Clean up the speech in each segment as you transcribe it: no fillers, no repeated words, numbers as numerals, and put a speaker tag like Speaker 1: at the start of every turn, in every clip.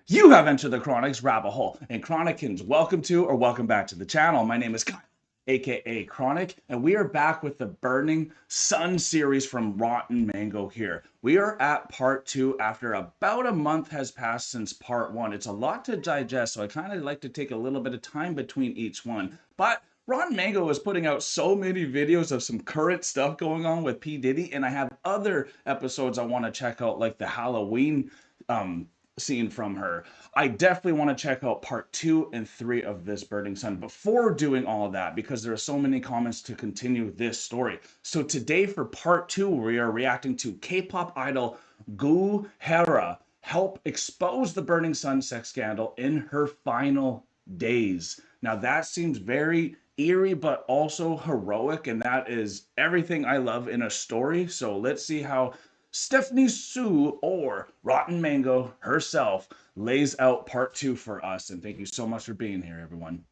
Speaker 1: You have entered the Chronic's rabbit hole. And Chronicans, welcome to or welcome back to the channel. My name is Kang, aka Chronic, and we are back with the Burning Sun series from Rotten Mango here. We are at part 2 after about a month has passed since part 1. It's a lot to digest, so I kind of like to take a little bit of time between each one. But Rotten Mango is putting out so many videos of some current stuff going on with P. Diddy, and I have other episodes I want to check out, like the Halloween scene from her. I definitely want to check out part 2 and 3 of this Burning Sun before doing all of that, because there are so many comments to continue this story. So today for part 2, we are reacting to K-pop idol Goo Hara help expose the Burning Sun sex scandal in her final days. Now that seems very eerie but also heroic, and that is everything I love in a story. So let's see how Stephanie Sue, or Rotten Mango herself, lays out part 2 for us. And thank you so much for being here, everyone.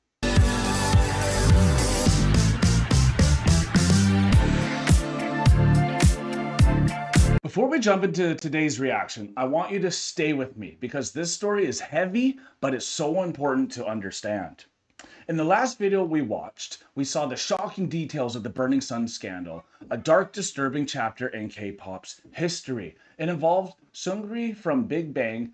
Speaker 1: Before we jump into today's reaction, I want you to stay with me because this story is heavy, but it's so important to understand. In the last video we watched, we saw the shocking details of the Burning Sun scandal, a dark, disturbing chapter in K-pop's history. It involved Seungri from BIGBANG,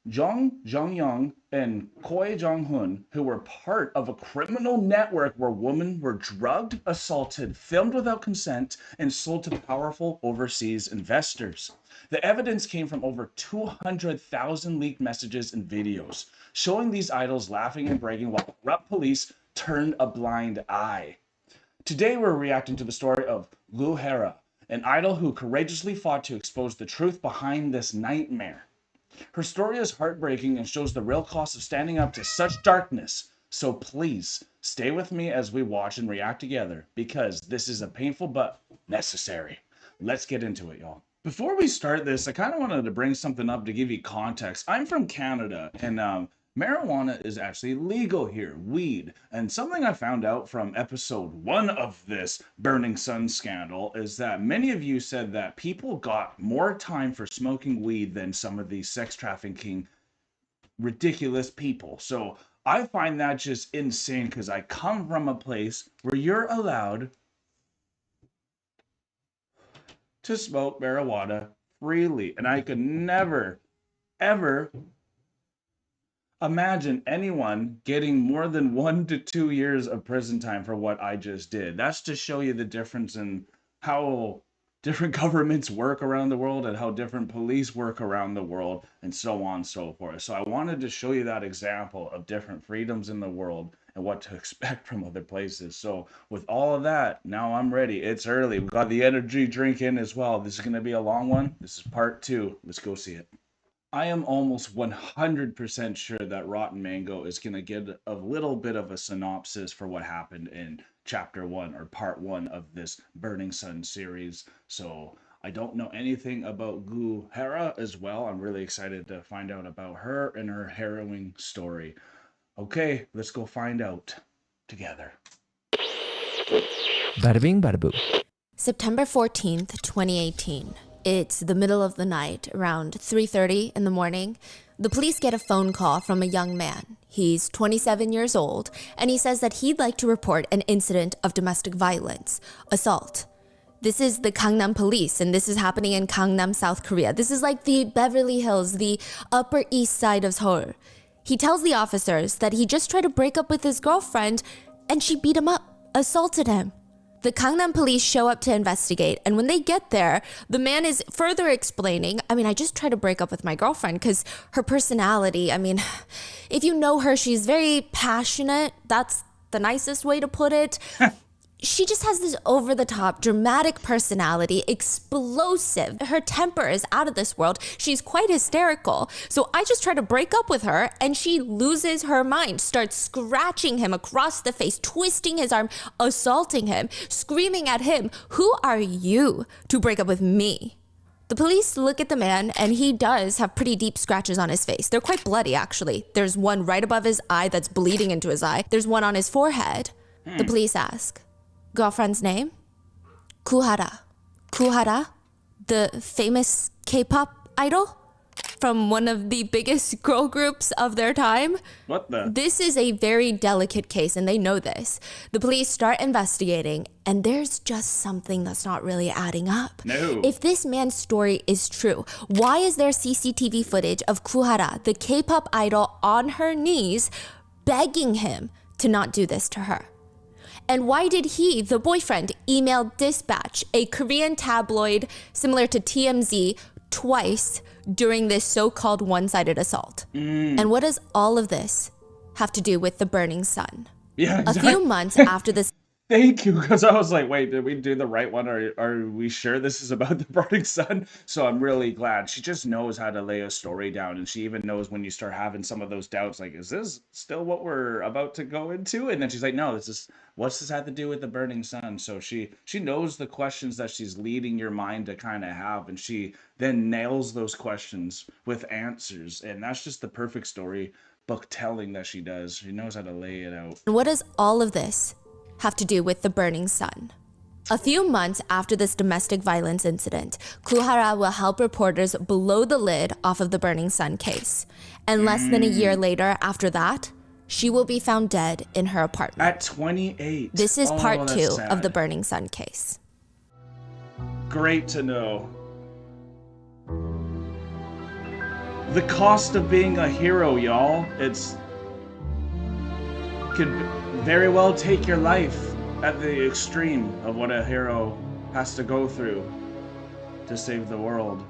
Speaker 1: Jung Joon-young, and Choi Jong-hoon, who were part of a criminal network where women were drugged, assaulted, filmed without consent, and sold to powerful overseas investors. The evidence came from over 200,000 leaked messages and videos, showing these idols laughing and bragging while corrupt police turned a blind eye. Today we're reacting to the story of Goo Hara, an idol who courageously fought to expose the truth behind this nightmare. Her story is heartbreaking and shows the real cost of standing up to such darkness. So please stay with me as we watch and react together, because this is a painful but necessary. Let's get into it, y'all. Before we start this, I kind of wanted to bring something up to give you context. I'm from Canada, and marijuana is actually legal here, weed. And something I found out from episode 1 of this Burning Sun scandal is that many of you said that people got more time for smoking weed than some of these sex trafficking ridiculous people. So I find that just insane, because I come from a place where you're allowed to smoke marijuana freely. And I could never, ever imagine anyone getting more than 1 to 2 years of prison time for what I just did. That's to show you the difference in how different governments work around the world and how different police work around the world, and so on and so forth. So I wanted to show you that example of different freedoms in the world and what to expect from other places. So with all of that, now I'm ready. It's early. We've got the energy drink in as well. This is going to be a long one. This is part 2. Let's go see it. I am almost 100% sure that Rotten Mango is going to get a little bit of a synopsis for what happened in chapter 1 or part 1 of this Burning Sun series. So I don't know anything about Goo Hara as well. I'm really excited to find out about her and her harrowing story. Okay, let's go find out together.
Speaker 2: Bada bing, bada boo.
Speaker 3: September 14th, 2018. It's the middle of the night, around 3:30 in the morning. The police get a phone call from a young man. He's 27 years old, and he says that he'd like to report an incident of domestic violence, assault. This is the Gangnam police, and this is happening in Gangnam, South Korea. This is like the Beverly Hills, the Upper East Side of Seoul. He tells the officers that he just tried to break up with his girlfriend, and she beat him up, assaulted him. The Gangnam police show up to investigate, and when they get there, the man is further explaining, I just tried to break up with my girlfriend because her personality, if you know her, she's very passionate. That's the nicest way to put it. She just has this over-the-top, dramatic personality, explosive. Her temper is out of this world. She's quite hysterical. So I just try to break up with her, and she loses her mind, starts scratching him across the face, twisting his arm, assaulting him, screaming at him, "Who are you to break up with me?" The police look at the man, and he does have pretty deep scratches on his face. They're quite bloody, actually. There's one right above his eye that's bleeding into his eye. There's one on his forehead. The police ask, "Girlfriend's name?" "Goo Hara." "Goo Hara? The famous K-pop idol?" from one of the biggest girl groups of their time.
Speaker 1: What the?
Speaker 3: This is a very delicate case, and they know this. The police start investigating, and there's just something that's not really adding up.
Speaker 1: No.
Speaker 3: If this man's story is true, why is there CCTV footage of Goo Hara, the K-pop idol, on her knees begging him to not do this to her? And why did he, the boyfriend, email Dispatch, a Korean tabloid similar to TMZ, twice during this so-called one-sided assault? And what does all of this have to do with the burning sun?
Speaker 1: Yeah, exactly.
Speaker 3: A few months after this.
Speaker 1: Thank you, because I was like, wait, did we do the right one? Are we sure this is about the burning sun? So I'm really glad. She just knows how to lay a story down, and she even knows when you start having some of those doubts, like, is this still what we're about to go into? And then she's like, no, what's this have to do with the burning sun? So she knows the questions that she's leading your mind to kind of have, and she then nails those questions with answers. And that's just the perfect storybook telling that she does. She knows how to lay it out.
Speaker 3: What does all of this have to do with the burning sun? A few months after this domestic violence incident, Goo Hara will help reporters blow the lid off of the burning sun case. And less than a year later after that, she will be found dead in her apartment.
Speaker 1: At 28.
Speaker 3: This is part 2
Speaker 1: sad.
Speaker 3: of the burning sun case.
Speaker 1: Great to know. The cost of being a hero, y'all. Could very well take your life at the extreme of what a hero has to go through to save the world.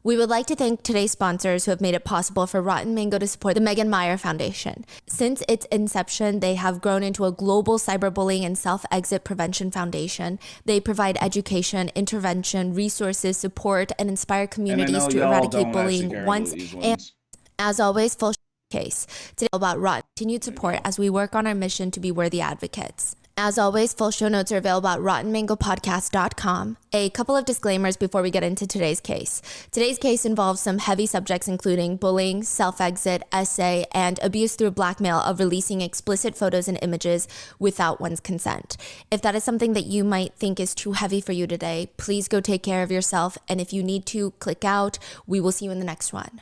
Speaker 3: We would like to thank today's sponsors who have made it possible for Rotten Mango to support the Megan Meyer Foundation. Since its inception, they have grown into a global cyberbullying and self-exit prevention foundation. They provide education, intervention, resources, support, and inspire communities to eradicate bullying once and, as always, full case. Today about Rotten continued support as we work on our mission to be worthy advocates. As always, full show notes are available at rottenmangopodcast.com. A couple of disclaimers before we get into today's case. Today's case involves some heavy subjects including bullying, self-exit, essay, and abuse through blackmail of releasing explicit photos and images without one's consent. If that is something that you might think is too heavy for you today, please go take care of yourself, and if you need to, click out. We will see you in the next one.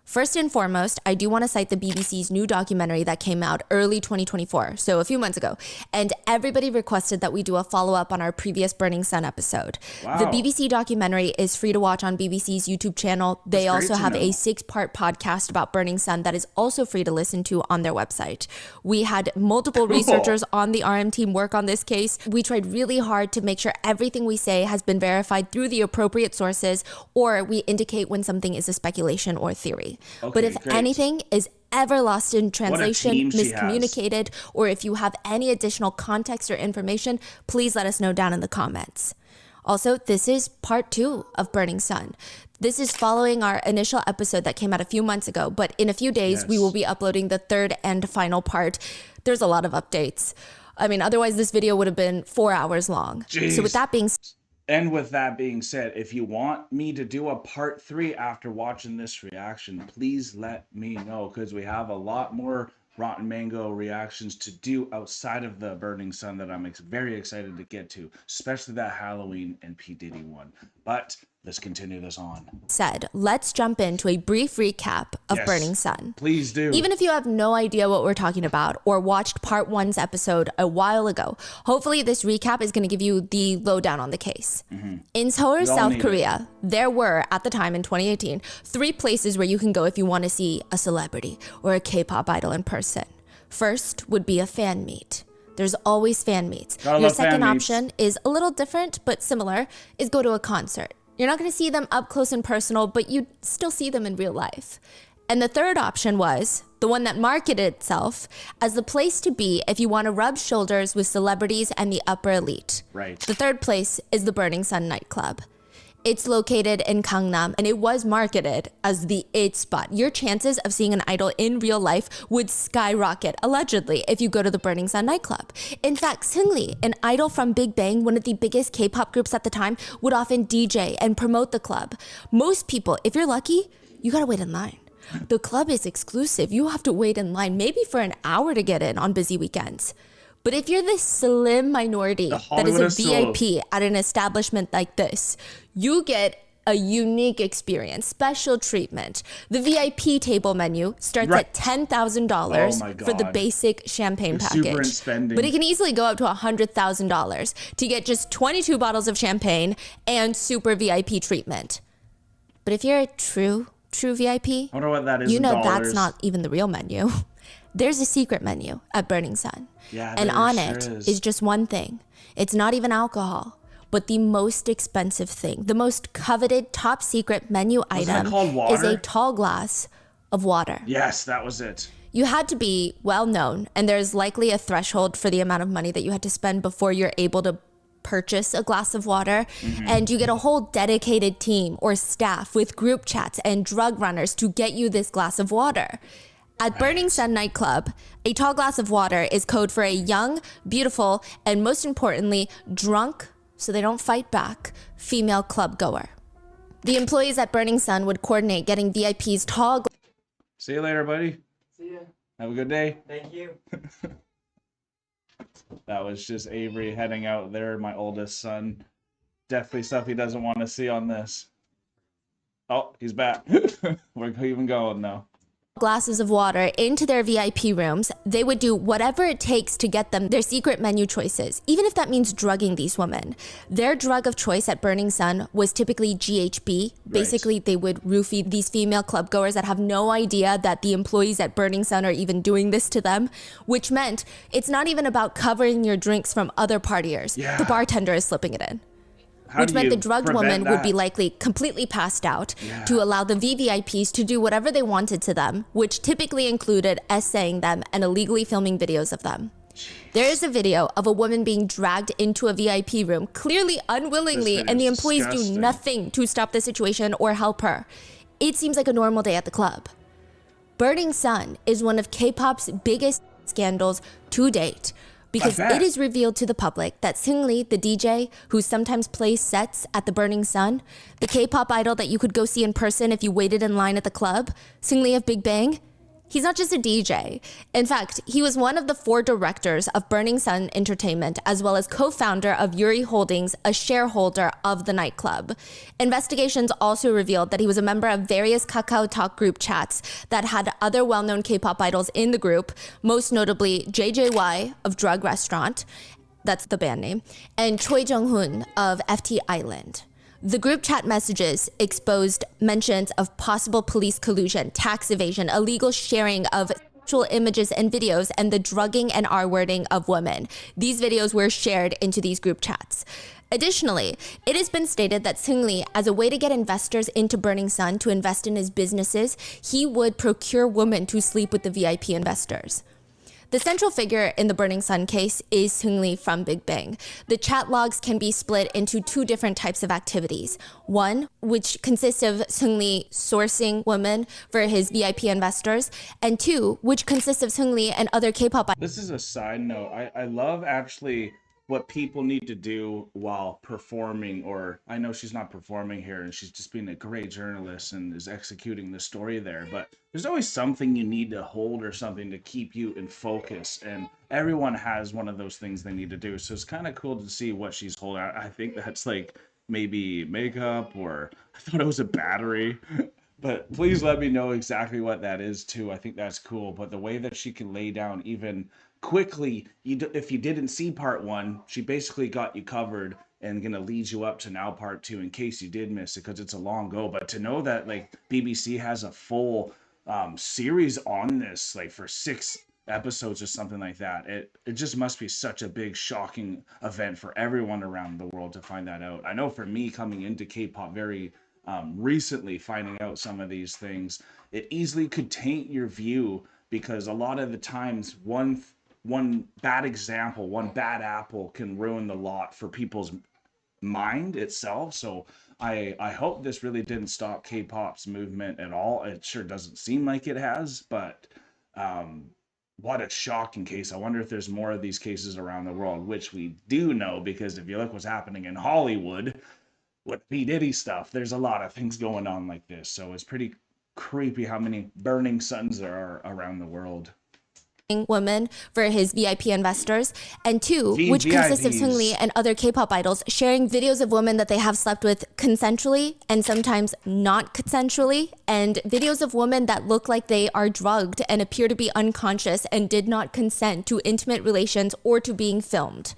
Speaker 3: First and foremost, I do want to cite the BBC's new documentary that came out early 2024, so a few months ago, and everybody requested that we do a follow-up on our previous Burning Sun episode.
Speaker 1: Wow.
Speaker 3: The BBC documentary is free to watch on BBC's YouTube channel. They also have a 6-part podcast about Burning Sun that is also free to listen to on their website. We had multiple researchers on the RM team work on this case. We tried really hard to make sure everything we say has been verified through the appropriate sources, or we indicate when something is a speculation or theory.
Speaker 1: Okay,
Speaker 3: but if
Speaker 1: great.
Speaker 3: anything is ever lost in translation,
Speaker 1: team she
Speaker 3: miscommunicated, or if you have any additional context or information, please let us know down in the comments. Also, this is part 2 of Burning Sun. This is following our initial episode that came out a few months ago, but in a few days, we will be uploading the 3rd and final part. There's a lot of updates. I mean, otherwise this video would have been 4 hours long.
Speaker 1: Jeez.
Speaker 3: So with that being said,
Speaker 1: And with that being said, if you want me to do a part 3 after watching this reaction, please let me know, because we have a lot more Rotten Mango reactions to do outside of the Burning Sun that I'm very excited to get to, especially that Halloween and P. Diddy one. But let's continue this on.
Speaker 3: Let's jump into a brief recap of Burning Sun.
Speaker 1: Please do.
Speaker 3: Even if you have no idea what we're talking about or watched part 1's episode a while ago, hopefully this recap is going to give you the lowdown on the case. In Seoul, South Korea, there were, at the time in 2018, 3 places where you can go if you want to see a celebrity or a K-pop idol in person. First would be a fan meet. There's always fan meets. Your second option is a little different but similar, is go to a concert. You're not going to see them up close and personal, but you still see them in real life. And the third option was the one that marketed itself as the place to be if you want to rub shoulders with celebrities and the upper elite.
Speaker 1: Right.
Speaker 3: The third place is the Burning Sun nightclub. It's located in Gangnam, and it was marketed as the it spot. Your chances of seeing an idol in real life would skyrocket, allegedly, if you go to the Burning Sun nightclub. In fact, Seungri, an idol from BIGBANG, one of the biggest K-pop groups at the time, would often DJ and promote the club. Most people, if you're lucky, you gotta wait in line. The club is exclusive. You have to wait in line maybe for an hour to get in on busy weekends. But if you're this slim minority that is a VIP at an establishment like this, you get a unique experience, special treatment. The VIP table menu starts at $10,000 for the basic champagne package.
Speaker 1: Spending.
Speaker 3: But it can easily go up to $100,000 to get just 22 bottles of champagne and super VIP treatment. But if you're a true VIP,
Speaker 1: I wonder what that is.
Speaker 3: You know that's not even the real menu. There's a secret menu at Burning Sun.
Speaker 1: Yeah,
Speaker 3: and on it is just one thing. It's not even alcohol, but the most expensive thing, the most coveted top secret menu item is a tall glass of water.
Speaker 1: Yes, that was it.
Speaker 3: You had to be well known, and there's likely a threshold for the amount of money that you had to spend before you're able to purchase a glass of water. And you get a whole dedicated team or staff with group chats and drug runners to get you this glass of water. At Burning Sun nightclub, a tall glass of water is code for a young, beautiful, and most importantly, drunk, so they don't fight back, female club goer. The employees at Burning Sun would coordinate getting VIP's tall.
Speaker 1: See you later, buddy.
Speaker 2: See ya.
Speaker 1: Have a good day.
Speaker 2: Thank you.
Speaker 1: That was just Avery heading out there, my oldest son. Definitely stuff he doesn't want to see on this. Oh, he's back. We're even going now.
Speaker 3: Glasses of water into their VIP rooms. They would do whatever it takes to get them their secret menu choices, even if that means drugging these women. Their drug of choice at Burning Sun was typically GHB. Basically, they would roofie these female club goers that have no idea that the employees at Burning Sun are even doing this to them, which meant it's not even about covering your drinks from other partiers.
Speaker 1: Yeah.
Speaker 3: The bartender is slipping it in. Which meant the drugged woman would be likely completely passed out to allow the VVIPs to do whatever they wanted to them, which typically included essaying them and illegally filming videos of them. There is a video of a woman being dragged into a VIP room, clearly unwillingly, and the employees do nothing to stop the situation or help her. It seems like a normal day at the club. Burning Sun is one of K-pop's biggest scandals to date, because it is revealed to the public that Seungri, the DJ, who sometimes plays sets at the Burning Sun, the K-pop idol that you could go see in person if you waited in line at the club, Seungri of BIGBANG, he's not just a DJ. In fact, he was one of the 4 directors of Burning Sun Entertainment, as well as co-founder of Yuri Holdings, a shareholder of the nightclub. Investigations also revealed that he was a member of various Kakao Talk group chats that had other well-known K-pop idols in the group, most notably JJY of Drug Restaurant, that's the band name, and Choi Jong-hoon of FT Island. The group chat messages exposed mentions of possible police collusion, tax evasion, illegal sharing of sexual images and videos, and the drugging and R-wording of women. These videos were shared into these group chats. Additionally, it has been stated that Seungri, as a way to get investors into Burning Sun to invest in his businesses, he would procure women to sleep with the VIP investors. The central figure in the Burning Sun case is Seungri from BIGBANG. The chat logs can be split into 2 different types of activities. One, which consists of Seungri sourcing women for his VIP investors, and 2, which consists of Seungri and other K-pop.
Speaker 1: This is a side note. I love actually what people need to do while performing, or I know she's not performing here and she's just being a great journalist and is executing the story there, but there's always something you need to hold or something to keep you in focus, and everyone has one of those things they need to do. So it's kind of cool to see what she's holding. I think that's like maybe makeup, or I thought it was a battery. But please let me know exactly what that is too. I think that's cool. But the way that she can lay down even quickly, if you didn't see part 1, she basically got you covered and gonna lead you up to now part 2 in case you did miss it, because it's a long go. But to know that like BBC has a full series on this, like for 6 episodes or something like that, it just must be such a big shocking event for everyone around the world to find that out. I know for me, coming into K-pop very recently, finding out some of these things, it easily could taint your view, because a lot of the times one bad example, one bad apple can ruin the lot for people's mind itself. So I hope this really didn't stop K-pop's movement at all. It sure doesn't seem like it has, but what a shocking case. I wonder if there's more of these cases around the world, which we do know, because if you look what's happening in Hollywood with P. Diddy stuff, there's a lot of things going on like this. So it's pretty creepy how many Burning Suns there are around the world.
Speaker 3: woman for his VIP investors, and two, which consists of
Speaker 1: VIPs.
Speaker 3: Seungri and other K-pop idols sharing videos of women that they have slept with consensually and sometimes not consensually, and videos of women that look like they are drugged and appear to be unconscious and did not consent to intimate relations or to being filmed.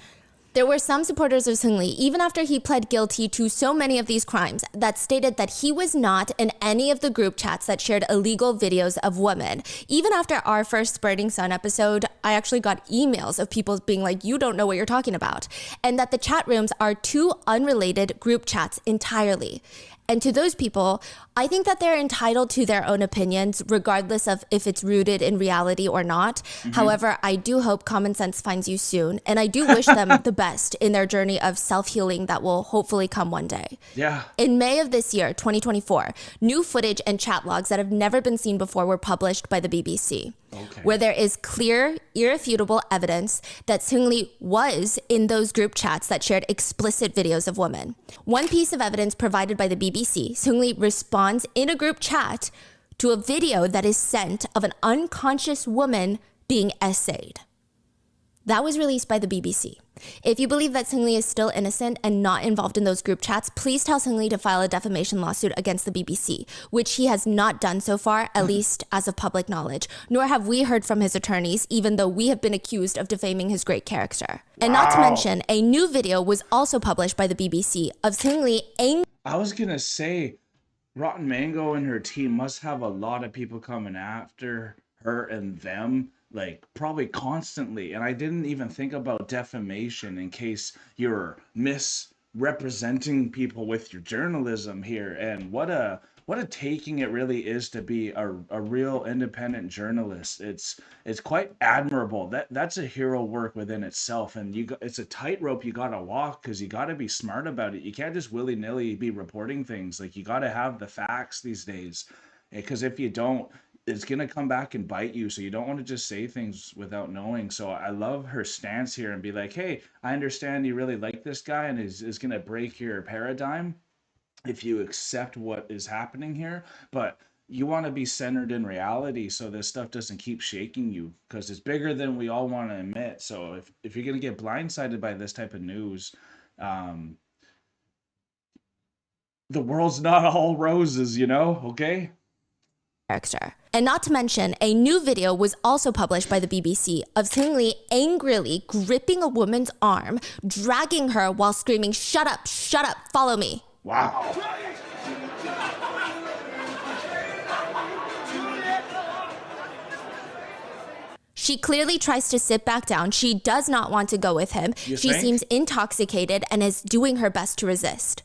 Speaker 3: There were some supporters of Seungri, even after he pled guilty to so many of these crimes, that stated that he was not in any of the group chats that shared illegal videos of women. Even after our first Burning Sun episode, I actually got emails of people being like, you don't know what you're talking about. And that the chat rooms are two unrelated group chats entirely. And to those people, I think that they're entitled to their own opinions, regardless of if it's rooted in reality or not. However, I do hope common sense finds you soon. And I do wish them the best in their journey of self-healing that will hopefully come one day.
Speaker 1: Yeah.
Speaker 3: In May of this year, 2024, new footage and chat logs that have never been seen before were published by the BBC.
Speaker 1: Okay.
Speaker 3: Where there is clear, irrefutable evidence that Seungri was in those group chats that shared explicit videos of women. One piece of evidence provided by the BBC, Seungri responds in a group chat to a video that is sent of an unconscious woman being essayed. That was released by the BBC. If you believe that Seungri is still innocent and not involved in those group chats, please tell Seungri to file a defamation lawsuit against the BBC, which he has not done so far, at least as of public knowledge. Nor have we heard from his attorneys, even though we have been accused of defaming his great character. And not to mention, a new video was also published by the BBC of Seungri
Speaker 1: I was gonna say, Rotten Mango and her team must have a lot of people coming after her and them, like probably constantly. And I didn't even think about defamation in case you're misrepresenting people with your journalism here. And what a taking it really is to be a real independent journalist. It's quite admirable. That's a hero work within itself, and it's a tightrope you gotta walk, because you gotta be smart about it. You can't just willy-nilly be reporting things. Like, you gotta have the facts these days, because if you don't, it's gonna come back and bite you. So you don't want to just say things without knowing. So I love her stance here and be like, hey, I understand you really like this guy and is gonna break your paradigm if you accept what is happening here, but you want to be centered in reality so this stuff doesn't keep shaking you, because it's bigger than we all want to admit. So if you're going to get blindsided by this type of news, the world's not all roses, okay?
Speaker 3: character. And not to mention, a new video was also published by the BBC of Seungri angrily gripping a woman's arm, dragging her while screaming, shut up, follow me."
Speaker 1: Wow.
Speaker 3: She clearly tries to sit back down. She does not want to go with him. She seems intoxicated and is doing her best to resist.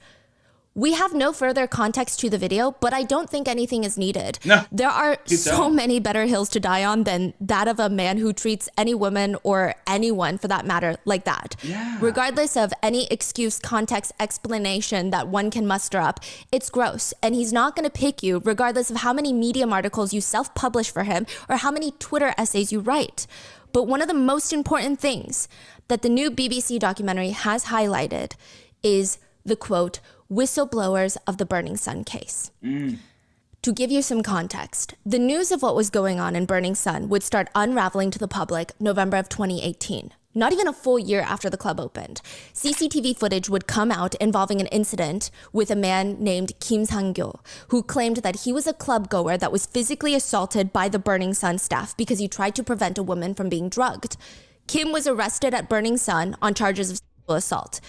Speaker 3: We have no further context to the video, but I don't think anything is needed.
Speaker 1: No,
Speaker 3: there are so many better hills to die on than that of a man who treats any woman, or anyone for that matter, like that.
Speaker 1: Yeah.
Speaker 3: Regardless of any excuse, context, explanation that one can muster up, it's gross. And he's not going to pick you regardless of how many Medium articles you self-publish for him or how many Twitter essays you write. But one of the most important things that the new BBC documentary has highlighted is the quote, whistleblowers of the Burning Sun case. To give you some context, the news of what was going on in Burning Sun would start unraveling to the public November of 2018. Not even a full year after the club opened. CCTV footage would come out involving an incident with a man named Kim Sang-gyo, who claimed that he was a club goer that was physically assaulted by the Burning Sun staff because he tried to prevent a woman from being drugged. Kim was arrested at Burning Sun on charges of sexual assault.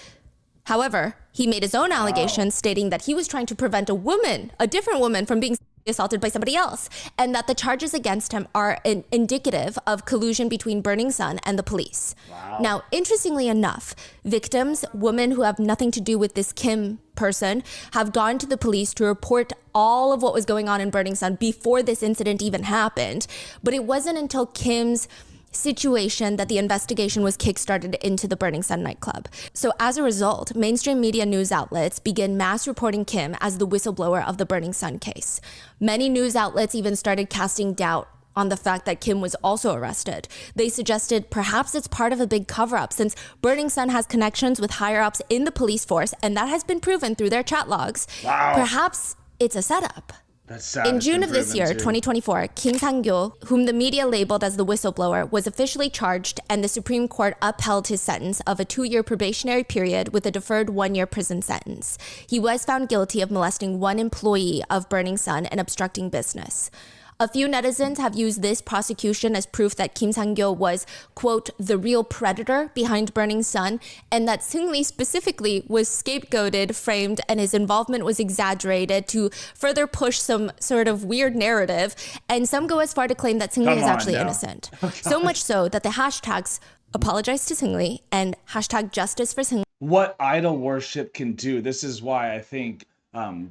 Speaker 3: However, he made his own allegations stating that he was trying to prevent a different woman from being assaulted by somebody else, and that the charges against him are indicative of collusion between Burning Sun and the police.
Speaker 1: Wow.
Speaker 3: Now, interestingly enough, victims, women who have nothing to do with this Kim person, have gone to the police to report all of what was going on in Burning Sun before this incident even happened. But it wasn't until Kim's situation that the investigation was kickstarted into the Burning Sun nightclub. So as a result, mainstream media news outlets began mass reporting Kim as the whistleblower of the Burning Sun case. Many news outlets even started casting doubt on the fact that Kim was also arrested. They suggested perhaps it's part of a big cover-up, since Burning Sun has connections with higher-ups in the police force, and that has been proven through their chat logs.
Speaker 1: Wow.
Speaker 3: Perhaps it's a setup.
Speaker 1: That's
Speaker 3: In
Speaker 1: saddest
Speaker 3: June of this
Speaker 1: improvement
Speaker 3: year,
Speaker 1: too.
Speaker 3: 2024, Kim Sang-gyo, whom the media labeled as the whistleblower, was officially charged, and the Supreme Court upheld his sentence of a 2-year probationary period with a deferred 1-year prison sentence. He was found guilty of molesting one employee of Burning Sun and obstructing business. A few netizens have used this prosecution as proof that Kim Sang-gyo was, quote, the real predator behind Burning Sun, and that Seungri specifically was scapegoated, framed, and his involvement was exaggerated to further push some sort of weird narrative. And some go as far to claim that Seungri is actually innocent. So much so that the hashtags apologize to Seungri and hashtag justice for Seungri.
Speaker 1: What idol worship can do. This is why I think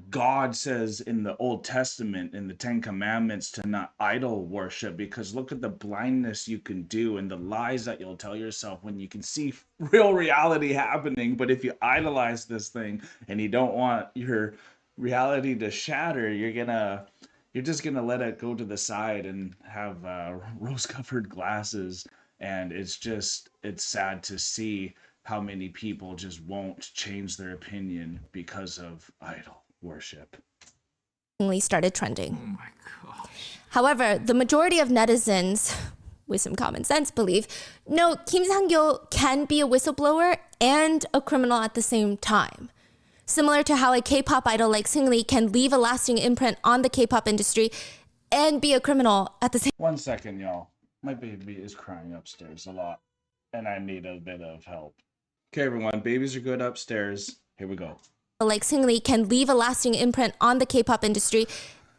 Speaker 1: God says in the Old Testament, in the Ten Commandments, to not idol worship, because look at the blindness you can do and the lies that you'll tell yourself when you can see real reality happening. But if you idolize this thing and you don't want your reality to shatter, you're just gonna let it go to the side and have rose-colored glasses. And it's sad to see how many people just won't change their opinion because of idol worship.
Speaker 3: Started trending. Oh my gosh. However, the majority of netizens with some common sense believe, no, Kim Sang-gyo can be a whistleblower and a criminal at the same time. Similar to how a K-pop idol like Seungri can leave a lasting imprint on the K-pop industry and be a criminal at the same.
Speaker 1: 1 second, y'all. My baby is crying upstairs a lot, and I need a bit of help. Okay, everyone, babies are good upstairs. Here we go.
Speaker 3: Like Seungri can leave a lasting imprint on the K-pop industry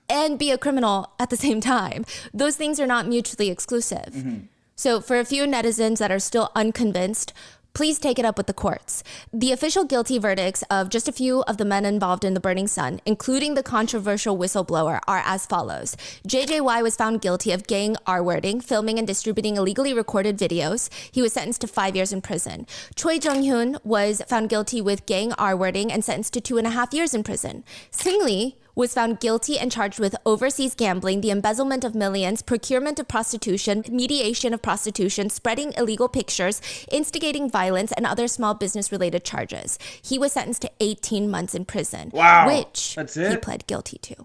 Speaker 3: and be a criminal at the same time. Those things are not mutually exclusive. Mm-hmm. So for a few netizens that are still unconvinced, please take it up with the courts. The official guilty verdicts of just a few of the men involved in the Burning Sun, including the controversial whistleblower, are as follows. JJY was found guilty of gang R-wording, filming and distributing illegally recorded videos. He was sentenced to 5 years in prison. Choi Jong-hoon was found guilty with gang R-wording and sentenced to 2.5 years in prison. Seungri was found guilty and charged with overseas gambling, the embezzlement of millions, procurement of prostitution, mediation of prostitution, spreading illegal pictures, instigating violence, and other small business-related charges. He was sentenced to 18 months in prison, which he pled guilty to.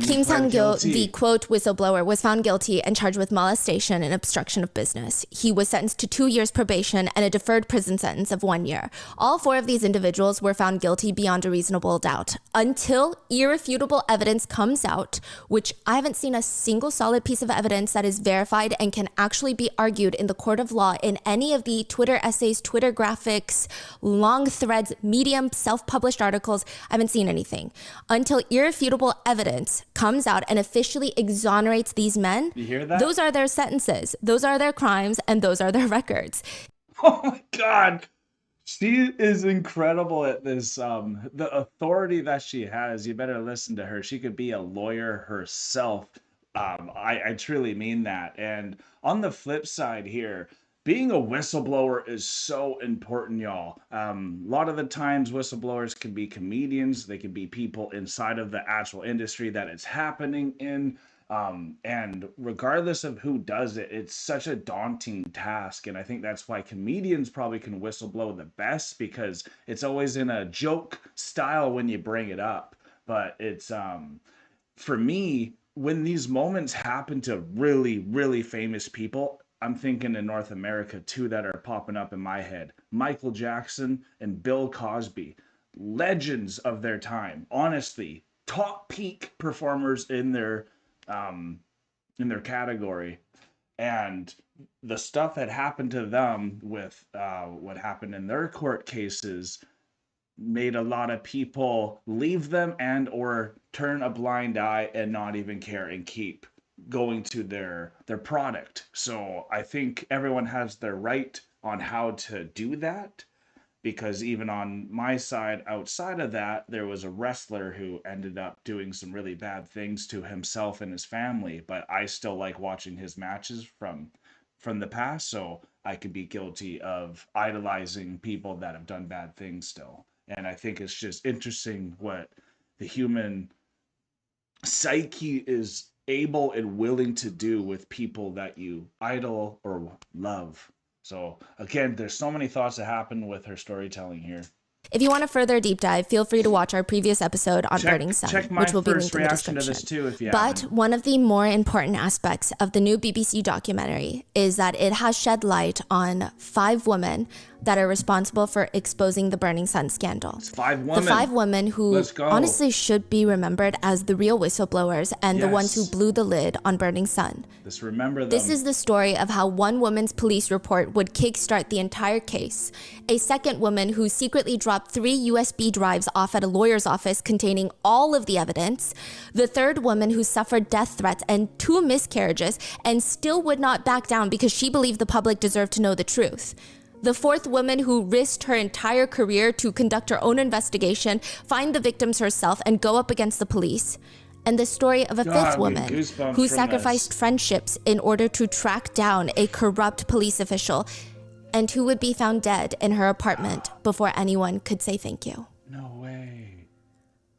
Speaker 3: Kim Sang-gyo, the quote whistleblower, was found guilty and charged with molestation and obstruction of business. He was sentenced to 2 years probation and a deferred prison sentence of 1 year. All 4 of these individuals were found guilty beyond a reasonable doubt until irrefutable evidence comes out, which I haven't seen a single solid piece of evidence that is verified and can actually be argued in the court of law in any of the Twitter essays, Twitter graphics, long threads, Medium, self-published articles. I haven't seen anything. Until irrefutable evidence comes out and officially exonerates these men,
Speaker 1: you hear that?
Speaker 3: Those are their sentences, those are their crimes, and those are their records.
Speaker 1: Oh my God. She is incredible at this. The authority that she has, you better listen to her. She could be a lawyer herself. I truly mean that. And on the flip side here, being a whistleblower is so important, y'all. A lot of the times whistleblowers can be comedians. They can be people inside of the actual industry that it's happening in. And regardless of who does it, it's such a daunting task. And I think that's why comedians probably can whistleblow the best, because it's always in a joke style when you bring it up. But it's, for me, when these moments happen to really, really famous people, I'm thinking in North America, 2 that are popping up in my head. Michael Jackson and Bill Cosby. Legends of their time. Honestly, top peak performers in their category. And the stuff that happened to them with what happened in their court cases made a lot of people leave them and or turn a blind eye and not even care and keep going to their product. So I think everyone has their right on how to do that, because even on my side, outside of that, there was a wrestler who ended up doing some really bad things to himself and his family, but I still like watching his matches from the past, so I could be guilty of idolizing people that have done bad things still. And I think it's just interesting what the human psyche is able and willing to do with people that you idol or love. So again, there's so many thoughts that happen with her storytelling here.
Speaker 3: If you want a further deep dive, feel free to watch our previous episode on Burning Sun, which will be linked in the description. But one of the more important aspects of the new BBC documentary is that it has shed light on 5 women that are responsible for exposing the Burning Sun scandal.
Speaker 1: It's 5 women.
Speaker 3: The 5 women who honestly should be remembered as the real whistleblowers and the ones who blew the lid on Burning Sun.
Speaker 1: Let's remember them.
Speaker 3: This is the story of how one woman's police report would kickstart the entire case. A second woman who secretly dropped 3 USB drives off at a lawyer's office containing all of the evidence. The third woman who suffered death threats and 2 miscarriages and still would not back down because she believed the public deserved to know the truth. The fourth woman who risked her entire career to conduct her own investigation, find the victims herself, and go up against the police. And the story of a fifth woman who sacrificed friendships in order to track down a corrupt police official and who would be found dead in her apartment before anyone could say thank you.
Speaker 1: No way.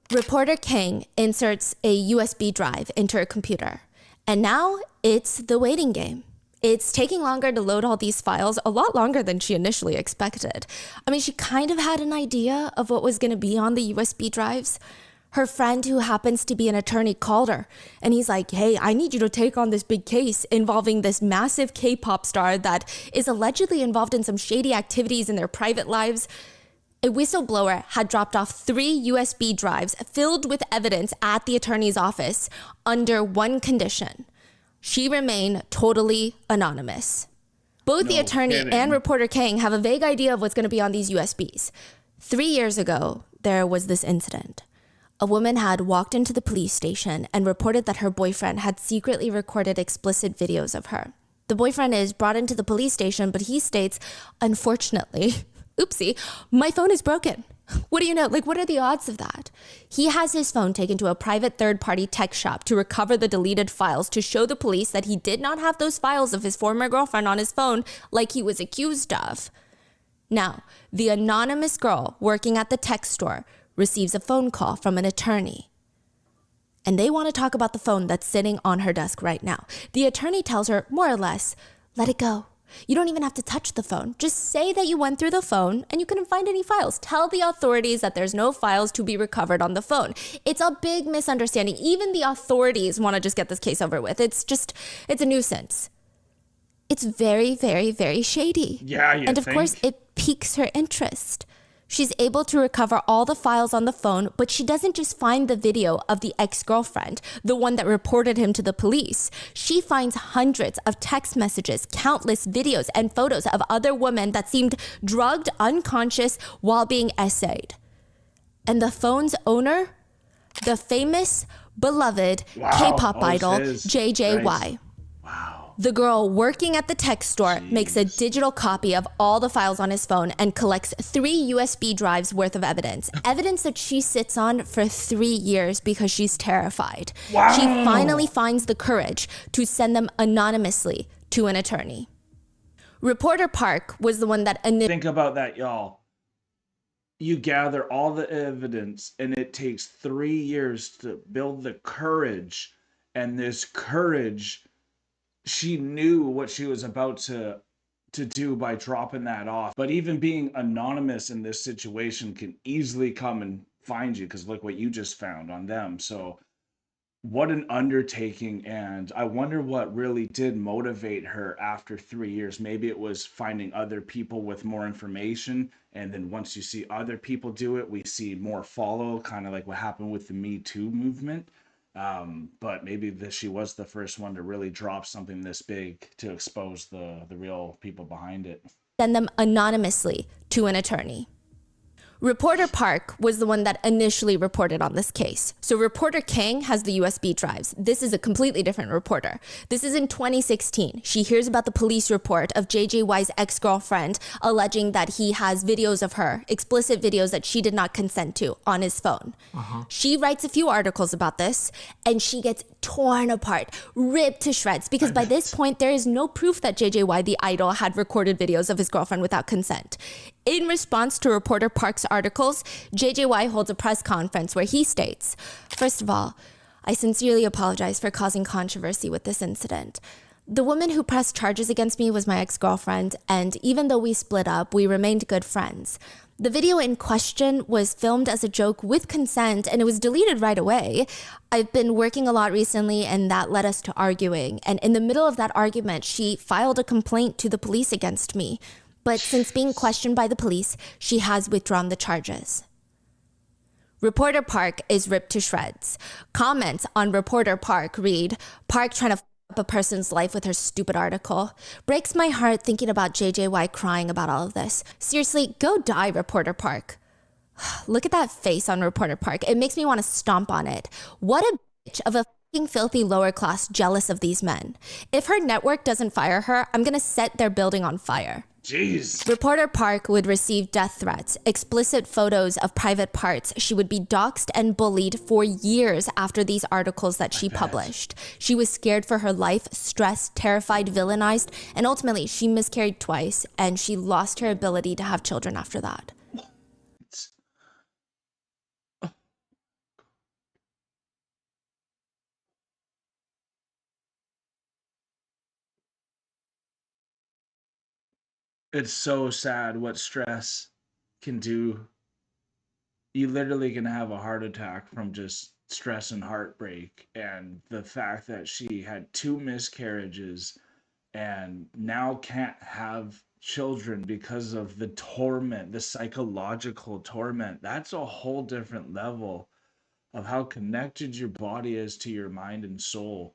Speaker 3: Reporter Kang inserts a USB drive into her computer. And now it's the waiting game. It's taking longer to load all these files, a lot longer than she initially expected. I mean, she kind of had an idea of what was going to be on the USB drives. Her friend, who happens to be an attorney, called her, and he's like, hey, I need you to take on this big case involving this massive K-pop star that is allegedly involved in some shady activities in their private lives. A whistleblower had dropped off 3 USB drives filled with evidence at the attorney's office under one condition. She remained totally anonymous. Both the attorney and reporter Kang have a vague idea of what's going to be on these USBs. 3 years ago, there was this incident. A woman had walked into the police station and reported that her boyfriend had secretly recorded explicit videos of her. The boyfriend is brought into the police station, but he states, unfortunately, oopsie, my phone is broken. What do you know? Like, what are the odds of that? He has his phone taken to a private third-party tech shop to recover the deleted files to show the police that he did not have those files of his former girlfriend on his phone like he was accused of. Now, the anonymous girl working at the tech store receives a phone call from an attorney. And they want to talk about the phone that's sitting on her desk right now. The attorney tells her, more or less, let it go. You don't even have to touch the phone. Just say that you went through the phone and you couldn't find any files. Tell the authorities that there's no files to be recovered on the phone. It's a big misunderstanding. Even the authorities want to just get this case over with. It's a nuisance. It's very, very, very shady.
Speaker 1: Yeah, you think?
Speaker 3: And of course, it piques her interest. She's able to recover all the files on the phone, but she doesn't just find the video of the ex-girlfriend, the one that reported him to the police. She finds hundreds of text messages, countless videos and photos of other women that seemed drugged, unconscious while being essayed. And the phone's owner? The famous, beloved K-pop idol, JJY.
Speaker 1: Right. Wow.
Speaker 3: The girl working at the tech store makes a digital copy of all the files on his phone and collects 3 USB drives worth of evidence. Evidence that she sits on for 3 years because she's terrified.
Speaker 1: Wow.
Speaker 3: She finally finds the courage to send them anonymously to an attorney. Reporter Park was the one that
Speaker 1: Think about that, y'all. You gather all the evidence and it takes 3 years to build the courage, and this courage, she knew what she was about to do by dropping that off. But even being anonymous in this situation can easily come and find you, because look what you just found on them. So what an undertaking. And I wonder what really did motivate her after 3 years. Maybe it was finding other people with more information. And then once you see other people do it, we see more follow, kind of like what happened with the Me Too movement. But maybe she was the first one to really drop something this big to expose the real people behind it.
Speaker 3: Send them anonymously to an attorney. Reporter Park was the one that initially reported on this case. So reporter Kang has the USB drives. This is a completely different reporter. This is in 2016. She hears about the police report of JJY's ex-girlfriend alleging that he has videos of her, explicit videos that she did not consent to, on his phone. She writes a few articles about this, and she gets torn apart, ripped to shreds, because by this point, there is no proof that JJY, the idol, had recorded videos of his girlfriend without consent. In response to reporter Park's articles, JJY holds a press conference where he states, first of all, I sincerely apologize for causing controversy with this incident. The woman who pressed charges against me was my ex-girlfriend, and even though we split up, we remained good friends. The video in question was filmed as a joke with consent and it was deleted right away. I've been working a lot recently and that led us to arguing. And in the middle of that argument, she filed a complaint to the police against me. But since being questioned by the police, she has withdrawn the charges. Reporter Park is ripped to shreds. Comments on Reporter Park read, Park trying to f up a person's life with her stupid article. Breaks my heart thinking about JJY crying about all of this. Seriously, go die, Reporter Park. Look at that face on Reporter Park. It makes me want to stomp on it. What a bitch of a fucking filthy lower class jealous of these men. If her network doesn't fire her, I'm gonna set their building on fire.
Speaker 1: Jeez.
Speaker 3: Reporter Park would receive death threats, explicit photos of private parts. She would be doxxed and bullied for years after these articles that she published. She was scared for her life, stressed, terrified, villainized, and ultimately she miscarried twice and she lost her ability to have children after that.
Speaker 1: It's so sad what stress can do. You literally can have a heart attack from just stress and heartbreak. And the fact that she had 2 miscarriages and now can't have children because of the torment, the psychological torment, that's a whole different level of how connected your body is to your mind and soul.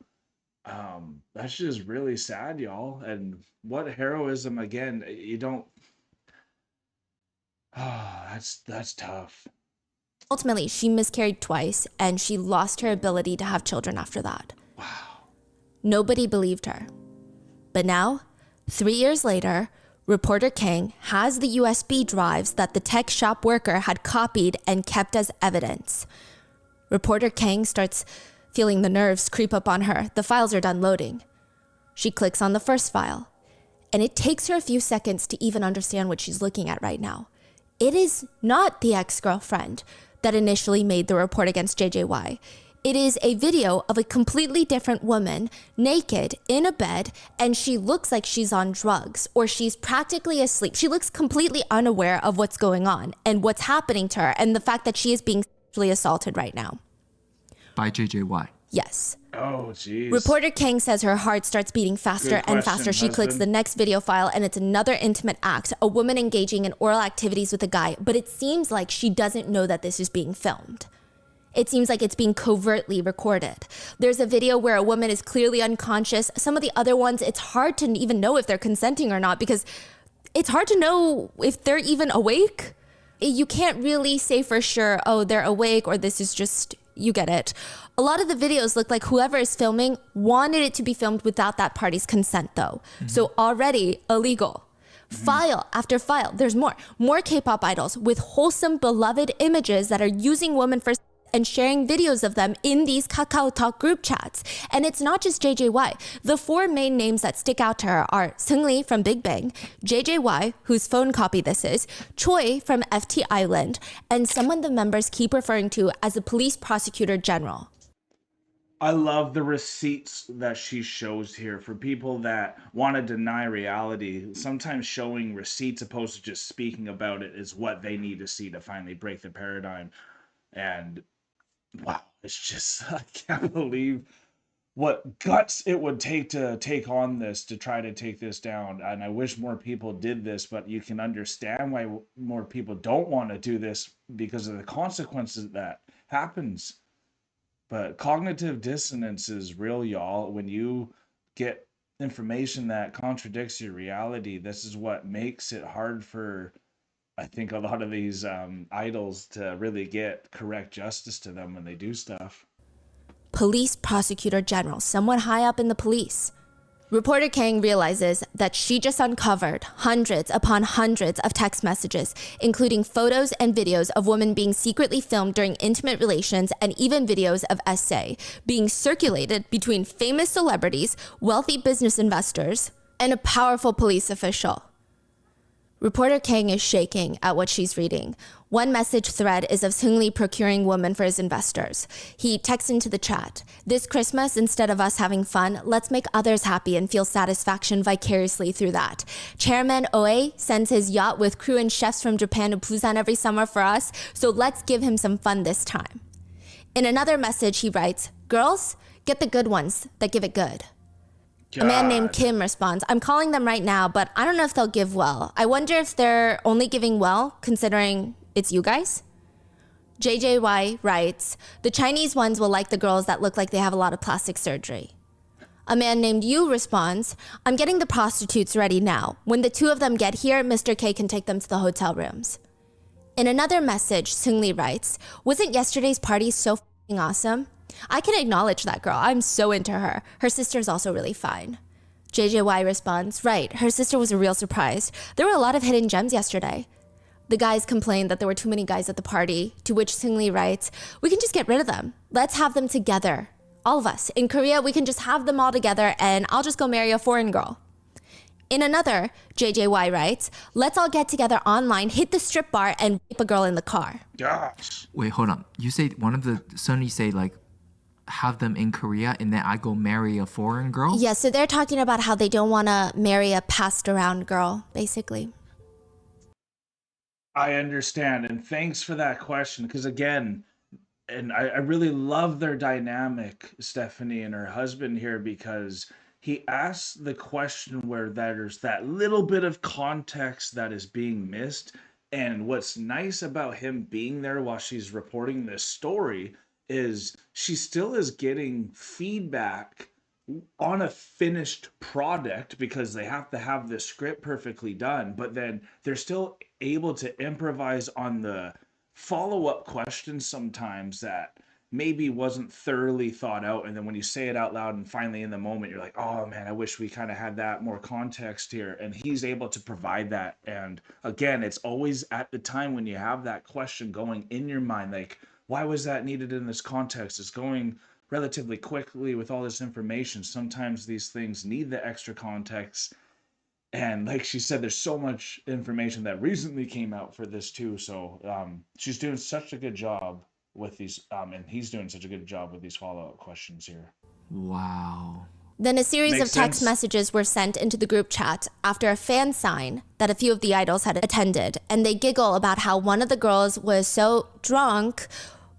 Speaker 1: That's just really sad, y'all. And what heroism again, you don't that's tough.
Speaker 3: Ultimately, she miscarried twice and she lost her ability to have children after that.
Speaker 1: Wow.
Speaker 3: Nobody believed her. But now, 3 years later, reporter Kang has the USB drives that the tech shop worker had copied and kept as evidence. Reporter Kang starts feeling the nerves creep up on her. The files are done loading. She clicks on the first file, and it takes her a few seconds to even understand what she's looking at right now. It is not the ex-girlfriend that initially made the report against JJY. It is a video of a completely different woman, naked, in a bed, and she looks like she's on drugs, or she's practically asleep. She looks completely unaware of what's going on and what's happening to her, and the fact that she is being sexually assaulted right now.
Speaker 2: By JJY.
Speaker 3: Yes.
Speaker 1: Oh, jeez.
Speaker 3: Reporter Kang says her heart starts beating faster and faster. She clicks the next video file and it's another intimate act, a woman engaging in oral activities with a guy, but it seems like she doesn't know that this is being filmed. It seems like it's being covertly recorded. There's a video where a woman is clearly unconscious. Some of the other ones, it's hard to even know if they're consenting or not because it's hard to know if they're even awake. You can't really say for sure, oh, they're awake or this is just, you get it. A lot of the videos look like whoever is filming wanted it to be filmed without that party's consent though. So already illegal. File after file, there's more K-pop idols with wholesome beloved images that are using women for and sharing videos of them in these KakaoTalk group chats. And it's not just JJY. The 4 main names that stick out to her are Seungri from BIGBANG, JJY, whose phone copy this is, Choi from FT Island, and someone the members keep referring to as a police prosecutor general.
Speaker 1: I love the receipts that she shows here for people that want to deny reality. Sometimes showing receipts opposed to just speaking about it is what they need to see to finally break the paradigm. And wow, it's just, I can't believe what guts it would take to take on this, to try to take this down. And I wish more people did this, but you can understand why more people don't want to do this because of the consequences that happens. But cognitive dissonance is real, y'all. When you get information that contradicts your reality, this is what makes it hard for, I think, a lot of these idols to really get correct justice to them when they do stuff.
Speaker 3: Police prosecutor general, someone high up in the police. Reporter Kang realizes that she just uncovered hundreds upon hundreds of text messages, including photos and videos of women being secretly filmed during intimate relations and even videos of SA being circulated between famous celebrities, wealthy business investors, and a powerful police official. Reporter Kang is shaking at what she's reading. One message thread is of Seungri procuring women for his investors. He texts into the chat, "This Christmas, instead of us having fun, let's make others happy and feel satisfaction vicariously through that. Chairman Oe sends his yacht with crew and chefs from Japan to Busan every summer for us, so let's give him some fun this time." In another message, he writes, "Girls, get the good ones that give it good." A man named Kim responds, "I'm calling them right now, but I don't know if they'll give well. I wonder if they're only giving well, considering it's you guys?" JJY writes, "The Chinese ones will like the girls that look like they have a lot of plastic surgery." A man named Yu responds, "I'm getting the prostitutes ready now. When the two of them get here, Mr. K can take them to the hotel rooms." In another message, Seungri writes, "Wasn't yesterday's party so f***ing awesome? I can acknowledge that girl. I'm so into her. Her sister's also really fine." JJY responds, "Right, her sister was a real surprise. There were a lot of hidden gems yesterday." The guys complained that there were too many guys at the party, to which Seungri writes, "We can just get rid of them. Let's have them together. All of us. In Korea, we can just have them all together and I'll just go marry a foreign girl." In another, JJY writes, "Let's all get together online, hit the strip bar, and rape a girl in the car."
Speaker 1: Gosh.
Speaker 2: Wait, hold on. You say one of the Sunni say like have them in Korea and then I go marry a foreign girl?
Speaker 3: Yeah, so they're talking about how they don't want to marry a passed around girl, basically.
Speaker 1: I understand. And thanks for that question. Because again, and I really love their dynamic, Stephanie and her husband here, because he asks the question where there's that little bit of context that is being missed. And what's nice about him being there while she's reporting this story is she still is getting feedback on a finished product because they have to have the script perfectly done, but then they're still able to improvise on the follow-up questions sometimes that maybe wasn't thoroughly thought out, and then when you say it out loud and finally in the moment you're like, oh man, I wish we kind of had that more context here, and he's able to provide that. And again, it's always at the time when you have that question going in your mind, like, why was that needed in this context? It's going relatively quickly with all this information. Sometimes these things need the extra context. And like she said, there's so much information that recently came out for this too. So she's doing such a good job with these, and he's doing such a good job with these follow-up questions here.
Speaker 2: Wow.
Speaker 3: Then a series
Speaker 1: Makes
Speaker 3: of text
Speaker 1: sense.
Speaker 3: messages were sent into the group chat after a fan sign that a few of the idols had attended, and they giggle about how one of the girls was so drunk,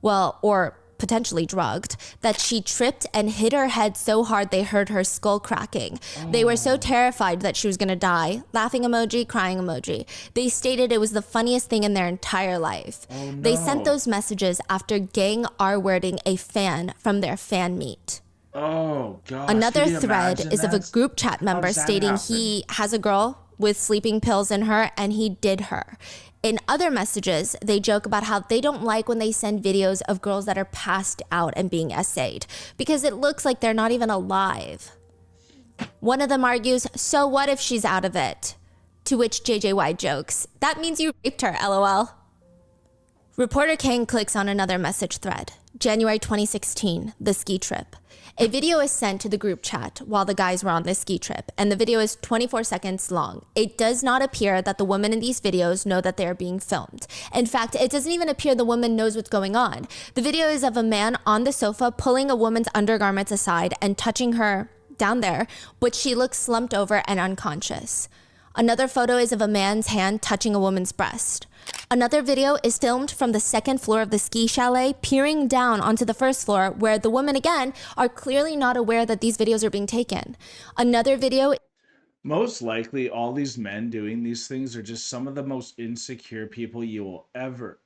Speaker 3: well, or potentially drugged, that she tripped and hit her head so hard they heard her skull cracking. They were so terrified that she was gonna die. Laughing emoji, crying emoji. They stated it was the funniest thing in their entire life.
Speaker 1: Oh, no.
Speaker 3: They sent those messages after gang R-wording a fan from their fan meet.
Speaker 1: Oh gosh.
Speaker 3: Another
Speaker 1: can you
Speaker 3: thread
Speaker 1: imagine
Speaker 3: is of a
Speaker 1: that?
Speaker 3: group chat member
Speaker 1: does that
Speaker 3: stating
Speaker 1: happen?
Speaker 3: he has a girl with sleeping pills in her and he did her. In other messages, they joke about how they don't like when they send videos of girls that are passed out and being essayed because it looks like they're not even alive. One of them argues, "So what if she's out of it?" To which JJY jokes, "That means you raped her, LOL." Reporter Kang clicks on another message thread. January 2016, the ski trip. A video is sent to the group chat while the guys were on this ski trip, and the video is 24 seconds long. It does not appear that the women in these videos know that they are being filmed. In fact, it doesn't even appear the woman knows what's going on. The video is of a man on the sofa pulling a woman's undergarments aside and touching her down there, but she looks slumped over and unconscious. Another photo is of a man's hand touching a woman's breast. Another video is filmed from the second floor of the ski chalet, peering down onto the first floor, where the women, again, are clearly not aware that these videos are being taken. Another video...
Speaker 1: Most likely, all these men doing these things are just some of the most insecure people you will ever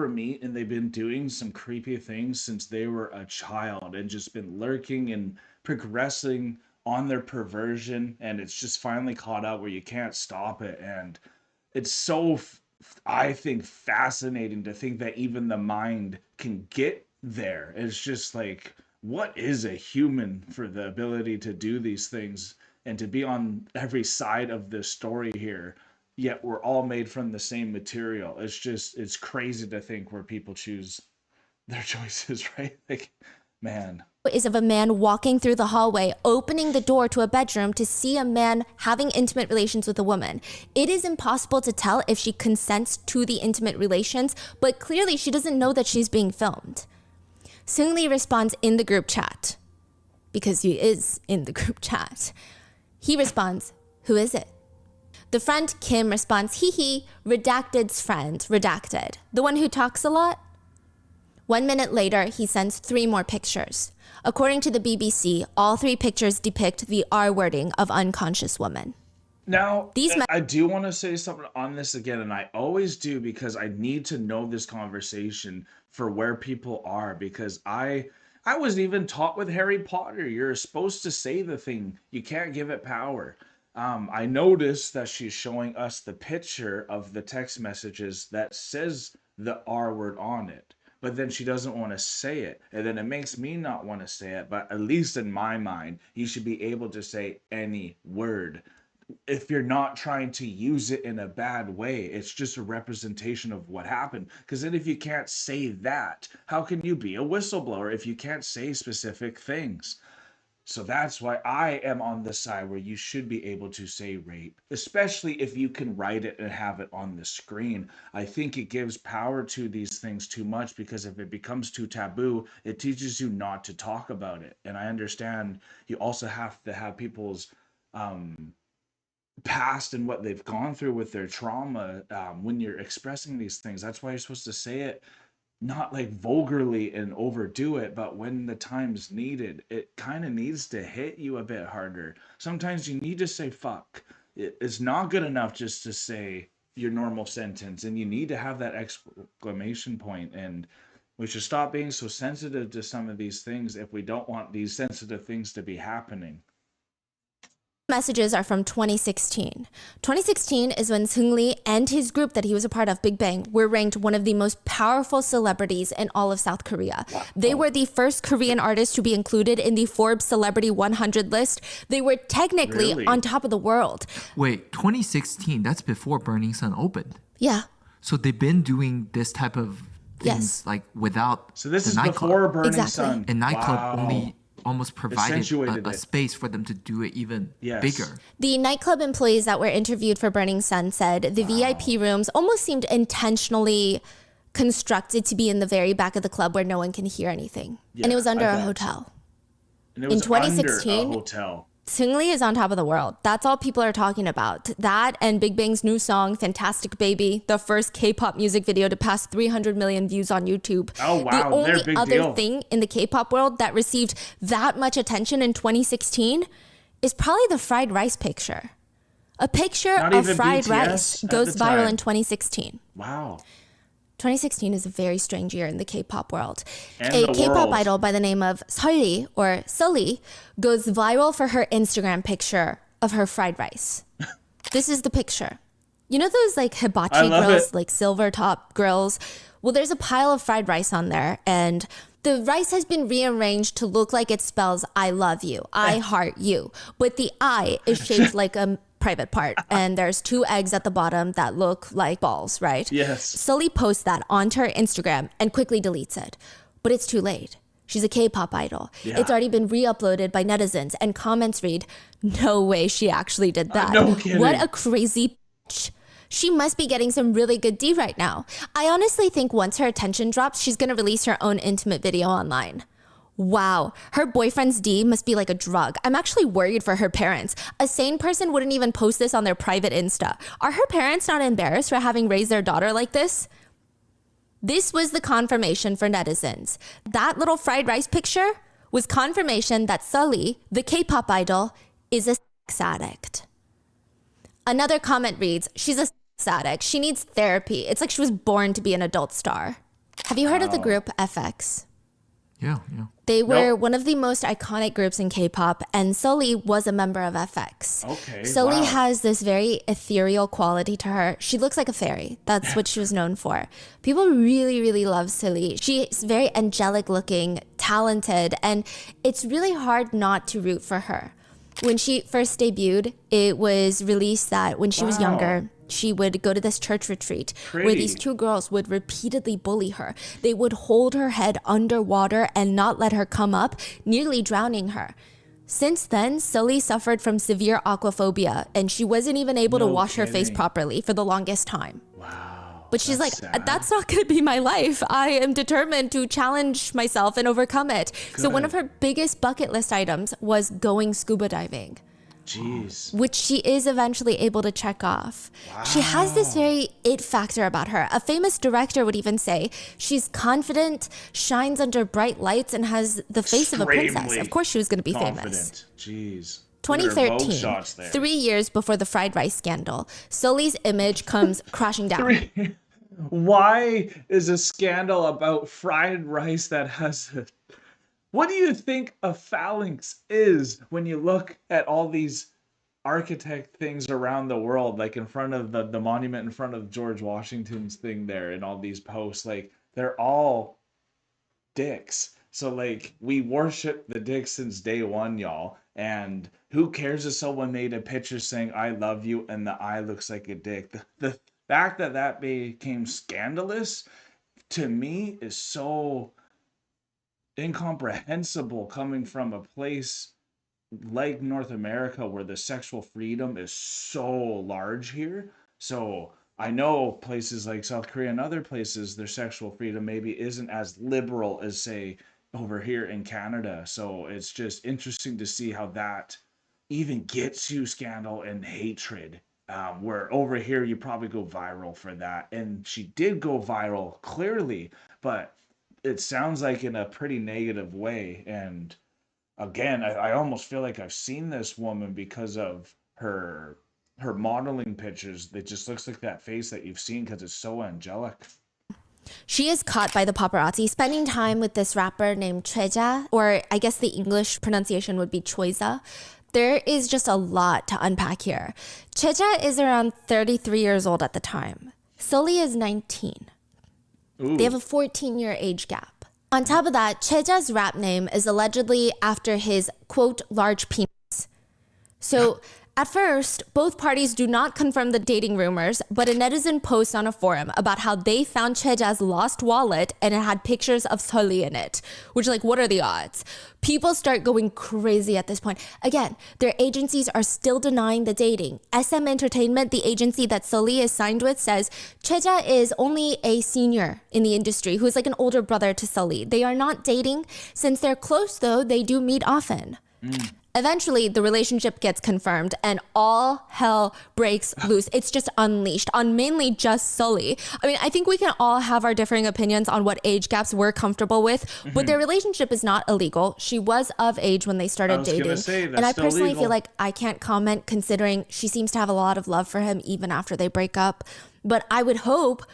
Speaker 1: meet. And they've been doing some creepy things since they were a child and just been lurking and progressing on their perversion. And it's just finally caught up where you can't stop it. And it's so, I think, fascinating to think that even the mind can get there. It's just like, what is a human for the ability to do these things and to be on every side of this story here, yet we're all made from the same material. It's just, it's crazy to think where people choose their choices, right? Like, Man.
Speaker 3: Is of a man walking through the hallway, opening the door to a bedroom to see a man having intimate relations with a woman. It is impossible to tell if she consents to the intimate relations, but clearly she doesn't know that she's being filmed. Seungri responds in the group chat, because he is in the group chat. He responds, "Who is it?" The friend Kim responds, "Hee hee, redacted's friend, redacted. The one who talks a lot?" 1 minute later, he sends 3 more pictures. According to the BBC, all 3 pictures depict the R wording of unconscious woman.
Speaker 1: Now, I do want to say something on this again, and I always do because I need to know this conversation for where people are, because I was even taught with Harry Potter, you're supposed to say the thing, you can't give it power. I noticed that she's showing us the picture of the text messages that says the R word on it, but then she doesn't want to say it, and then it makes me not want to say it. But at least in my mind, you should be able to say any word if you're not trying to use it in a bad way. It's just a representation of what happened. Because then if you can't say that, how can you be a whistleblower if you can't say specific things? So that's why I am on the side where you should be able to say rape, especially if you can write it and have it on the screen. I think it gives power to these things too much, because if it becomes too taboo, it teaches you not to talk about it. And I understand you also have to have people's past and what they've gone through with their trauma when you're expressing these things. That's why you're supposed to say it not like vulgarly and overdo it, but when the time's needed, it kind of needs to hit you a bit harder. Sometimes you need to say fuck. It's not good enough just to say your normal sentence, and you need to have that exclamation point. And we should stop being so sensitive to some of these things if we don't want these sensitive things to be happening.
Speaker 3: Messages are from 2016. 2016 is when Seungri and his group that he was a part of, BIGBANG, were ranked one of the most powerful celebrities in all of South Korea. Wow. They were the first Korean artist to be included in the Forbes Celebrity 100 list. They were technically on top of the world.
Speaker 2: Wait, 2016, that's before Burning Sun opened.
Speaker 3: Yeah.
Speaker 2: So they've been doing this type of things like without
Speaker 1: So this
Speaker 2: the
Speaker 1: is
Speaker 2: nightclub.
Speaker 1: before Burning Sun.
Speaker 2: And nightclub only almost provided
Speaker 1: Accentuated
Speaker 2: a
Speaker 1: it.
Speaker 2: space for them to do it even bigger.
Speaker 3: The nightclub employees that were interviewed for Burning Sun said the VIP rooms almost seemed intentionally constructed to be in the very back of the club where no one can hear anything. And it was under a hotel.
Speaker 1: And it was
Speaker 3: in 2016,
Speaker 1: under a hotel.
Speaker 3: Seungri is on top of the world. That's all people are talking about. That and BIGBANG's new song, Fantastic Baby, the first K-pop music video to pass 300 million views on YouTube.
Speaker 1: Oh, wow.
Speaker 3: The only
Speaker 1: They're big
Speaker 3: other
Speaker 1: deal.
Speaker 3: thing in the K-pop world that received that much attention in 2016 is probably the fried rice picture. A picture of fried
Speaker 1: BTS
Speaker 3: rice
Speaker 1: at
Speaker 3: goes
Speaker 1: the
Speaker 3: viral
Speaker 1: time.
Speaker 3: in 2016.
Speaker 1: Wow.
Speaker 3: 2016 is a very strange year in the K-pop world.
Speaker 1: And
Speaker 3: A
Speaker 1: the
Speaker 3: K-pop
Speaker 1: world.
Speaker 3: idol by the name of Sulli, or Sulli, goes viral for her Instagram picture of her fried rice. This is the picture. You know those like hibachi grills, like silver top grills? Well, there's a pile of fried rice on there, and the rice has been rearranged to look like it spells I love you, I heart you. But the I is shaped like a private part, and there's 2 eggs at the bottom that look like balls, right?
Speaker 1: Yes.
Speaker 3: Sulli posts that onto her Instagram and quickly deletes it. But it's too late. She's a K-pop idol.
Speaker 1: Yeah.
Speaker 3: It's already been re-uploaded by netizens, and comments read, "No way she actually did that.
Speaker 1: No kidding.
Speaker 3: What a crazy bitch. She must be getting some really good D right now." I honestly think once her attention drops, she's gonna release her own intimate video online. Wow, her boyfriend's D must be like a drug. I'm actually worried for her parents. A sane person wouldn't even post this on their private Insta. Are her parents not embarrassed for having raised their daughter like this? This was the confirmation for netizens. That little fried rice picture was confirmation that Sulli, the K-pop idol, is a sex addict. Another comment reads, "She's a sex addict. She needs therapy. It's like she was born to be an adult star." Have you heard of the group FX?
Speaker 2: Yeah.
Speaker 3: They were one of the most iconic groups in K-pop, and Sulli was a member of FX.
Speaker 1: Okay,
Speaker 3: Sulli
Speaker 1: wow.
Speaker 3: has this very ethereal quality to her. She looks like a fairy. That's what she was known for. People really, really love Sulli. She's very angelic looking, talented, and it's really hard not to root for her. When she first debuted, it was released that when she was younger, She would go to this church retreat where
Speaker 1: Pretty.
Speaker 3: these two girls would repeatedly bully her. They would hold her head underwater and not let her come up, nearly drowning her. Since then, Sulli suffered from severe aquaphobia, and she wasn't even able to wash her face properly for the longest time.
Speaker 1: Wow.
Speaker 3: But she's like,
Speaker 1: sad.
Speaker 3: that's not going to be my life. I am determined to challenge myself and overcome it. So one of her biggest bucket list items was going scuba diving.
Speaker 1: Jeez.
Speaker 3: Which she is eventually able to check off. Wow. She has this very it factor about her. A famous director would even say she's confident, shines under bright lights, and has the face of a princess. Of course she was going to be famous.
Speaker 1: Jeez.
Speaker 3: 2013, 3 years before the fried rice scandal, Sulli's image comes crashing down.
Speaker 1: Why is a scandal about fried rice that has a... What do you think a phalanx is when you look at all these architect things around the world, like in front of the monument in front of George Washington's thing there and all these posts, like they're all dicks. So like we worship the dick since day one, y'all. And who cares if someone made a picture saying I love you and the eye looks like a dick? The fact that that became scandalous to me is so incomprehensible coming from a place like North America where the sexual freedom is so large here. So I know places like South Korea and other places, their sexual freedom maybe isn't as liberal as say over here in Canada. So it's just interesting to see how that even gets you scandal and hatred. Where over here you probably go viral for that. And she did go viral clearly, but it sounds like in a pretty negative way. And again, I almost feel like I've seen this woman because of her modeling pictures. It just looks like that face that you've seen because it's so angelic.
Speaker 3: She is caught by the paparazzi spending time with this rapper named Choi Ja, or I guess the English pronunciation would be Choiza. There is just a lot to unpack here. Choi Ja is around 33 years old at the time. Sulli is 19. Ooh. They have a 14-year age gap. On top of that, Choi Ja's rap name is allegedly after his, quote, large penis. So at first, both parties do not confirm the dating rumors, but a netizen posts on a forum about how they found Choi Ja's lost wallet and it had pictures of Sulli in it, which, like, what are the odds? People start going crazy at this point. Again, their agencies are still denying the dating. SM Entertainment, the agency that Sulli is signed with, says Choi Ja is only a senior in the industry who's like an older brother to Sulli. They are not dating. Since they're close, though, they do meet often. Eventually, the relationship gets confirmed and all hell breaks loose. It's just unleashed on mainly just Sulli. I mean, I think we can all have our differing opinions on what age gaps we're comfortable with, but their relationship is not illegal. She was of age when they started dating. And I personally feel like I can't comment considering she seems to have a lot of love for him even after they break up. But I would hope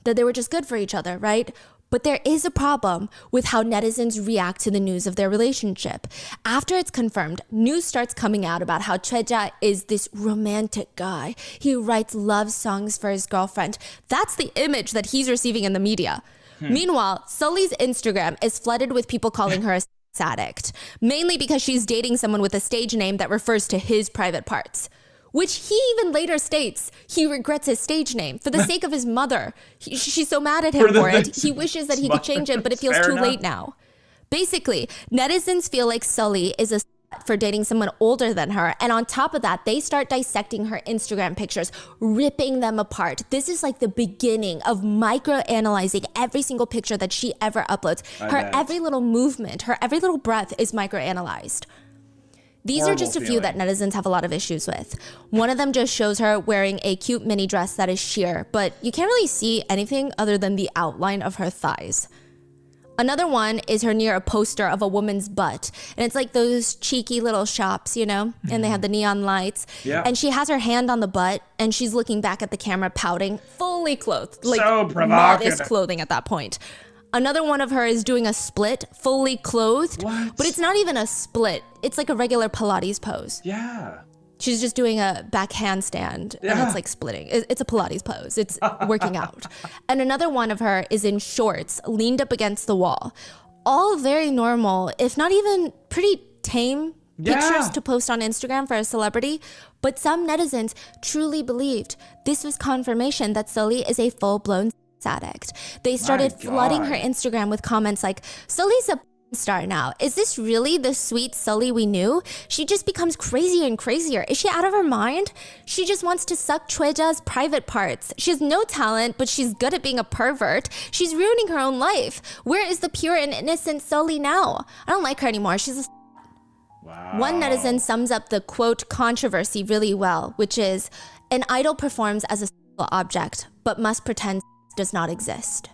Speaker 3: that they were just good for each other, right? But there is a problem with how netizens react to the news of their relationship. After it's confirmed, news starts coming out about how Choi Ja is this romantic guy. He writes love songs for his girlfriend. That's the image that he's receiving in the media. Meanwhile, Sulli's Instagram is flooded with people calling her a sex addict, mainly because she's dating someone with a stage name that refers to his private parts. Which he even later states he regrets his stage name for the sake of his mother. She's so mad at him for it. He wishes that he could change it, but it feels too late now. Basically, netizens feel like Sulli is a for dating someone older than her. And on top of that, they start dissecting her Instagram pictures, ripping them apart. This is like the beginning of micro-analyzing every single picture that she ever uploads. Her every little movement, her every little breath is micro-analyzed. These are just a few that netizens have a lot of issues with. One of them just shows her wearing a cute mini dress that is sheer, but you can't really see anything other than the outline of her thighs. Another one is her near a poster of a woman's butt. And it's like those cheeky little shops, you know, and they have the neon lights. Yeah. And she has her hand on the butt and she's looking back at the camera pouting, fully clothed. Like
Speaker 1: so
Speaker 3: modest clothing at that point. Another one of her is doing a split, fully clothed.
Speaker 1: What?
Speaker 3: But it's not even a split. It's like a regular Pilates pose.
Speaker 1: Yeah.
Speaker 3: She's just doing a back handstand and it's like splitting. It's a Pilates pose. It's working out. And another one of her is in shorts, leaned up against the wall. All very normal, if not even pretty tame
Speaker 1: Yeah.
Speaker 3: pictures to post on Instagram for a celebrity. But some netizens truly believed this was confirmation that Sulli is a full-blown sex addict. They started flooding her Instagram with comments like, Sulli's a star now. Is this really the sweet Sulli we knew? She just becomes crazier and crazier. Is she out of her mind? She just wants to suck Choi Ja's private parts. She has no talent, but she's good at being a pervert. She's ruining her own life. Where is the pure and innocent Sulli now? I don't like her anymore. She's a
Speaker 1: Wow.
Speaker 3: One netizen sums up the quote controversy really well, which is, an idol performs as a sexual object, but must pretend does not exist.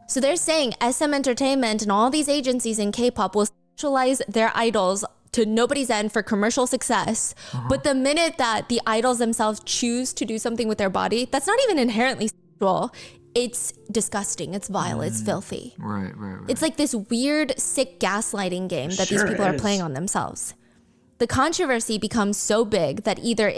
Speaker 3: So they're saying SM Entertainment and all these agencies in K-pop will sexualize their idols to nobody's end for commercial success. But the minute that the idols themselves choose to do something with their body, that's not even inherently sexual. It's disgusting, it's vile, it's filthy.
Speaker 2: Right.
Speaker 3: It's like this weird, sick gaslighting game that these people are playing on themselves. The controversy becomes so big that either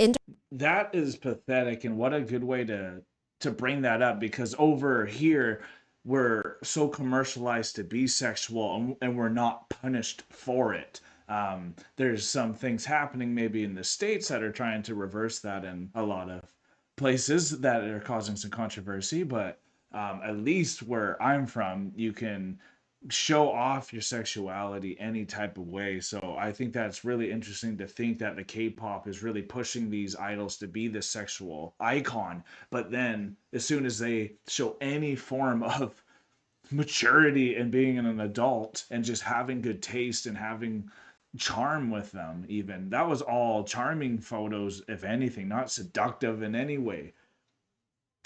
Speaker 1: That is pathetic, and what a good way to bring that up, because over here we're so commercialized to be sexual, and we're not punished for it. There's some things happening maybe in the States that are trying to reverse that in a lot of places that are causing some controversy, but at least where I'm from, you can show off your sexuality any type of way. So I think that's really interesting to think that the K-pop is really pushing these idols to be the sexual icon, but then as soon as they show any form of maturity and being an adult and just having good taste and having charm with them, even that was all charming photos, if anything, not seductive in any way.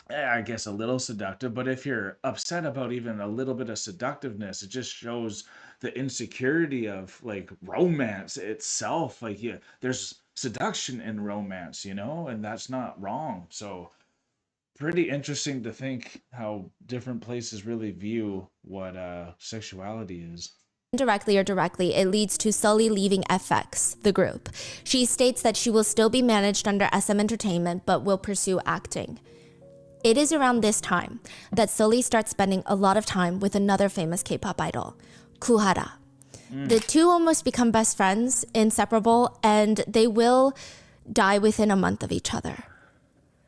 Speaker 1: I guess a little seductive, but if you're upset about even a little bit of seductiveness, it just shows the insecurity of like romance itself. Like, yeah, there's seduction in romance, and that's not wrong. So pretty interesting to think how different places really view what sexuality is.
Speaker 3: Indirectly or directly, it leads to Sulli leaving FX, the group. She states that she will still be managed under SM Entertainment, but will pursue acting. It is around this time that Sulli starts spending a lot of time with another famous K-pop idol, Goo Hara. The two almost become best friends, inseparable, and they will die within a month of each other.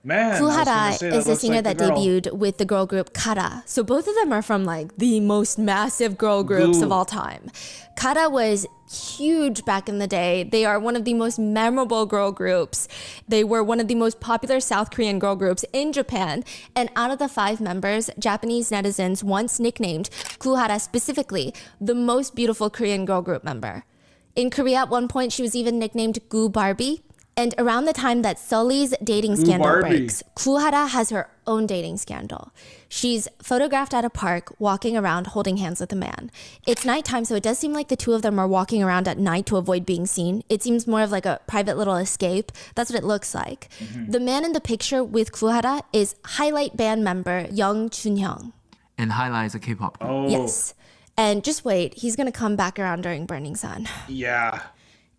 Speaker 1: Man,
Speaker 3: Goo
Speaker 1: I was gonna
Speaker 3: Hara
Speaker 1: say,
Speaker 3: is
Speaker 1: that
Speaker 3: a
Speaker 1: looks
Speaker 3: singer
Speaker 1: like the
Speaker 3: that
Speaker 1: girl.
Speaker 3: debuted with the girl group Kara. So both of them are from like the most massive girl groups of all time. Kara was huge back in the day. They are one of the most memorable girl groups. They were one of the most popular South Korean girl groups in Japan. And out of the 5 members, Japanese netizens once nicknamed Goo Hara specifically the most beautiful Korean girl group member. In Korea at one point, she was even nicknamed Goo Barbie. And around the time that Sulli's dating scandal
Speaker 1: Barbie.
Speaker 3: breaks, Goo Hara has her own dating scandal. She's photographed at a park walking around holding hands with a man. It's nighttime, so it does seem like the two of them are walking around at night to avoid being seen. It seems more of like a private little escape. That's what it looks like. The man in the picture with Goo Hara is Highlight band member Jung Joon-young.
Speaker 2: And Highlight is a K-pop group.
Speaker 1: Oh,
Speaker 3: Yes. And just wait, he's gonna come back around during Burning Sun.
Speaker 1: yeah.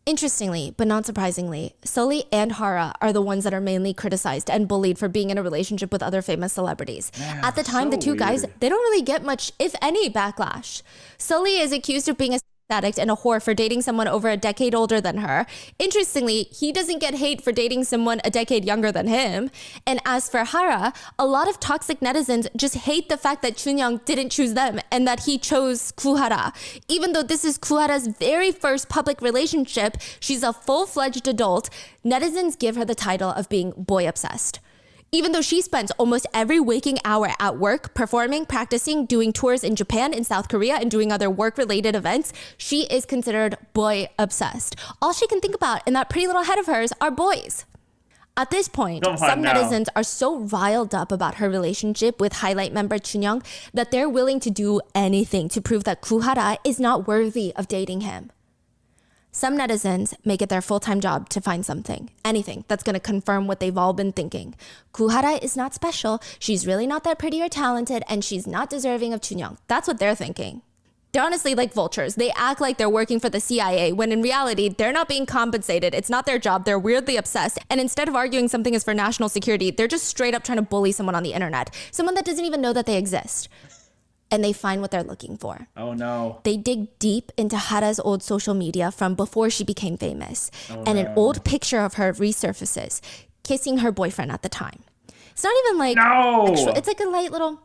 Speaker 3: Interestingly, but not surprisingly, Sulli and Hara are the ones that are mainly criticized and bullied for being in a relationship with other famous celebrities.
Speaker 1: Man,
Speaker 3: At the time,
Speaker 1: so
Speaker 3: the two guys,
Speaker 1: weird.
Speaker 3: they don't really get much, if any, backlash. Sulli is accused of being a sex addict and a whore for dating someone over a decade older than her. Interestingly, he doesn't get hate for dating someone a decade younger than him. And as for Hara, a lot of toxic netizens just hate the fact that Joon-young didn't choose them and that he chose Goo Hara. Even though this is Goo Hara's very first public relationship, she's a full-fledged adult, netizens give her the title of being boy obsessed. Even though she spends almost every waking hour at work, performing, practicing, doing tours in Japan and South Korea, and doing other work-related events, she is considered boy obsessed. All she can think about in that pretty little head of hers are boys. At this point,
Speaker 1: Come on
Speaker 3: some
Speaker 1: now.
Speaker 3: netizens are so riled up about her relationship with Highlight member Joon-young that they're willing to do anything to prove that Goo Hara is not worthy of dating him. Some netizens make it their full-time job to find something, anything that's going to confirm what they've all been thinking. Goo Hara is not special, she's really not that pretty or talented, and she's not deserving of Joon-young. That's what they're thinking. They're honestly like vultures. They act like they're working for the CIA, when in reality, they're not being compensated. It's not their job. They're weirdly obsessed. And instead of arguing something is for national security, they're just straight up trying to bully someone on the internet. Someone that doesn't even know that they exist. and they find what they're looking for.
Speaker 1: Oh no.
Speaker 3: They dig deep into Hara's old social media from before she became famous, and an old picture of her resurfaces, kissing her boyfriend at the time. It's not even like extra, it's like a light little,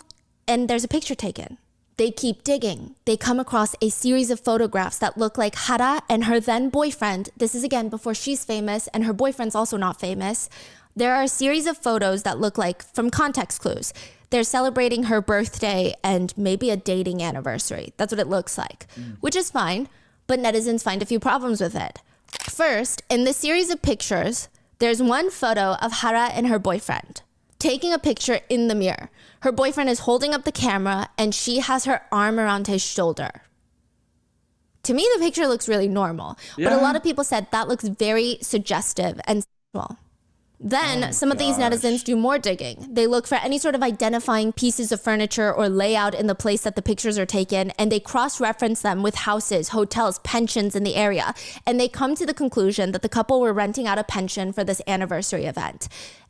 Speaker 3: and there's a picture taken. They keep digging. They come across a series of photographs that look like Hara and her then boyfriend. This is again before she's famous and her boyfriend's also not famous. There are a series of photos that look like, from context clues, they're celebrating her birthday and maybe a dating anniversary. That's what it looks like, which is fine, but netizens find a few problems with it. First, in this series of pictures, there's one photo of Hara and her boyfriend taking a picture in the mirror. Her boyfriend is holding up the camera and she has her arm around his shoulder. To me, the picture looks really normal, but a lot of people said that looks very suggestive and sexual. Then some of these netizens do more digging. They look for any sort of identifying pieces of furniture or layout in the place that the pictures are taken, and they cross-reference them with houses, hotels, pensions in the area. And they come to the conclusion that the couple were renting out a pension for this anniversary event.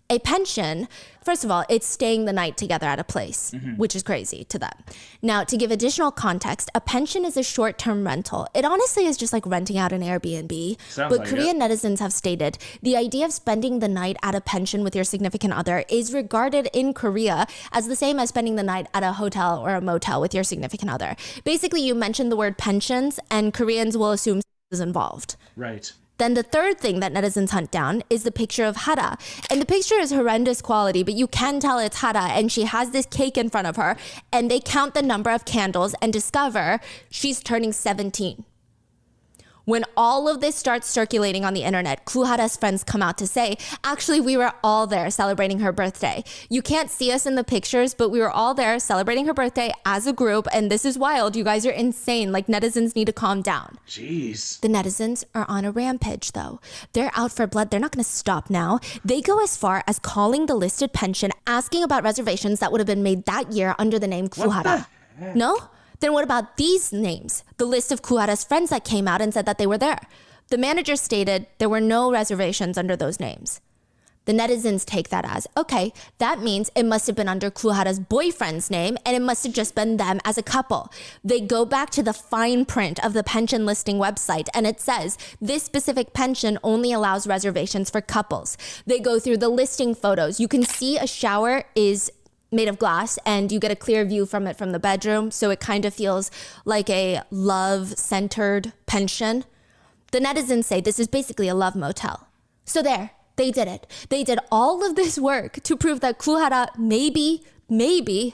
Speaker 3: A pension, first of all, it's staying the night together at a place, which is crazy to them. Now, to give additional context, a pension is a short-term rental. It honestly is just like renting out an Airbnb. But like Korean netizens have stated the idea of spending the night at a pension with your significant other is regarded in Korea as the same as spending the night at a hotel or a motel with your significant other. Basically, you mention the word pensions and Koreans will assume is involved.
Speaker 1: Right.
Speaker 3: Then the third thing that netizens hunt down is the picture of Hara. And the picture is horrendous quality, but you can tell it's Hara, and she has this cake in front of her, and they count the number of candles and discover she's turning 17. When all of this starts circulating on the internet, Goo Hara's friends come out to say, actually, we were all there celebrating her birthday. You can't see us in the pictures, but we were all there celebrating her birthday as a group, and this is wild. You guys are insane. Like, netizens need to calm down.
Speaker 1: Jeez.
Speaker 3: The netizens are on a rampage, though. They're out for blood. They're not going to stop now. They go as far as calling the listed pension, asking about reservations that would have been made that year under the name Goo Hara. No? Then what about these names? The list of Goo Hara's friends that came out and said that they were there. The manager stated there were no reservations under those names. The netizens take that as, okay, that means it must have been under Goo Hara's boyfriend's name and it must have just been them as a couple. They go back to the fine print of the pension listing website and it says this specific pension only allows reservations for couples. They go through the listing photos. You can see a shower is made of glass and you get a clear view from it from the bedroom, so it kind of feels like a love-centered pension. The netizens say this is basically a love motel. So there, they did it. They did all of this work to prove that Goo Hara maybe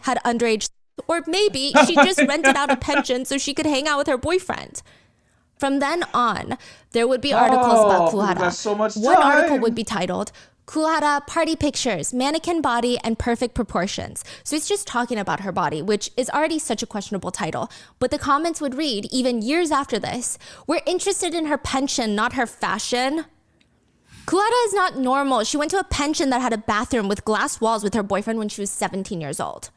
Speaker 3: had underage, or maybe she just rented out a pension so she could hang out with her boyfriend. From then on, there would be articles about Goo Hara.
Speaker 1: That's so much time.
Speaker 3: One article would be titled, Goo Hara party pictures, mannequin body and perfect proportions. So it's just talking about her body, which is already such a questionable title. But the comments would read, even years after this, we're interested in her pension, not her fashion. Goo Hara is not normal. She went to a pension that had a bathroom with glass walls with her boyfriend when she was 17 years old.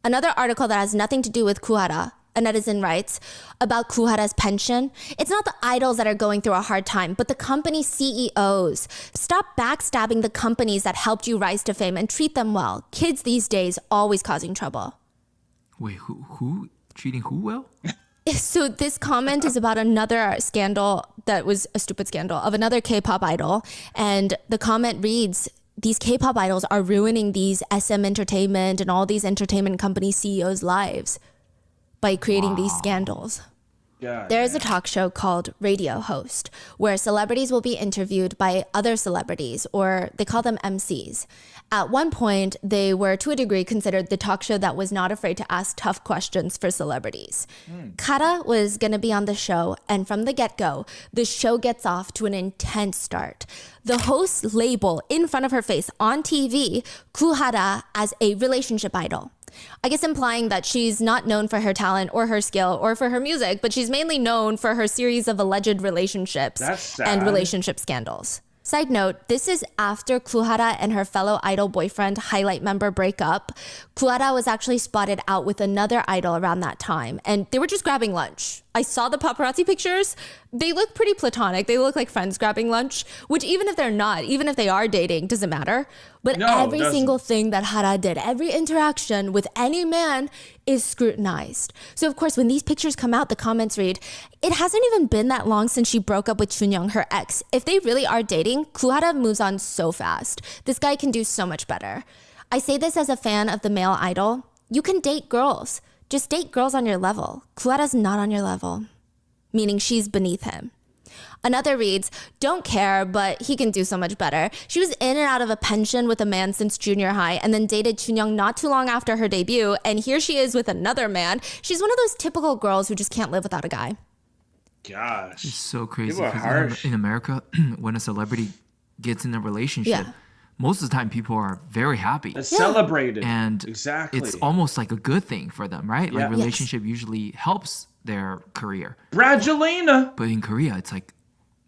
Speaker 3: Another article that has nothing to do with Goo Hara, a netizen writes, about Goo Hara's pension. It's not the idols that are going through a hard time, but the company CEOs. Stop backstabbing the companies that helped you rise to fame and treat them well. Kids these days always causing trouble.
Speaker 2: Wait, who treating who well?
Speaker 3: So this comment is about another scandal that was a stupid scandal of another K-pop idol. And the comment reads, these K-pop idols are ruining these SM Entertainment and all these entertainment company CEOs' lives by creating these scandals. There is a talk show called Radio Host where celebrities will be interviewed by other celebrities, or they call them MCs. At one point, they were to a degree considered the talk show that was not afraid to ask tough questions for celebrities. Kara was going to be on the show, and from the get-go, the show gets off to an intense start. The host label in front of her face on TV, Goo Hara as a relationship idol. I guess implying that she's not known for her talent or her skill or for her music, but she's mainly known for her series of alleged relationships and relationship scandals. Side note, this is after Goo Hara and her fellow idol boyfriend highlight member break up. Goo Hara was actually spotted out with another idol around that time, and they were just grabbing lunch. I saw the paparazzi pictures. They look pretty platonic. They look like friends grabbing lunch, which even if they're not, even if they are dating, doesn't matter. But every single thing that Hara did, every interaction with any man is scrutinized. So of course, when these pictures come out, the comments read, it hasn't even been that long since she broke up with Joon-young, her ex. If they really are dating, Goo Hara moves on so fast. This guy can do so much better. I say this as a fan of the male idol. You can date girls. Just date girls on your level. Goo Hara's not on your level, meaning she's beneath him. Another reads, don't care, but he can do so much better. She was in and out of a pension with a man since junior high and then dated Joon-young not too long after her debut. And here she is with another man. She's one of those typical girls who just can't live without a guy.
Speaker 1: Gosh.
Speaker 2: It's so crazy.
Speaker 1: People are harsh.
Speaker 2: In America, when a celebrity gets in a relationship, most of the time people are very happy.
Speaker 1: It's celebrated.
Speaker 2: And
Speaker 1: exactly.
Speaker 2: It's almost like a good thing for them, right?
Speaker 1: Yeah.
Speaker 2: Like relationship usually helps their career.
Speaker 1: Bradgelina.
Speaker 2: But in Korea, it's like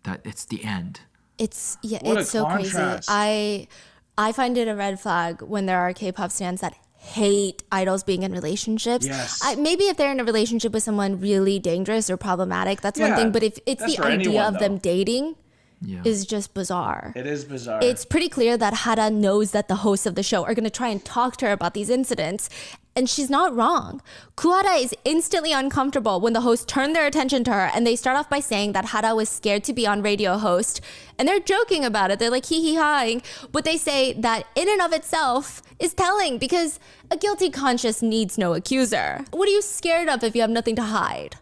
Speaker 2: that. It's the end.
Speaker 3: It's
Speaker 1: What
Speaker 3: it's
Speaker 1: a
Speaker 3: so
Speaker 1: contrast.
Speaker 3: crazy. I find it a red flag when there are K-pop stans that hate idols being in relationships.
Speaker 1: Yes.
Speaker 3: Maybe if they're in a relationship with someone really dangerous or problematic, that's one
Speaker 1: Yeah,
Speaker 3: thing. But if it's
Speaker 1: that's
Speaker 3: the
Speaker 1: for
Speaker 3: idea
Speaker 1: anyone,
Speaker 3: of them
Speaker 1: though.
Speaker 3: dating,
Speaker 2: Yeah.
Speaker 3: is just bizarre.
Speaker 1: It is bizarre.
Speaker 3: It's pretty clear that Hara knows that the hosts of the show are going to try and talk to her about these incidents, and she's not wrong. Goo Hara is instantly uncomfortable when the hosts turn their attention to her, and they start off by saying that Hara was scared to be on radio host, and they're joking about it. They're like hee-hee-haing, but they say that in and of itself is telling because a guilty conscience needs no accuser. What are you scared of if you have nothing to hide?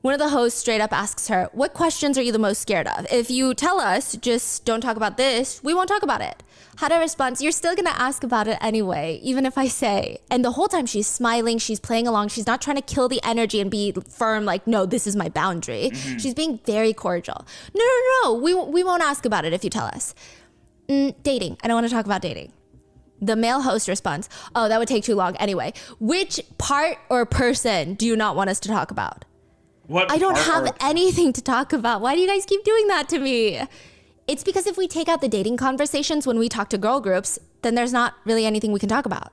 Speaker 3: One of the hosts straight up asks her, what questions are you the most scared of? If you tell us, just don't talk about this, we won't talk about it. Hara responds, you're still gonna ask about it anyway, even if I say. And the whole time she's smiling, she's playing along, she's not trying to kill the energy and be firm like, no, this is my boundary. She's being very cordial. No, we won't ask about it if you tell us. Dating, I don't wanna talk about dating. The male host responds, oh, that would take too long anyway. Which part or person do you not want us to talk about?
Speaker 1: What
Speaker 3: I don't
Speaker 1: part
Speaker 3: have anything to talk about. Why do you guys keep doing that to me? It's because if we take out the dating conversations when we talk to girl groups, then there's not really anything we can talk about.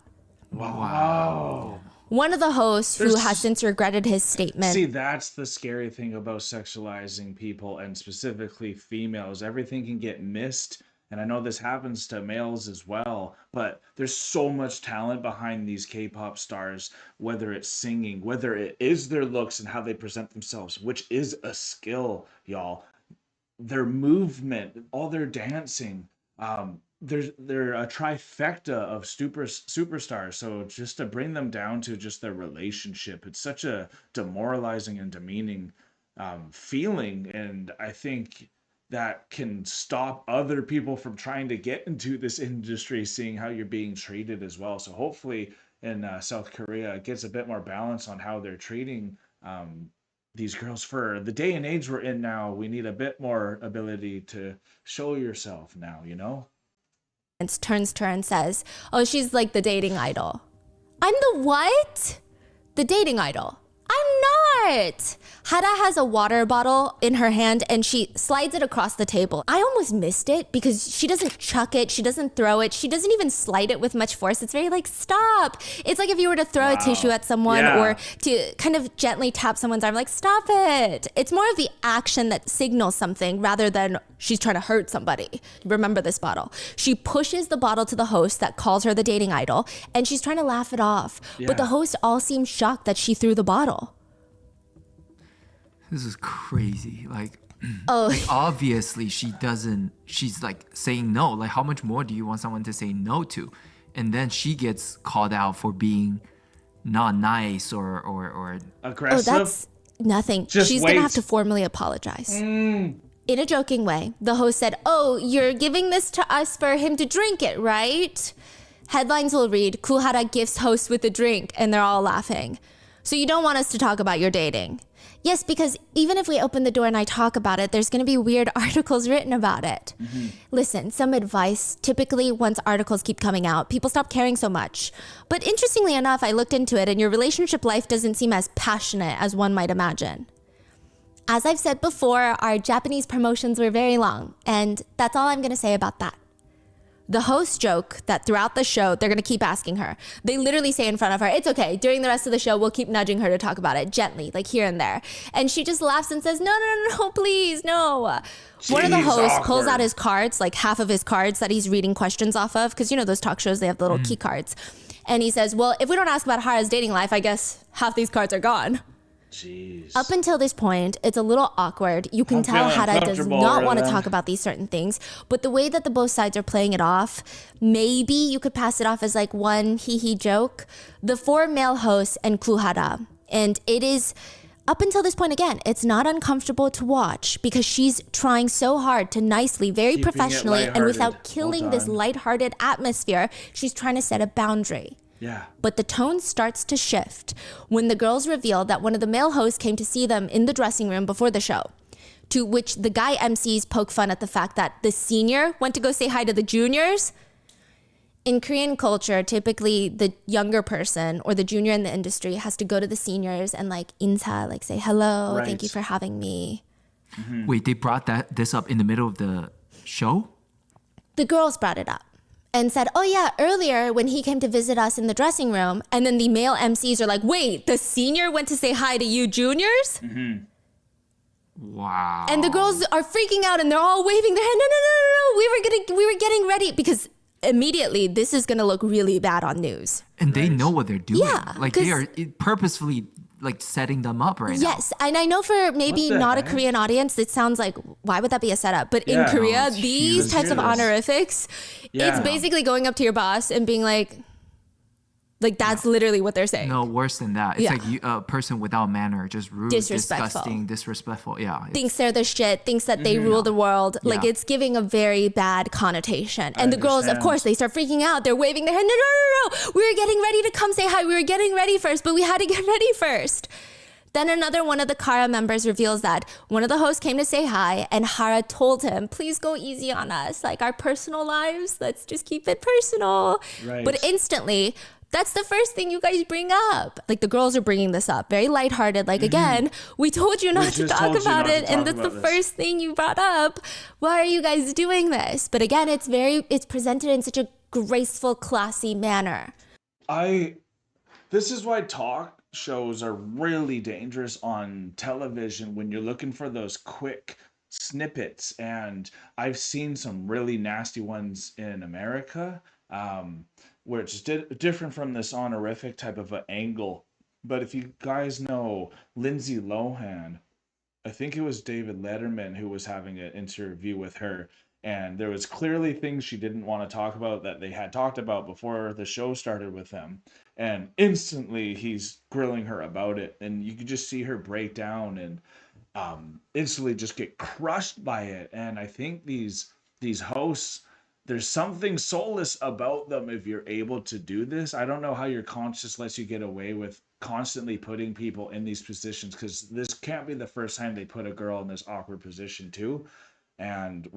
Speaker 1: Wow.
Speaker 3: One of the hosts who has since regretted his statement.
Speaker 1: See, that's the scary thing about sexualizing people and specifically females. Everything can get missed. And I know this happens to males as well, but there's so much talent behind these K-pop stars, whether it's singing, whether it is their looks and how they present themselves, which is a skill, y'all. Their movement, all their dancing, they're a trifecta of superstars. So just to bring them down to just their relationship, it's such a demoralizing and demeaning feeling. And I think that can stop other people from trying to get into this industry, seeing how you're being treated as well. So hopefully in South Korea, it gets a bit more balance on how they're treating these girls. For the day and age we're in now, we need a bit more ability to show yourself now, you know?
Speaker 3: Turns to her and says, oh, she's like the dating idol. I'm the what? The dating idol. I'm not. Hara has a water bottle in her hand and she slides it across the table. I almost missed it because she doesn't chuck it. She doesn't throw it. She doesn't even slide it with much force. It's very like, stop. It's like if you were to throw a tissue at someone or to kind of gently tap someone's arm, like, stop it. It's more of the action that signals something rather than she's trying to hurt somebody. Remember this bottle. She pushes the bottle to the host that calls her the dating idol and she's trying to laugh it off. But the host all seem shocked that she threw the bottle.
Speaker 2: This is crazy. Like, like obviously she's like saying no. Like, how much more do you want someone to say no to? And then she gets called out for being not nice or
Speaker 1: aggressive.
Speaker 3: Oh, that's nothing. She's going to have to formally apologize. In a joking way, the host said, oh, you're giving this to us for him to drink it, right? Headlines will read, Goo Hara gifts host with a drink, and they're all laughing. So you don't want us to talk about your dating. Yes, because even if we open the door and I talk about it, there's going to be weird articles written about it. Listen, some advice. Typically, once articles keep coming out, people stop caring so much. But interestingly enough, I looked into it and your relationship life doesn't seem as passionate as one might imagine. As I've said before, our Japanese promotions were very long, and that's all I'm going to say about that. The hosts joke that throughout the show, they're going to keep asking her. They literally say in front of her, it's okay. During the rest of the show, we'll keep nudging her to talk about it gently, like here and there. And she just laughs and says, no, please, no. One of the hosts pulls out his cards, like half of his cards that he's reading questions off of. Because you know those talk shows, they have the little key cards. And he says, well, if we don't ask about Hara's dating life, I guess half these cards are gone.
Speaker 1: Jeez.
Speaker 3: Up until this point, it's a little awkward. You can tell Hara does not want to talk about these certain things. But the way that the both sides are playing it off, maybe you could pass it off as like one hee-hee joke. The 4 male hosts and Goo Hara. And it is, up until this point again, it's not uncomfortable to watch because she's trying so hard to nicely, very professionally, and without killing this lighthearted atmosphere, she's trying to set a boundary.
Speaker 1: Yeah.
Speaker 3: But the tone starts to shift when the girls reveal that one of the male hosts came to see them in the dressing room before the show, to which the guy MCs poke fun at the fact that the senior went to go say hi to the juniors. In Korean culture, typically the younger person or the junior in the industry has to go to the seniors and like insa, like say hello, thank you for having me.
Speaker 2: Wait, they brought this up in the middle of the show?
Speaker 3: The girls brought it up and said, oh yeah, earlier when he came to visit us in the dressing room, and then the male MCs are like, wait, the senior went to say hi to you juniors?
Speaker 2: Wow.
Speaker 3: And the girls are freaking out and they're all waving their hand, no, we were getting ready because immediately this is gonna look really bad on news.
Speaker 2: And they know what they're doing.
Speaker 3: Yeah,
Speaker 2: like they are purposefully like setting them up right now.
Speaker 3: Yes, and I know for maybe not a Korean audience, it sounds like, why would that be a setup? But in Korea, these types of honorifics, it's basically going up to your boss and being like that's literally what they're saying.
Speaker 2: No, worse than that. It's like a person without manner, just rude, disgusting, disrespectful. Yeah.
Speaker 3: Thinks they're the shit, thinks that they rule the world. Like it's giving a very bad connotation. And the girls, of course, they start freaking out. They're waving their hand. No. We were getting ready to come say hi. We were getting ready first, but we had to get ready first. Then another one of the Kara members reveals that one of the hosts came to say hi and Hara told him, please go easy on us. Like our personal lives, let's just keep it personal.
Speaker 1: Right.
Speaker 3: But instantly, that's the first thing you guys bring up. Like the girls are bringing this up, very lighthearted. Like again, we told you not to talk about it, and that's the first thing you brought up. Why are you guys doing this? But again, it's presented in such a graceful, classy manner.
Speaker 1: This is why talk shows are really dangerous on television when you're looking for those quick snippets. And I've seen some really nasty ones in America. Where it's different from this honorific type of an angle. But if you guys know Lindsay Lohan, I think it was David Letterman who was having an interview with her, and there was clearly things she didn't want to talk about that they had talked about before the show started with them. And instantly he's grilling her about it, and you could just see her break down and instantly just get crushed by it. And I think these hosts, there's something soulless about them if you're able to do this. I don't know how your conscience lets you get away with constantly putting people in these positions, because this can't be the first time they put a girl in this awkward position too. And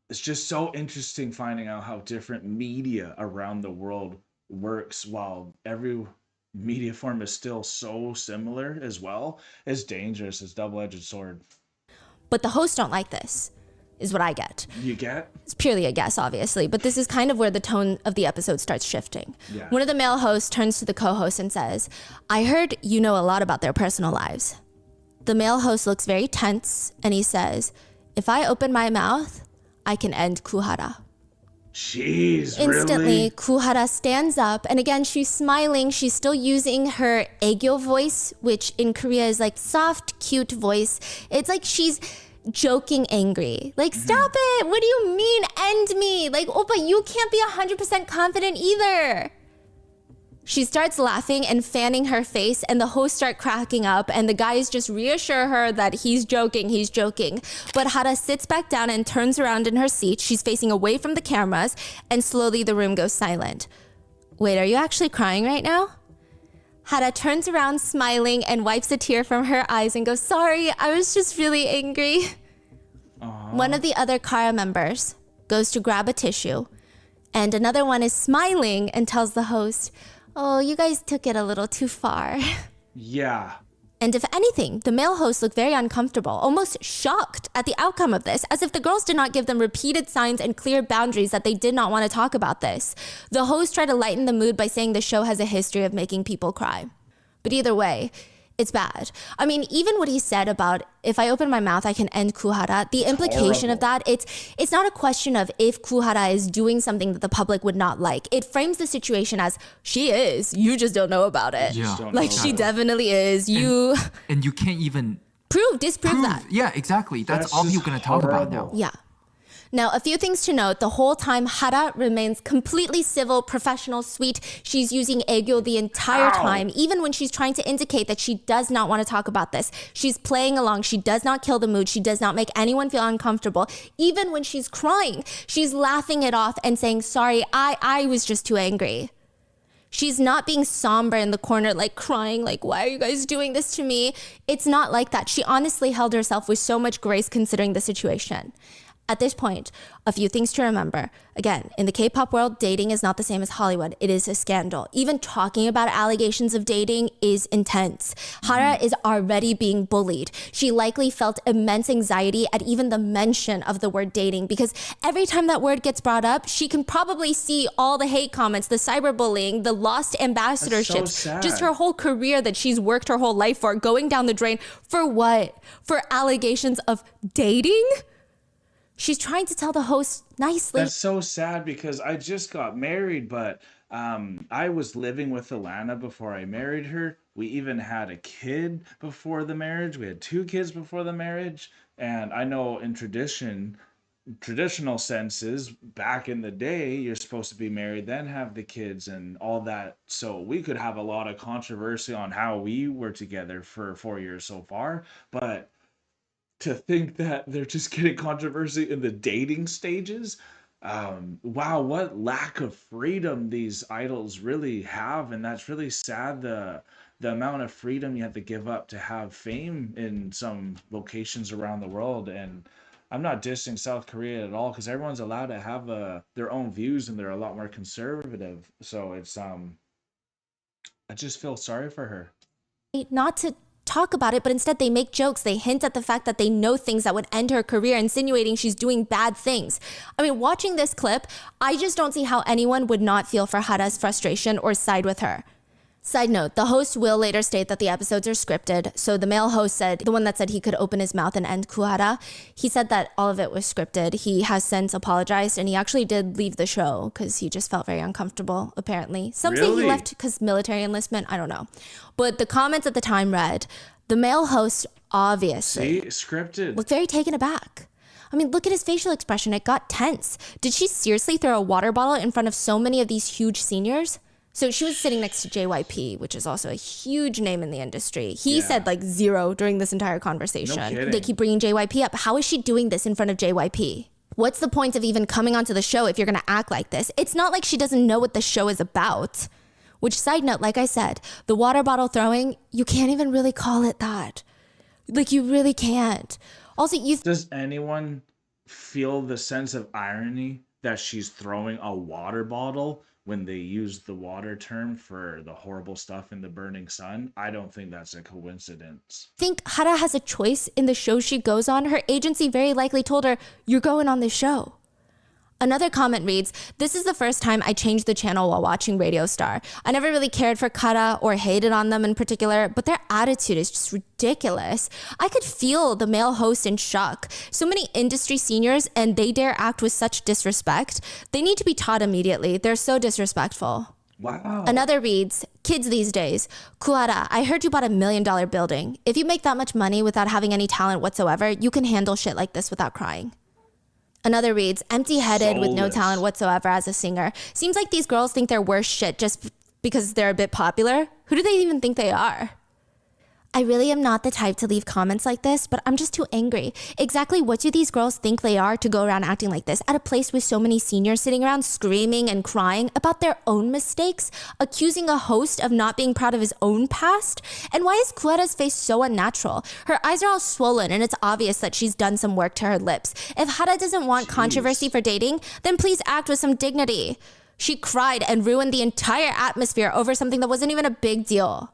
Speaker 1: it's just so interesting finding out how different media around the world works, while every media form is still so similar as well. It's dangerous. It's a double-edged sword.
Speaker 3: But the hosts don't like this, is what I get.
Speaker 1: You get?
Speaker 3: It's purely a guess, obviously, but this is kind of where the tone of the episode starts shifting.
Speaker 1: Yeah.
Speaker 3: One of the male hosts turns to the co-host and says, I heard you know a lot about their personal lives. The male host looks very tense and he says, if I open my mouth, I can end Goo Hara.
Speaker 1: Jeez,
Speaker 3: Instantly,
Speaker 1: really?
Speaker 3: Goo Hara stands up, and again, she's smiling. She's still using her aegyo voice, which in Korea is like soft, cute voice. It's like she's joking angry. Like, stop it. What do you mean, end me? Like, Oppa, you can't be 100% confident either. She starts laughing and fanning her face, and the hosts start cracking up, and the guys just reassure her that he's joking. But Hara sits back down and turns around in her seat. She's facing away from the cameras, and slowly the room goes silent. Wait, are you actually crying right now? Hara turns around smiling and wipes a tear from her eyes and goes, sorry, I was just really angry. One of the other Kara members goes to grab a tissue, and another one is smiling and tells the host, oh, you guys took it a little too far.
Speaker 1: Yeah.
Speaker 3: And if anything, the male hosts looked very uncomfortable, almost shocked at the outcome of this, as if the girls did not give them repeated signs and clear boundaries that they did not want to talk about this. The host tried to lighten the mood by saying the show has a history of making people cry. But either way, it's bad. I mean, even what he said about if I open my mouth, I can end Goo Hara, the implication of that, it's not a question of if Goo Hara is doing something that the public would not like. It frames the situation as she is, you just don't know about it.
Speaker 2: Yeah.
Speaker 3: Like she definitely is.
Speaker 2: And you can't even
Speaker 3: disprove that.
Speaker 2: Yeah, exactly. That's all you're going to talk about now.
Speaker 3: Yeah. Now, a few things to note. The whole time, Hara remains completely civil, professional, sweet. She's using aegyo the entire time, even when she's trying to indicate that she does not want to talk about this. She's playing along. She does not kill the mood. She does not make anyone feel uncomfortable. Even when she's crying, she's laughing it off and saying, sorry, I was just too angry. She's not being somber in the corner, like crying, like, why are you guys doing this to me? It's not like that. She honestly held herself with so much grace considering the situation. At this point, a few things to remember. Again, in the K-pop world, dating is not the same as Hollywood. It is a scandal. Even talking about allegations of dating is intense. Hara is already being bullied. She likely felt immense anxiety at even the mention of the word dating, because every time that word gets brought up, she can probably see all the hate comments, the cyberbullying, the lost ambassadorships, just her whole career that she's worked her whole life for, going down the drain. For what? For allegations of dating? She's trying to tell the host nicely.
Speaker 1: That's so sad because I just got married, but I was living with Alana before I married her. We even had a kid before the marriage. We had 2 kids before the marriage. And I know in traditional senses, back in the day, you're supposed to be married, then have the kids and all that. So we could have a lot of controversy on how we were together for 4 years so far. But to think that they're just getting controversy in the dating stages. Wow, what lack of freedom these idols really have. And that's really sad, the amount of freedom you have to give up to have fame in some locations around the world. And I'm not dissing South Korea at all, because everyone's allowed to have their own views and they're a lot more conservative. So it's I just feel sorry for her.
Speaker 3: Not to talk about it, but instead they make jokes. They hint at the fact that they know things that would end her career, insinuating she's doing bad things. I mean, watching this clip, I just don't see how anyone would not feel for Hara's frustration or side with her. Side note, the host will later state that the episodes are scripted. So the male host said, the one that said he could open his mouth and end Goo Hara, he said that all of it was scripted. He has since apologized, and he actually did leave the show because he just felt very uncomfortable, apparently. Some say he left because military enlistment, I don't know. But the comments at the time read, the male host obviously
Speaker 1: scripted.
Speaker 3: Looked very taken aback. I mean, look at his facial expression. It got tense. Did she seriously throw a water bottle in front of so many of these huge seniors? So she was sitting next to JYP, which is also a huge name in the industry. He said like 0 during this entire conversation.
Speaker 1: No kidding.
Speaker 3: They keep bringing JYP up. How is she doing this in front of JYP? What's the point of even coming onto the show if you're going to act like this? It's not like she doesn't know what the show is about. Which, side note, like I said, the water bottle throwing, you can't even really call it that. Like, you really can't. Also,
Speaker 1: Does anyone feel the sense of irony that she's throwing a water bottle when they use the water term for the horrible stuff in the burning sun? I don't think that's a coincidence.
Speaker 3: Think Hara has a choice in the show she goes on? Her agency very likely told her, you're going on this show. Another comment reads, this is the first time I changed the channel while watching Radio Star. I never really cared for Kara or hated on them in particular, but their attitude is just ridiculous. I could feel the male host in shock. So many industry seniors, and they dare act with such disrespect. They need to be taught immediately. They're so disrespectful.
Speaker 1: Wow.
Speaker 3: Another reads, kids these days, Goo Hara, I heard you bought $1 million building. If you make that much money without having any talent whatsoever, you can handle shit like this without crying. Another reads, empty-headed with no talent whatsoever as a singer. Seems like these girls think they're worse shit just because they're a bit popular. Who do they even think they are? I really am not the type to leave comments like this, but I'm just too angry. Exactly what do these girls think they are to go around acting like this at a place with so many seniors sitting around screaming and crying about their own mistakes, accusing a host of not being proud of his own past? And why is Goo Hara's face so unnatural? Her eyes are all swollen and it's obvious that she's done some work to her lips. If Hara doesn't want controversy for dating, then please act with some dignity. She cried and ruined the entire atmosphere over something that wasn't even a big deal.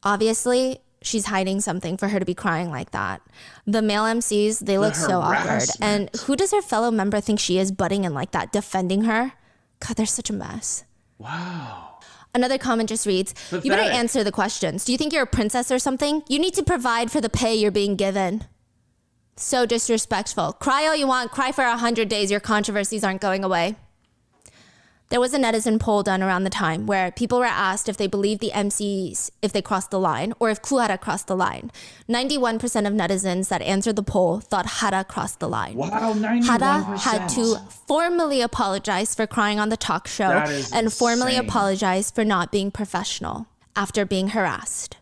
Speaker 3: Obviously, she's hiding something for her to be crying like that. The male MCs, they look so awkward. And who does her fellow member think she is, butting in like that, defending her? God, they're such a mess.
Speaker 1: Wow.
Speaker 3: Another comment just reads,
Speaker 1: Pathetic.
Speaker 3: You better answer the questions. Do you think you're a princess or something? You need to provide for the pay you're being given. So disrespectful. Cry all you want. Cry for 100 days. Your controversies aren't going away. There was a netizen poll done around the time where people were asked if they believed the MCs if they crossed the line or if Goo Hara crossed the line. 91% of netizens that answered the poll thought Hara crossed the line.
Speaker 1: Wow, 91%.
Speaker 3: Hara had to formally apologize for crying on the talk show and formally apologize for not being professional after being harassed.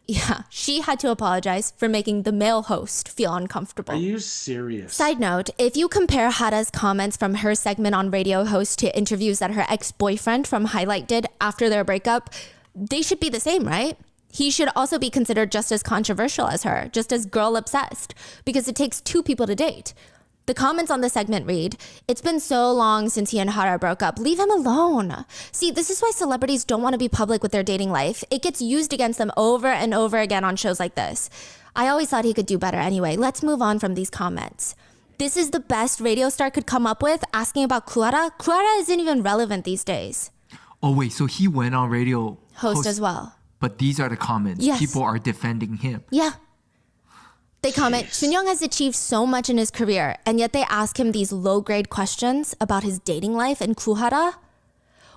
Speaker 3: Yeah, she had to apologize for making the male host feel uncomfortable.
Speaker 1: Are you serious?
Speaker 3: Side note, if you compare Hara's comments from her segment on Radio Host to interviews that her ex-boyfriend from Highlight did after their breakup, they should be the same, right? He should also be considered just as controversial as her, just as girl-obsessed, because it takes two people to date. The comments on the segment read, It's been so long since he and Hara broke up. Leave him alone. See, this is why celebrities don't want to be public with their dating life. It gets used against them over and over again on shows like this. I always thought he could do better anyway. Let's move on from these comments. This is the best radio star could come up with, asking about Goo Hara. Goo Hara isn't even relevant these days.
Speaker 2: Oh wait, so he went on radio
Speaker 3: Host as well.
Speaker 2: But these are the comments.
Speaker 3: Yes.
Speaker 2: People are defending him.
Speaker 3: Yeah. They comment, Joon-young has achieved so much in his career, and yet they ask him these low-grade questions about his dating life and Goo Hara?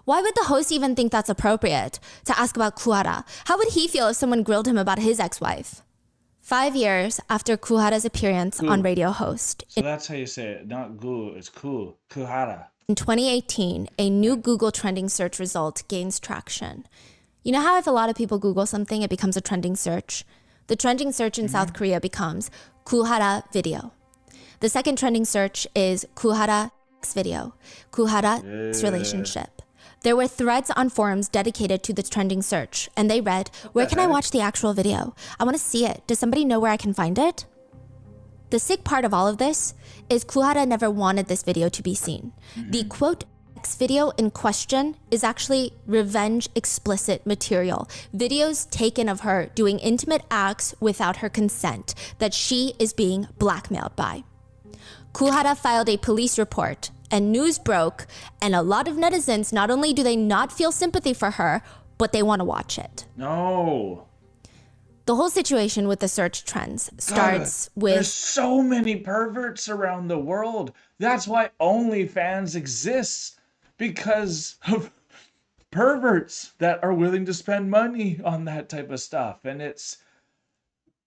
Speaker 3: Why would the host even think that's appropriate to ask about Goo Hara? How would he feel if someone grilled him about his ex-wife? 5 years after Goo Hara's appearance on Radio Host.
Speaker 1: So that's how you say it. Not Goo, it's Goo Hara.
Speaker 3: In 2018, a new Google trending search result gains traction. You know how if a lot of people Google something, it becomes a trending search? The trending search in South Korea becomes Goo Hara video. The second trending search is Goo Hara X video, Goo Hara X relationship. There were threads on forums dedicated to the trending search, and they read, Where can I watch the actual video? I want to see it. Does somebody know where I can find it? The sick part of all of this is Goo Hara never wanted this video to be seen. The quote, video in question is actually revenge explicit material. Videos taken of her doing intimate acts without her consent that she is being blackmailed by. Goo Hara filed a police report and news broke, and a lot of netizens, not only do they not feel sympathy for her, but they want to watch it.
Speaker 1: No.
Speaker 3: The whole situation with the search trends starts with...
Speaker 1: There's so many perverts around the world. That's why OnlyFans exists. Because of perverts that are willing to spend money on that type of stuff. And it's,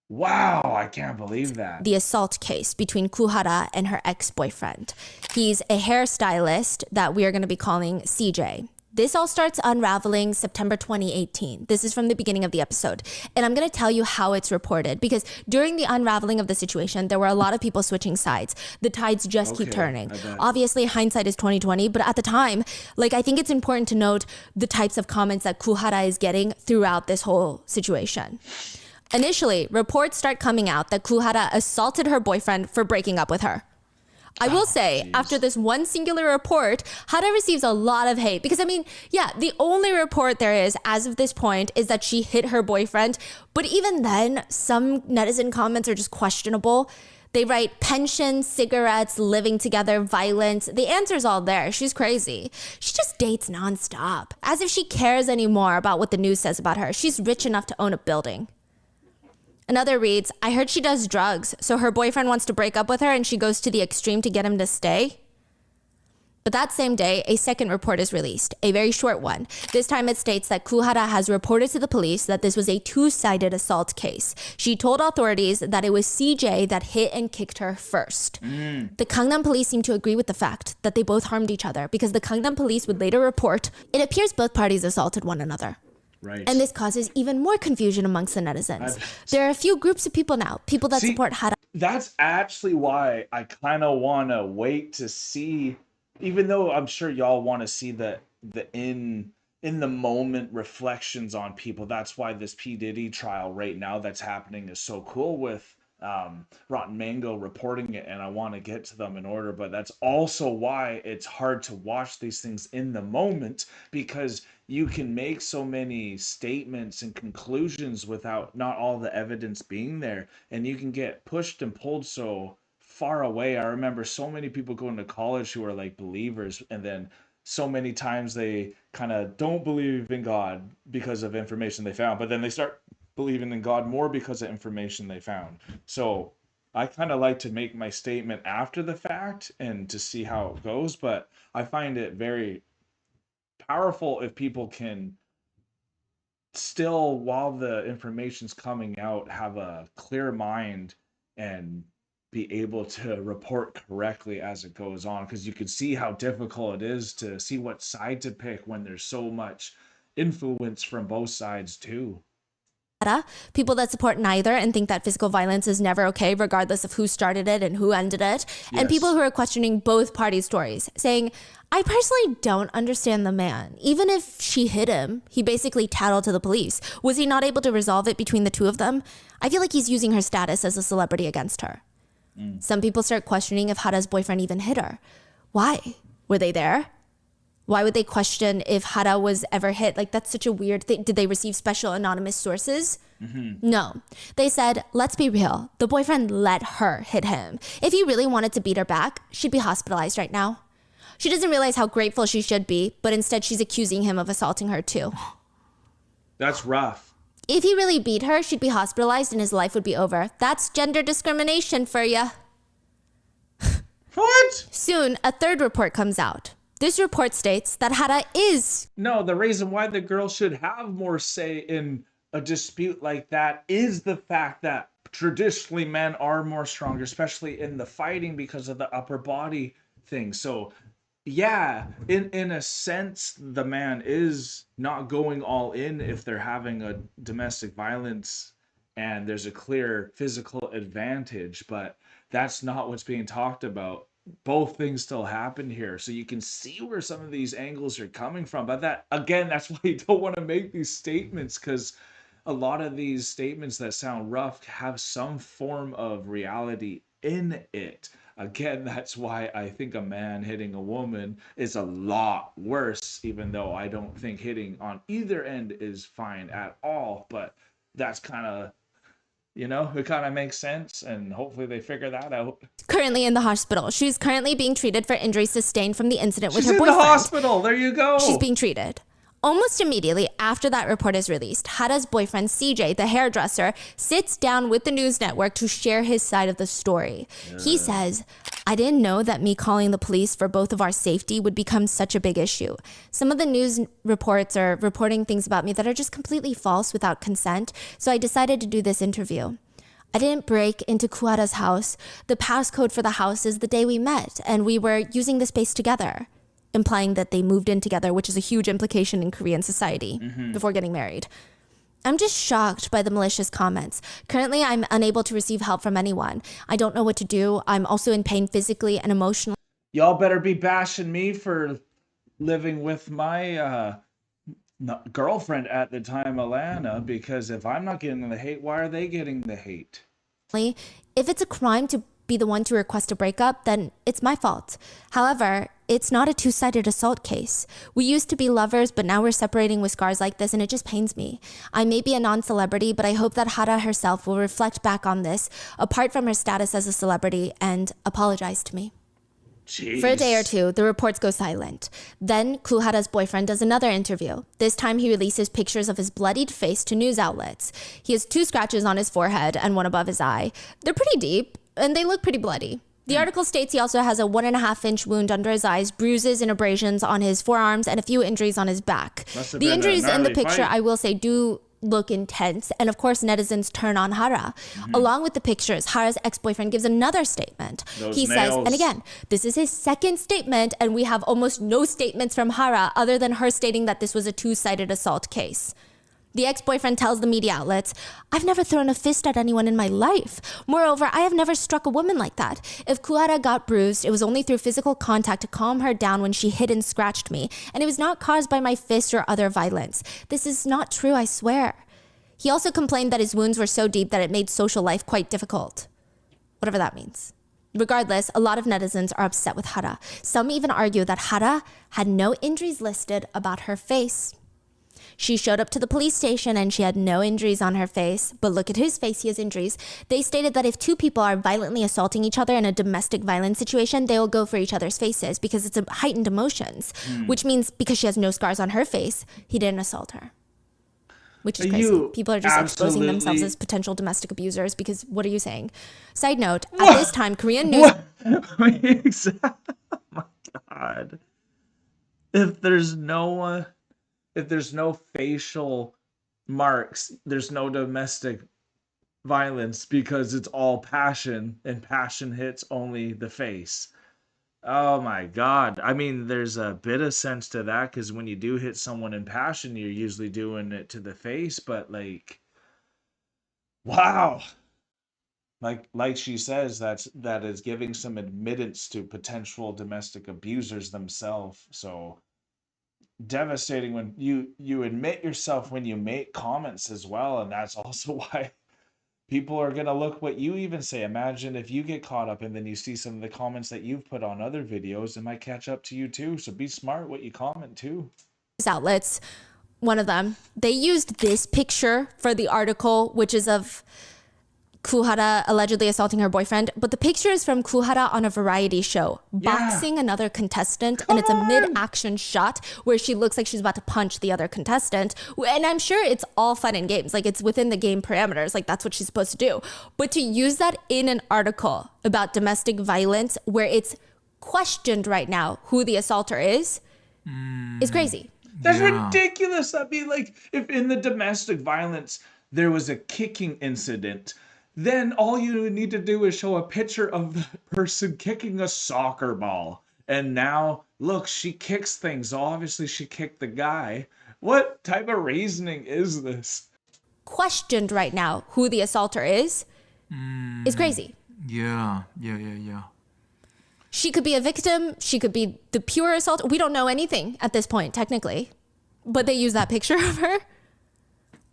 Speaker 1: wow, I can't believe that.
Speaker 3: The assault case between Goo Hara and her ex-boyfriend. He's a hairstylist that we are going to be calling CJ. This all starts unraveling September 2018. This is from the beginning of the episode. And I'm going to tell you how it's reported, because during the unraveling of the situation, there were a lot of people switching sides. The tides just keep turning. Obviously, hindsight is 2020, but at the time, I think it's important to note the types of comments that Goo Hara is getting throughout this whole situation. Initially, reports start coming out that Goo Hara assaulted her boyfriend for breaking up with her. I will say, after this one singular report, Hara receives a lot of hate. Because, the only report there is, as of this point, is that she hit her boyfriend. But even then, some netizen comments are just questionable. They write pension, cigarettes, living together, violence. The answer's all there. She's crazy. She just dates nonstop. As if she cares anymore about what the news says about her. She's rich enough to own a building. Another reads, I heard she does drugs, so her boyfriend wants to break up with her and she goes to the extreme to get him to stay. But that same day, a second report is released, a very short one. This time it states that Goo Hara has reported to the police that this was a two-sided assault case. She told authorities that it was CJ that hit and kicked her first. The Gangnam police seem to agree with the fact that they both harmed each other, because the Gangnam police would later report, it appears both parties assaulted one another.
Speaker 1: Right.
Speaker 3: And this causes even more confusion amongst the netizens. There are a few groups of people now, people that support Hara.
Speaker 1: That's actually why I kind of want to wait to see, even though I'm sure y'all want to see the in the moment reflections on people. That's why this P. Diddy trial right now that's happening is so cool with Rotten Mango reporting it, and I want to get to them in order. But that's also why it's hard to watch these things in the moment, because you can make so many statements and conclusions without not all the evidence being there, and you can get pushed and pulled so far away. I remember so many people going to college who are like believers, and then so many times they kind of don't believe in God because of information they found, but then they start believing in God more because of information they found. So I kind of like to make my statement after the fact and to see how it goes, but I find it very powerful if people can still, while the information's coming out, have a clear mind and be able to report correctly as it goes on, because you can see how difficult it is to see what side to pick when there's so much influence from both sides too.
Speaker 3: People that support neither and think that physical violence is never okay, regardless of who started it and who ended it. And
Speaker 1: Yes.
Speaker 3: people who are questioning both parties' stories, saying, I personally don't understand the man. Even if she hit him, he basically tattled to the police. Was he not able to resolve it between the two of them? I feel like he's using her status as a celebrity against her. Some people start questioning if Hara's boyfriend even hit her. Why? Were they there? Why would they question if Hara was ever hit? Like, that's such a weird thing. Did they receive special anonymous sources? No. They said, let's be real. The boyfriend let her hit him. If he really wanted to beat her back, she'd be hospitalized right now. She doesn't realize how grateful she should be, but instead she's accusing him of assaulting her too.
Speaker 1: That's rough.
Speaker 3: If he really beat her, she'd be hospitalized and his life would be over. That's gender discrimination for ya.
Speaker 1: What?
Speaker 3: Soon, a third report comes out. This report states that Hara is...
Speaker 1: No, the reason why the girl should have more say in a dispute like that is the fact that traditionally men are more stronger, especially in the fighting, because of the upper body thing. So yeah, in a sense, the man is not going all in if they're having a domestic violence and there's a clear physical advantage, but that's not what's being talked about. Both things still happen here, so you can see where some of these angles are coming from. But that, again, that's why you don't want to make these statements, because a lot of these statements that sound rough have some form of reality in it. Again, that's why I think a man hitting a woman is a lot worse, even though I don't think hitting on either end is fine at all. But that's kind of, it kind of makes sense, and hopefully they figure that out.
Speaker 3: currently in the hospital. She's currently being treated for injuries sustained from the incident with
Speaker 1: She's
Speaker 3: her
Speaker 1: in
Speaker 3: boyfriend.
Speaker 1: the hospital. There you go.
Speaker 3: She's being treated. Almost immediately after that report is released, Hara's boyfriend CJ, the hairdresser, sits down with the news network to share his side of the story. He says, I didn't know that me calling the police for both of our safety would become such a big issue. Some of the news reports are reporting things about me that are just completely false without consent, so I decided to do this interview. I didn't break into Goo Hara's house. The passcode for the house is the day we met, and we were using the space together, implying that they moved in together, which is a huge implication in Korean society before getting married. I'm just shocked by the malicious comments. Currently, I'm unable to receive help from anyone. I don't know what to do. I'm also in pain physically and emotionally.
Speaker 1: Y'all better be bashing me for living with my girlfriend at the time, Alana, because if I'm not getting the hate, why are they getting the hate?
Speaker 3: If it's a crime to be the one to request a breakup, then it's my fault. However, it's not a two-sided assault case. We used to be lovers, but now we're separating with scars like this, and it just pains me. I may be a non-celebrity, but I hope that Hara herself will reflect back on this, apart from her status as a celebrity, and apologize to me.
Speaker 1: Jeez.
Speaker 3: For a day or two, the reports go silent. Then, Goo Hara's boyfriend does another interview. This time, he releases pictures of his bloodied face to news outlets. He has 2 scratches on his forehead and one above his eye. They're pretty deep, and they look pretty bloody. The article states he also has a 1.5-inch wound under his eyes, bruises and abrasions on his forearms, and a few injuries on his back. The injuries in the picture, I will say, do look intense, and of course netizens turn on Hara. Along with the pictures, Hara's ex-boyfriend gives another statement. He says, and again, this is his second statement, and we have almost no statements from Hara other than her stating that this was a 2-sided assault case. The ex-boyfriend tells the media outlets, I've never thrown a fist at anyone in my life. Moreover, I have never struck a woman like that. If Goo Hara got bruised, it was only through physical contact to calm her down when she hit and scratched me, and it was not caused by my fist or other violence. This is not true, I swear. He also complained that his wounds were so deep that it made social life quite difficult. Whatever that means. Regardless, a lot of netizens are upset with Hara. Some even argue that Hara had no injuries listed about her face. She showed up to the police station and she had no injuries on her face, but look at his face, he has injuries. They stated that if two people are violently assaulting each other in a domestic violence situation, they will go for each other's faces because it's a heightened emotions, which means because she has no scars on her face, he didn't assault her. Which is crazy. People are just exposing themselves as potential domestic abusers because what are you saying? Side note, at this time, Korean news...
Speaker 1: Oh my God. If there's no facial marks, there's no domestic violence because it's all passion and passion hits only the face. Oh my God. I mean, there's a bit of sense to that because when you do hit someone in passion, you're usually doing it to the face, but like, wow. Like she says, that is giving some admittance to potential domestic abusers themselves. So devastating when you admit yourself when you make comments as well, and that's also why people are going to look what you even say. Imagine if you get caught up and then you see some of the comments that you've put on other videos, it might catch up to you too. So be smart what you comment too.
Speaker 3: Outlets, one of them, they used this picture for the article, which is of Goo Hara allegedly assaulting her boyfriend, but the picture is from Goo Hara on a variety show, boxing another contestant, and it's a mid-action shot where she looks like she's about to punch the other contestant, and I'm sure it's all fun and games, like it's within the game parameters, like that's what she's supposed to do, but to use that in an article about domestic violence where it's questioned right now who the assaulter is crazy.
Speaker 1: That's ridiculous. I mean, like, if in the domestic violence there was a kicking incident, then all you need to do is show a picture of the person kicking a soccer ball. And now, look, she kicks things. Obviously, she kicked the guy. What type of reasoning is this?
Speaker 3: Questioned right now who the assaulter is crazy.
Speaker 2: Yeah.
Speaker 3: She could be a victim. She could be the pure assault. We don't know anything at this point, technically. But they use that picture of her.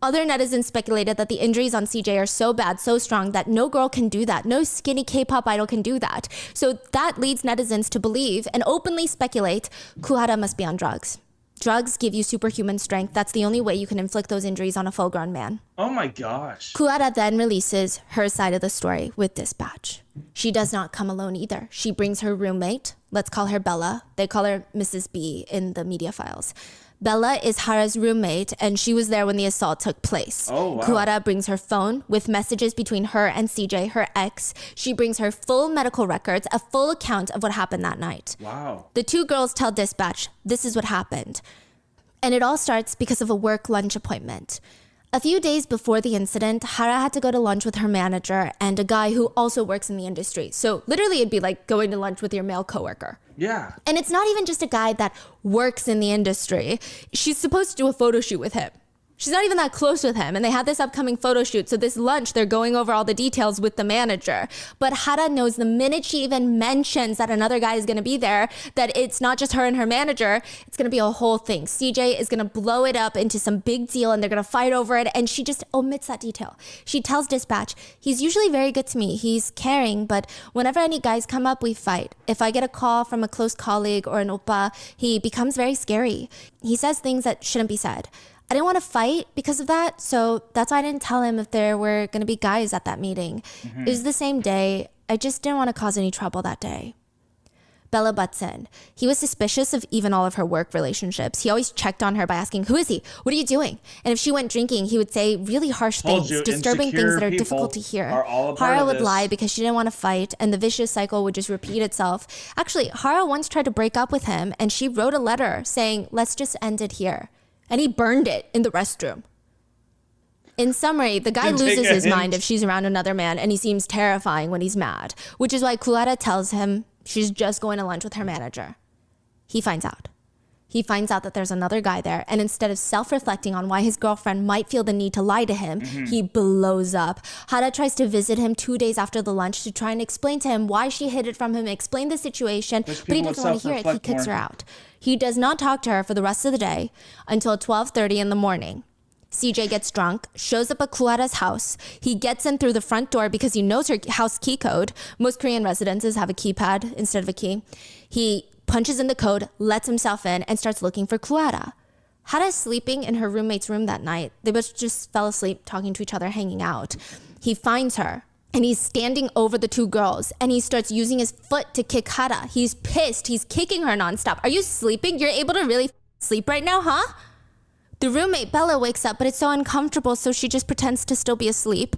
Speaker 3: Other netizens speculated that the injuries on CJ are so bad, so strong, that no girl can do that. No skinny K-pop idol can do that. So that leads netizens to believe and openly speculate Goo Hara must be on drugs. Drugs give you superhuman strength. That's the only way you can inflict those injuries on a full-grown man.
Speaker 1: Oh my gosh.
Speaker 3: Goo Hara then releases her side of the story with dispatch. She does not come alone either. She brings her roommate. Let's call her Bella. They call her Mrs. B in the media files. Bella is Hara's roommate, and she was there when the assault took place.
Speaker 1: Oh, wow.
Speaker 3: Goo Hara brings her phone with messages between her and CJ, her ex. She brings her full medical records, a full account of what happened that night.
Speaker 1: Wow.
Speaker 3: The two girls tell dispatch, this is what happened. And it all starts because of a work lunch appointment. A few days before the incident, Hara had to go to lunch with her manager and a guy who also works in the industry. So literally it'd be like going to lunch with your male coworker.
Speaker 1: Yeah.
Speaker 3: And it's not even just a guy that works in the industry. She's supposed to do a photo shoot with him. She's not even that close with him. And they had this upcoming photo shoot. So this lunch, they're going over all the details with the manager. But Hara knows the minute she even mentions that another guy is going to be there, that it's not just her and her manager. It's going to be a whole thing. CJ is going to blow it up into some big deal and they're going to fight over it. And she just omits that detail. She tells dispatch, he's usually very good to me. He's caring, but whenever any guys come up, we fight. If I get a call from a close colleague or an oppa, he becomes very scary. He says things that shouldn't be said. I didn't want to fight because of that, so that's why I didn't tell him if there were going to be guys at that meeting. It was the same day. I just didn't want to cause any trouble that day. Bella butts in. He was suspicious of even all of her work relationships. He always checked on her by asking, who is he? What are you doing? And if she went drinking, he would say really harsh things, disturbing things that are difficult to hear. Hara would lie because she didn't want to fight, and the vicious cycle would just repeat itself. Actually, Hara once tried to break up with him, and she wrote a letter saying, let's just end it here. And he burned it in the restroom. In summary, the guy loses his mind if she's around another man, and he seems terrifying when he's mad, which is why Goo Hara tells him she's just going to lunch with her manager. He finds out. He finds out that there's another guy there, and instead of self-reflecting on why his girlfriend might feel the need to lie to him, he blows up. Hara tries to visit him 2 days after the lunch to try and explain to him why she hid it from him, explain the situation, but he doesn't want to hear it. He kicks her out. He does not talk to her for the rest of the day until 12:30 in the morning. CJ gets drunk, shows up at Goo Hara's house. He gets in through the front door because he knows her house key code. Most Korean residences have a keypad instead of a key. He punches in the code, lets himself in, and starts looking for Goo Hara. Hara's sleeping in her roommate's room that night. They both just fell asleep, talking to each other, hanging out. He finds her, and he's standing over the two girls, and he starts using his foot to kick Hara. He's pissed. He's kicking her nonstop. Are you sleeping? You're able to really sleep right now, huh? The roommate, Bella, wakes up, but it's so uncomfortable, so she just pretends to still be asleep.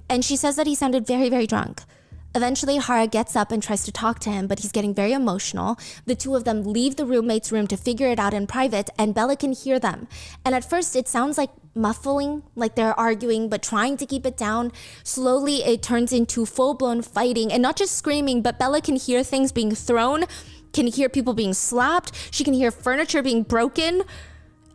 Speaker 3: And she says that he sounded very, very drunk. Eventually, Hara gets up and tries to talk to him, but he's getting very emotional. The two of them leave the roommate's room to figure it out in private, and Bella can hear them. And at first, it sounds like muffling, like they're arguing, but trying to keep it down. Slowly, it turns into full-blown fighting, and not just screaming, but Bella can hear things being thrown, can hear people being slapped. She can hear furniture being broken.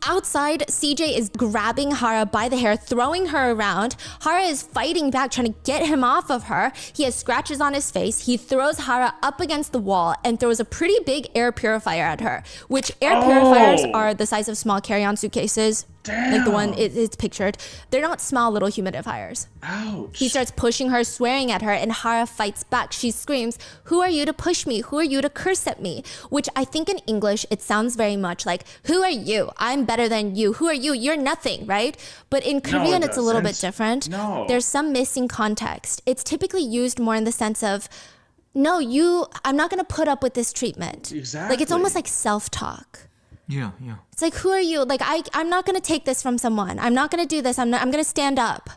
Speaker 3: Outside, CJ is grabbing Hara by the hair, throwing her around. Hara is fighting back, trying to get him off of her. He has scratches on his face. He throws Hara up against the wall and throws a pretty big air purifier at her, which air purifiers are the size of small carry-on suitcases.
Speaker 1: Damn.
Speaker 3: Like the one it's pictured. They're not small little humidifiers.
Speaker 1: Ouch.
Speaker 3: He starts pushing her, swearing at her, and Hara fights back. She screams, "Who are you to push me? Who are you to curse at me?" Which I think in English, it sounds very much like, "Who are you? I'm better than you. Who are you? You're nothing," right? But in Korean, it's a little bit different.
Speaker 1: No.
Speaker 3: There's some missing context. It's typically used more in the sense of, no, I'm not going to put up with this treatment.
Speaker 1: Exactly.
Speaker 3: Like, it's almost like self-talk.
Speaker 2: Yeah.
Speaker 3: It's like, who are you? Like, I'm not going to take this from someone. I'm not going to do this. I'm going to stand up.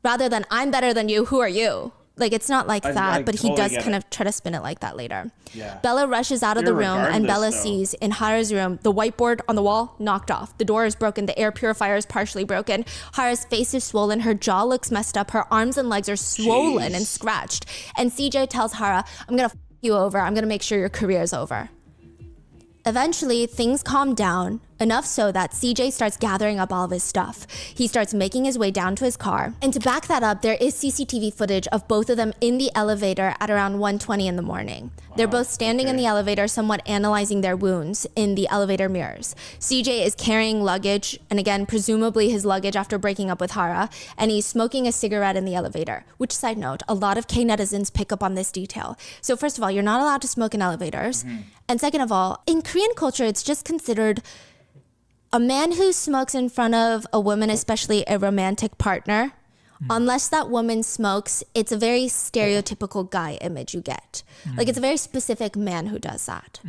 Speaker 3: Rather than, I'm better than you. Who are you? Like, it's not like that, but he does kind of try to spin it like that later.
Speaker 1: Yeah.
Speaker 3: Bella rushes out of the room, and Bella
Speaker 1: though.
Speaker 3: sees in Hara's room the whiteboard on the wall knocked off. The door is broken. The air purifier is partially broken. Hara's face is swollen. Her jaw looks messed up. Her arms and legs are swollen and scratched. And CJ tells Hara, "I'm going to f you over. I'm going to make sure your career is over." Eventually, things calm down, enough so that CJ starts gathering up all of his stuff. He starts making his way down to his car. And to back that up, there is CCTV footage of both of them in the elevator at around 1:20 in the morning. Wow. They're both standing in the elevator, somewhat analyzing their wounds in the elevator mirrors. CJ is carrying luggage, and again, presumably his luggage after breaking up with Hara, and he's smoking a cigarette in the elevator. Which, side note, a lot of K-netizens pick up on this detail. So first of all, you're not allowed to smoke in elevators. And second of all, in Korean culture, it's just considered a man who smokes in front of a woman, especially a romantic partner, unless that woman smokes, it's a very stereotypical guy image you get. Like, it's a very specific man who does that.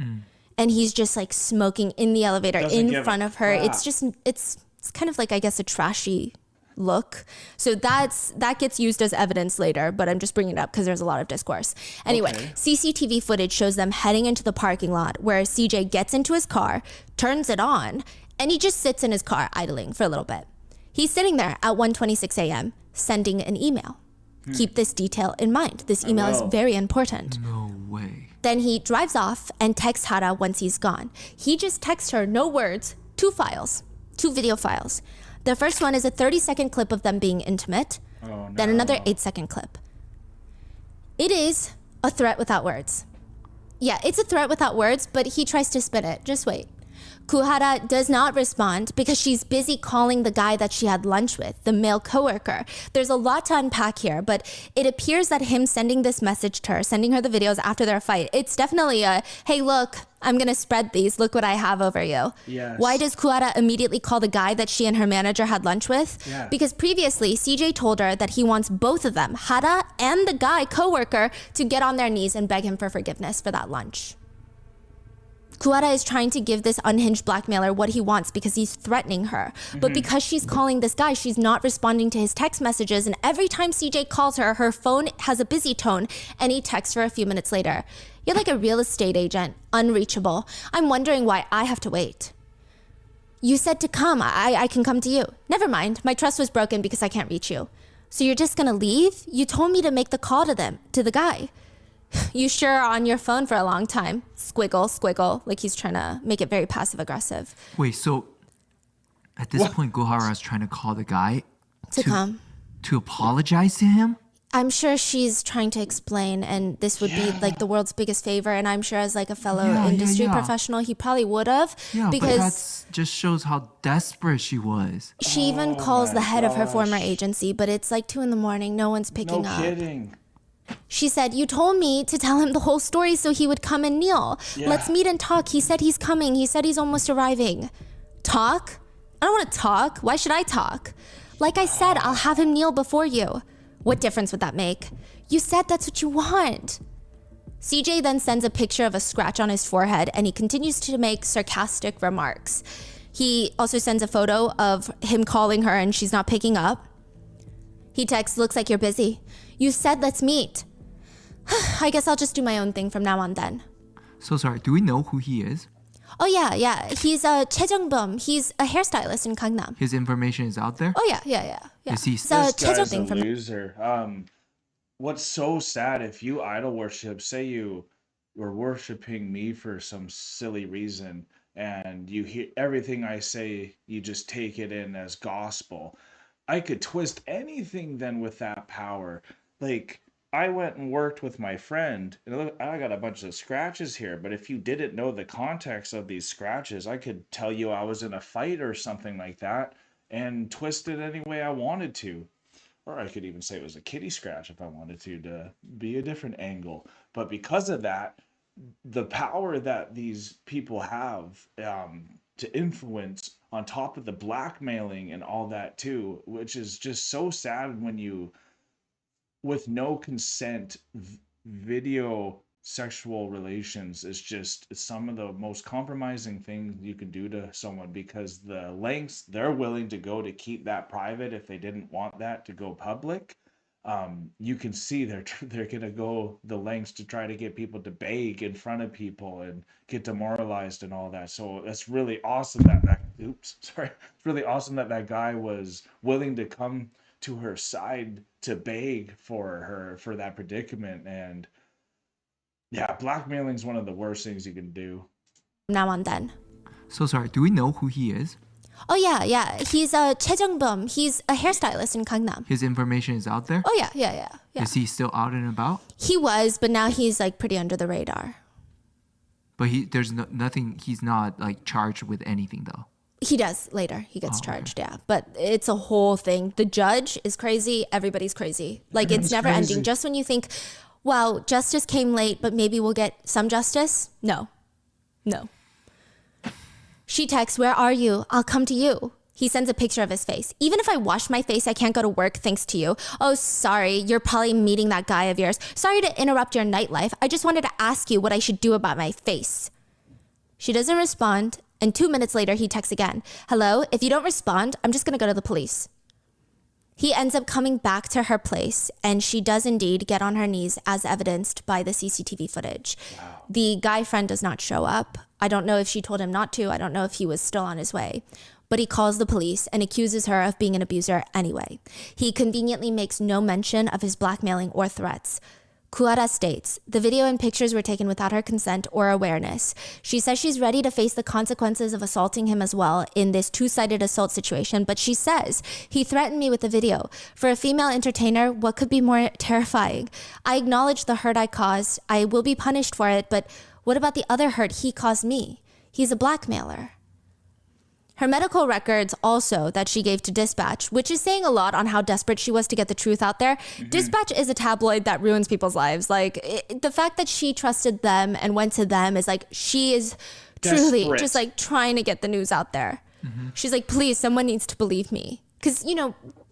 Speaker 3: And he's just like smoking in the elevator in front of her. It's just, it's kind of like, I guess, a trashy look. So that gets used as evidence later, but I'm just bringing it up because there's a lot of discourse. Anyway, CCTV footage shows them heading into the parking lot where CJ gets into his car, turns it on, and he just sits in his car idling for a little bit. He's sitting there at 1:26 a.m. sending an email. Keep this detail in mind. This email is very important.
Speaker 2: No way.
Speaker 3: Then he drives off and texts Hara once he's gone. He just texts her, no words, 2 files, 2 video files. The first one is a 30-second clip of them being intimate, then another 8-second clip. It is a threat without words. Yeah, it's a threat without words, but he tries to spin it. Just wait. Goo Hara does not respond because she's busy calling the guy that she had lunch with, the male coworker. There's a lot to unpack here, but it appears that him sending this message to her, sending her the videos after their fight, it's definitely a, hey, look, I'm going to spread these. Look what I have over you.
Speaker 1: Yes.
Speaker 3: Why does Goo Hara immediately call the guy that she and her manager had lunch with?
Speaker 1: Yeah.
Speaker 3: Because previously, CJ told her that he wants both of them, Hara and the guy coworker, to get on their knees and beg him for forgiveness for that lunch. Goo Hara is trying to give this unhinged blackmailer what he wants because he's threatening her. But because she's calling this guy, she's not responding to his text messages. And every time CJ calls her, her phone has a busy tone and he texts her a few minutes later. You're like a real estate agent, unreachable. I'm wondering why I have to wait. You said to come, I can come to you. Never mind, my trust was broken because I can't reach you. So you're just gonna leave? You told me to make the call to the guy. You sure are on your phone for a long time. Squiggle, squiggle, like he's trying to make it very passive aggressive.
Speaker 2: Wait, so at this point, Goo Hara is trying to call the guy
Speaker 3: To come.
Speaker 2: to apologize to him?
Speaker 3: I'm sure she's trying to explain, and this would be like the world's biggest favor. And I'm sure as like a fellow industry professional, he probably would have.
Speaker 2: Yeah,
Speaker 3: because
Speaker 2: but that just shows how desperate she was.
Speaker 3: she even calls the head of her former agency, but it's like 2 a.m. No one's picking up.
Speaker 1: No kidding.
Speaker 3: She said, you told me to tell him the whole story so he would come and kneel.
Speaker 1: Yeah.
Speaker 3: Let's meet and talk. He said he's coming. He said he's almost arriving. Talk? I don't want to talk. Why should I talk? Like I said, I'll have him kneel before you. What difference would that make? You said that's what you want. CJ then sends a picture of a scratch on his forehead, and he continues to make sarcastic remarks. He also sends a photo of him calling her and she's not picking up. He texts, looks like you're busy. You said let's meet. I guess I'll just do my own thing from now on then.
Speaker 2: So sorry, do we know who he is?
Speaker 3: Oh yeah. He's Choi Jong-hoon. He's a hairstylist in Gangnam.
Speaker 2: His information is out there?
Speaker 3: Oh yeah.
Speaker 2: Is he
Speaker 3: So
Speaker 1: This
Speaker 3: Choi
Speaker 1: guy's a
Speaker 3: Jong-hoon from
Speaker 1: loser. What's so sad, if you idol worship, say you were worshiping me for some silly reason, and you hear everything I say, you just take it in as gospel. I could twist anything then with that power. Like, I went and worked with my friend, and look, I got a bunch of scratches here, but if you didn't know the context of these scratches, I could tell you I was in a fight or something like that and twist it any way I wanted to. Or I could even say it was a kitty scratch if I wanted to be a different angle. But because of that, the power that these people have to influence on top of the blackmailing and all that too, which is just so sad when you, with no consent, video sexual relations is just some of the most compromising things you can do to someone, because the lengths they're willing to go to keep that private if they didn't want that to go public. You can see they're gonna go the lengths to try to get people to beg in front of people and get demoralized and all that. So that's really awesome it's really awesome that guy was willing to come to her side to beg for her for that predicament. And yeah, blackmailing is one of the worst things you can do.
Speaker 3: now on then.
Speaker 2: So sorry, do we know who he is?
Speaker 3: Oh yeah. He's Choi Jong-hoon. He's a hairstylist in Gangnam.
Speaker 2: His information is out there?
Speaker 3: Oh yeah.
Speaker 2: Is he still out and about?
Speaker 3: He was, but now he's like pretty under the radar.
Speaker 2: But he's not like charged with anything though.
Speaker 3: He does later. He gets charged, yeah. But it's a whole thing. The judge is crazy. Everybody's crazy. Like, it's never ending. Just when you think, wow, justice came late, but maybe we'll get some justice. No. She texts, where are you? I'll come to you. He sends a picture of his face. Even if I wash my face, I can't go to work thanks to you. Oh, sorry. You're probably meeting that guy of yours. Sorry to interrupt your nightlife. I just wanted to ask you what I should do about my face. She doesn't respond. And 2 minutes later, he texts again. Hello, if you don't respond, I'm just going to go to the police. He ends up coming back to her place, and she does indeed get on her knees as evidenced by the CCTV footage. Wow. The guy friend does not show up. I don't know if she told him not to. I don't know if he was still on his way. But he calls the police and accuses her of being an abuser anyway. He conveniently makes no mention of his blackmailing or threats. Goo Hara states, the video and pictures were taken without her consent or awareness. She says she's ready to face the consequences of assaulting him as well in this two-sided assault situation, but she says, he threatened me with the video. For a female entertainer, what could be more terrifying? I acknowledge the hurt I caused. I will be punished for it, but what about the other hurt he caused me? He's a blackmailer. Her medical records also that she gave to Dispatch, which is saying a lot on how desperate she was to get the truth out there. Mm-hmm. Dispatch is a tabloid that ruins people's lives. The fact that she trusted them and went to them is like, she is truly desperate. Just like trying to get the news out there. Mm-hmm. She's like, please, someone needs to believe me. Because,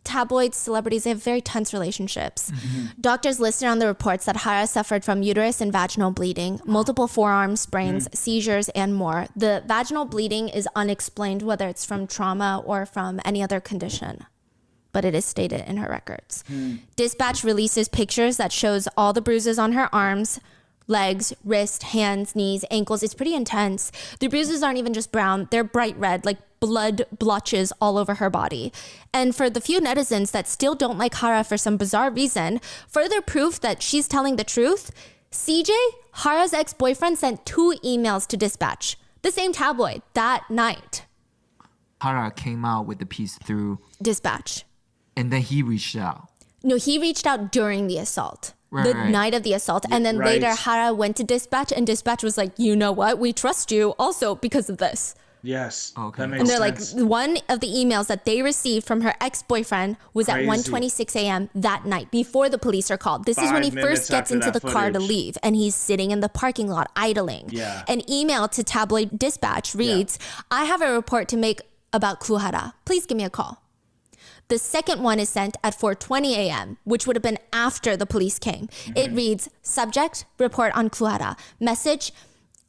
Speaker 3: tabloids, celebrities, they have very tense relationships. Mm-hmm. Doctors listed on the reports that Hara suffered from uterus and vaginal bleeding, multiple forearm sprains, seizures, and more. The vaginal bleeding is unexplained, whether it's from trauma or from any other condition, but it is stated in her records. Dispatch releases pictures that shows all the bruises on her arms, legs, wrist, hands, knees, ankles. It's pretty intense. The bruises aren't even just brown. They're bright red, like blood blotches all over her body. And for the few netizens that still don't like Hara for some bizarre reason, further proof that she's telling the truth, CJ, Hara's ex-boyfriend, sent 2 emails to Dispatch, the same tabloid, that night.
Speaker 2: Hara came out with the piece through
Speaker 3: Dispatch.
Speaker 2: And then he reached out.
Speaker 3: No, he reached out during the assault. The night of the assault. And then later Hara went to dispatch and dispatch was like, you know what? We trust you also because of this.
Speaker 1: Yes.
Speaker 2: Okay.
Speaker 1: That makes
Speaker 3: And they're
Speaker 1: sense.
Speaker 3: like, one of the emails that they received from her ex-boyfriend was at 1:26 a.m. that night before the police are called. This is when he first gets into the car to leave and he's sitting in the parking lot idling.
Speaker 1: Yeah.
Speaker 3: An email to tabloid dispatch reads, I have a report to make about Goo Hara. Please give me a call. The second one is sent at 4:20 a.m., which would have been after the police came. It reads, subject, report on Goo Hara. Message,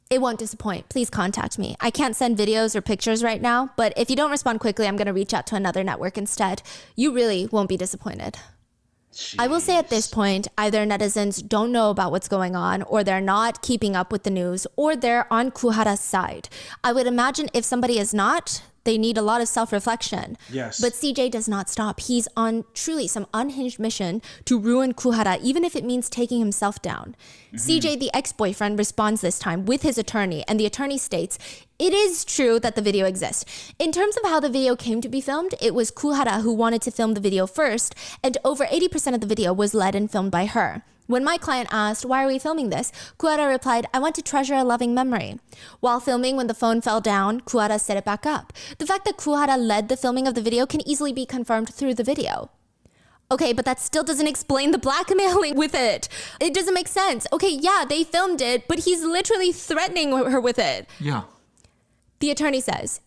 Speaker 3: it won't disappoint. Please contact me. I can't send videos or pictures right now, but if you don't respond quickly, I'm going to reach out to another network instead. You really won't be disappointed. Jeez. I will say at this point, either netizens don't know about what's going on, or they're not keeping up with the news, or they're on Goo Hara's side. I would imagine if somebody is not, they need a lot of self-reflection.
Speaker 1: Yes.
Speaker 3: But CJ does not stop. He's on truly some unhinged mission to ruin Goo Hara, even if it means taking himself down. CJ, the ex-boyfriend, responds this time with his attorney, and the attorney states, it is true that the video exists. In terms of how the video came to be filmed, it was Goo Hara who wanted to film the video first, and over 80% of the video was led and filmed by her. When my client asked, why are we filming this? Goo Hara replied, I want to treasure a loving memory. While filming, when the phone fell down, Goo Hara set it back up. The fact that Goo Hara led the filming of the video can easily be confirmed through the video. Okay, but that still doesn't explain the blackmailing with it. It doesn't make sense. Okay, yeah, they filmed it, but he's literally threatening her with it.
Speaker 2: Yeah.
Speaker 3: The attorney says,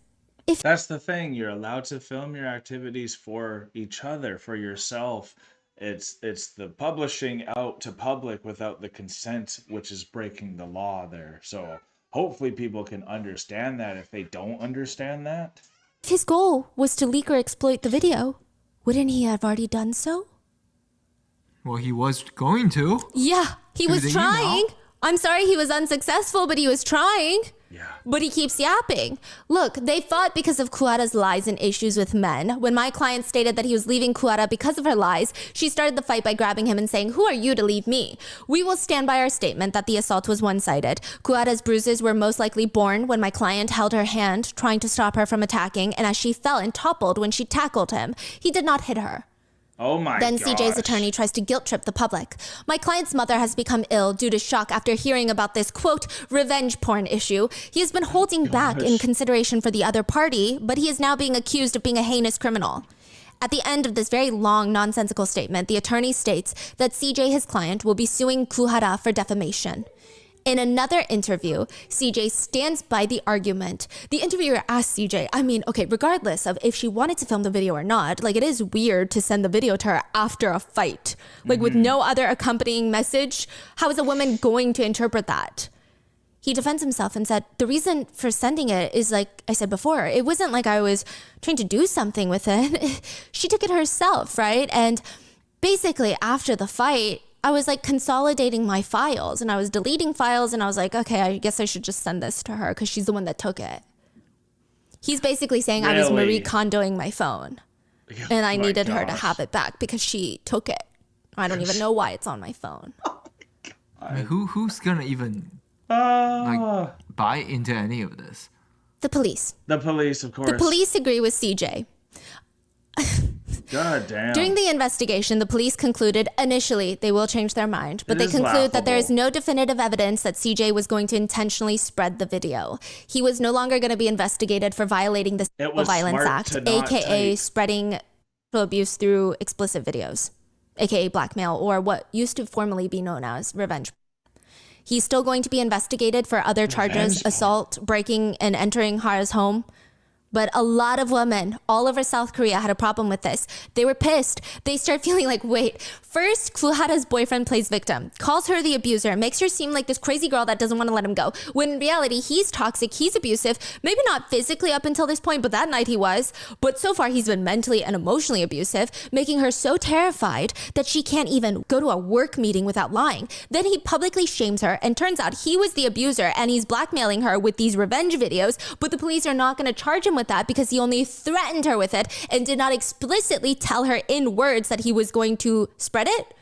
Speaker 1: That's the thing. You're allowed to film your activities for each other, for yourself. It's the publishing out to public without the consent, which is breaking the law there. So hopefully people can understand that if they don't understand that.
Speaker 3: if his goal was to leak or exploit the video, wouldn't he have already done so?
Speaker 2: Well, he was going to.
Speaker 3: Yeah, he
Speaker 2: Through
Speaker 3: was
Speaker 2: the
Speaker 3: trying.
Speaker 2: email.
Speaker 3: I'm sorry he was unsuccessful, but he was trying.
Speaker 1: Yeah.
Speaker 3: But he keeps yapping. Look, they fought because of Goo Hara's lies and issues with men. When my client stated that he was leaving Goo Hara because of her lies, she started the fight by grabbing him and saying, who are you to leave me? We will stand by our statement that the assault was one-sided. Goo Hara's bruises were most likely born when my client held her hand, trying to stop her from attacking, and as she fell and toppled when she tackled him. He did not hit her.
Speaker 1: Oh my
Speaker 3: Then
Speaker 1: gosh.
Speaker 3: CJ's attorney tries to guilt trip the public. My client's mother has become ill due to shock after hearing about this, quote, revenge porn issue. He has been holding back in consideration for the other party, but he is now being accused of being a heinous criminal. At the end of this very long, nonsensical statement, the attorney states that CJ, his client, will be suing Goo Hara for defamation. In another interview, CJ stands by the argument. The interviewer asked CJ, regardless of if she wanted to film the video or not, it is weird to send the video to her after a fight. With no other accompanying message, how is a woman going to interpret that? He defends himself and said, the reason for sending it is like I said before, it wasn't like I was trying to do something with it. She took it herself, right? And basically after the fight, I was consolidating my files and I was deleting files and I was like, okay, I guess I should just send this to her because she's the one that took it. He's basically saying I was Marie Kondoing my phone and I needed her to have it back because she took it. I don't even know why it's on my phone.
Speaker 2: Who's gonna even buy into any of this?
Speaker 3: The police.
Speaker 1: The police, of course.
Speaker 3: The police agree with CJ.
Speaker 1: God damn.
Speaker 3: During the investigation, the police concluded initially they will change their mind, but they conclude that there is no definitive evidence that CJ was going to intentionally spread the video. He was no longer going to be investigated for violating the Sexual Violence Act, aka spreading sexual abuse through explicit videos, aka blackmail, or what used to formerly be known as revenge. He's still going to be investigated for other charges, assault, breaking and entering Hara's home. But a lot of women all over South Korea had a problem with this. They were pissed. They start feeling like, wait, first, Goo Hara's boyfriend plays victim, calls her the abuser, makes her seem like this crazy girl that doesn't want to let him go. When in reality, he's toxic, he's abusive, maybe not physically up until this point, but that night he was. But so far, he's been mentally and emotionally abusive, making her so terrified that she can't even go to a work meeting without lying. Then he publicly shames her, and turns out he was the abuser, and he's blackmailing her with these revenge videos, but the police are not going to charge him with that because he only threatened her with it and did not explicitly tell her in words that he was going to spread it.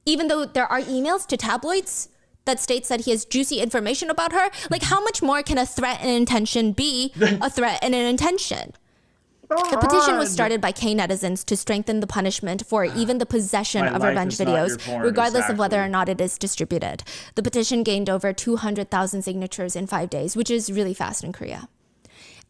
Speaker 3: Even though there are emails to tabloids that states that he has juicy information about her, how much more can a threat and intention be a threat and an intention? A petition was started by K netizens to strengthen the punishment for even the possession of revenge videos, regardless of whether or not it is distributed. The petition gained over 200,000 signatures in 5 days, which is really fast in Korea.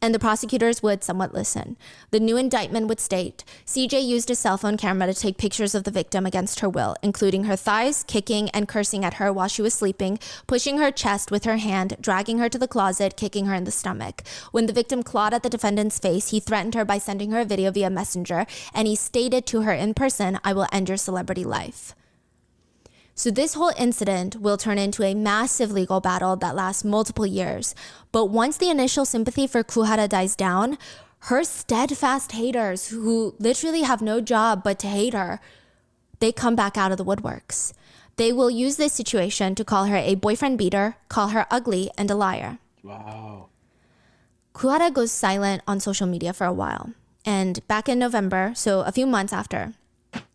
Speaker 3: And the prosecutors would somewhat listen. The new indictment would state, CJ used a cell phone camera to take pictures of the victim against her will, including her thighs, kicking and cursing at her while she was sleeping, pushing her chest with her hand, dragging her to the closet, kicking her in the stomach. When the victim clawed at the defendant's face, he threatened her by sending her a video via messenger, and he stated to her in person, I will end your celebrity life. So this whole incident will turn into a massive legal battle that lasts multiple years. But once the initial sympathy for Goo Hara dies down, her steadfast haters who literally have no job but to hate her, they come back out of the woodworks. They will use this situation to call her a boyfriend beater, call her ugly, and a liar.
Speaker 1: Wow.
Speaker 3: Goo Hara goes silent on social media for a while. And back in November, so a few months after,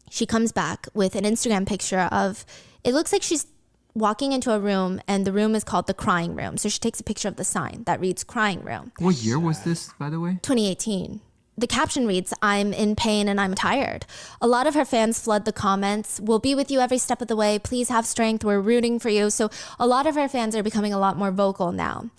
Speaker 3: she comes back with an Instagram picture of, it looks like she's walking into a room and the room is called the crying room. So she takes a picture of the sign that reads crying room.
Speaker 2: What year was this, by the way?
Speaker 3: 2018. The caption reads, I'm in pain and I'm tired. A lot of her fans flood the comments. We'll be with you every step of the way. Please have strength. We're rooting for you. So a lot of her fans are becoming a lot more vocal now.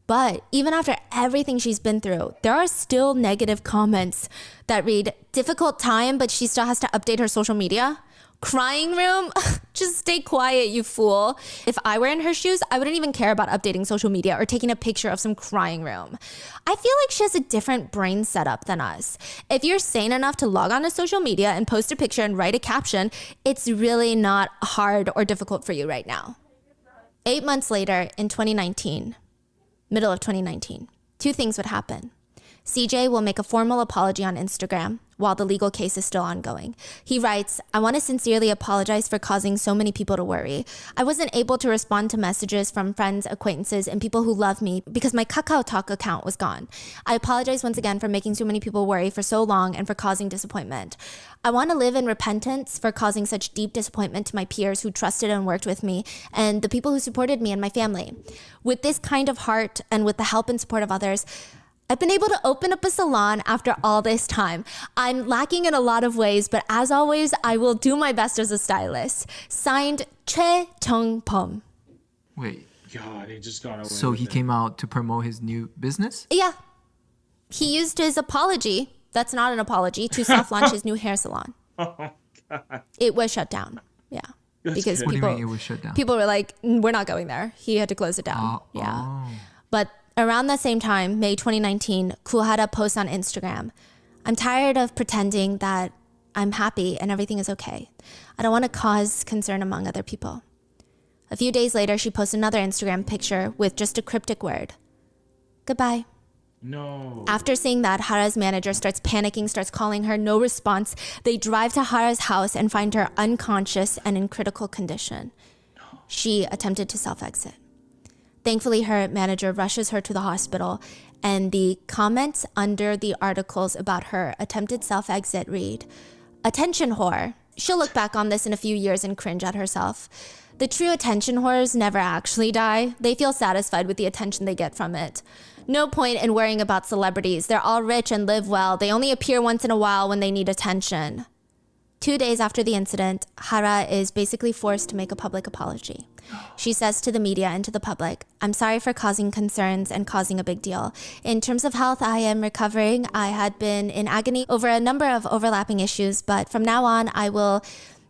Speaker 3: But even after everything she's been through, there are still negative comments that read, difficult time, but she still has to update her social media. Crying room? Just stay quiet, you fool. If I were in her shoes, I wouldn't even care about updating social media or taking a picture of some crying room. I feel like she has a different brain setup than us. If you're sane enough to log on to social media and post a picture and write a caption, it's really not hard or difficult for you right now. 8 months later, in 2019, middle of 2019, two things would happen. CJ will make a formal apology on Instagram while the legal case is still ongoing. He writes, I want to sincerely apologize for causing so many people to worry. I wasn't able to respond to messages from friends, acquaintances, and people who love me because my KakaoTalk account was gone. I apologize once again for making so many people worry for so long and for causing disappointment. I want to live in repentance for causing such deep disappointment to my peers who trusted and worked with me and the people who supported me and my family. With this kind of heart and with the help and support of others, I've been able to open up a salon after all this time. I'm lacking in a lot of ways, but as always, I will do my best as a stylist. Signed, Choi Jong-hoon.
Speaker 2: Wait,
Speaker 1: God, he just got away.
Speaker 2: so he came out to promote his new business?
Speaker 3: Yeah. He used his apology, that's not an apology, to soft-launch his new hair salon.
Speaker 1: Oh, God.
Speaker 3: It was shut down. Yeah.
Speaker 1: That's
Speaker 3: Because
Speaker 1: good.
Speaker 2: What do you
Speaker 3: people,
Speaker 2: mean it was shut down?
Speaker 3: people were like, we're not going there. He had to close it down. Yeah. But around that same time, May 2019, Goo Hara posts on Instagram, I'm tired of pretending that I'm happy and everything is okay. I don't want to cause concern among other people. A few days later, she posts another Instagram picture with just a cryptic word. Goodbye.
Speaker 1: No.
Speaker 3: After seeing that, Hara's manager starts panicking, starts calling her, no response. They drive to Hara's house and find her unconscious and in critical condition. She attempted to self-exit. Thankfully, her manager rushes her to the hospital, and the comments under the articles about her attempted self-exit read, attention whore. She'll look back on this in a few years and cringe at herself. The true attention whores never actually die. They feel satisfied with the attention they get from it. No point in worrying about celebrities. They're all rich and live well. They only appear once in a while when they need attention. 2 days after the incident, Hara is basically forced to make a public apology. She says to the media and to the public, I'm sorry for causing concerns and causing a big deal. In terms of health, I am recovering. I had been in agony over a number of overlapping issues, but from now on, I will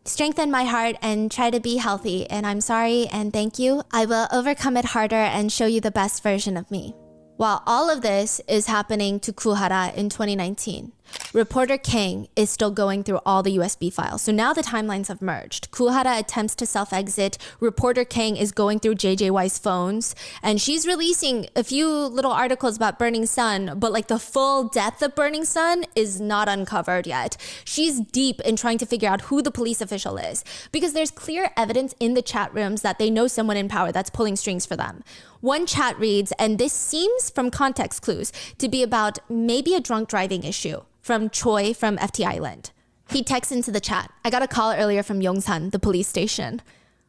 Speaker 3: strengthen my heart and try to be healthy. And I'm sorry and thank you. I will overcome it harder and show you the best version of me. While all of this is happening to Goo Hara in 2019, reporter Kang is still going through all the USB files. So now the timelines have merged. Goo Hara attempts to self-exit. Reporter Kang is going through JJY's phones, and she's releasing a few little articles about Burning Sun, but like the full depth of Burning Sun is not uncovered yet. She's deep in trying to figure out who the police official is, because there's clear evidence in the chat rooms that they know someone in power that's pulling strings for them. One chat reads, and this seems from context clues to be about maybe a drunk driving issue, from Choi from FT Island. He texts into the chat, I got a call earlier from Yongsan, the police station.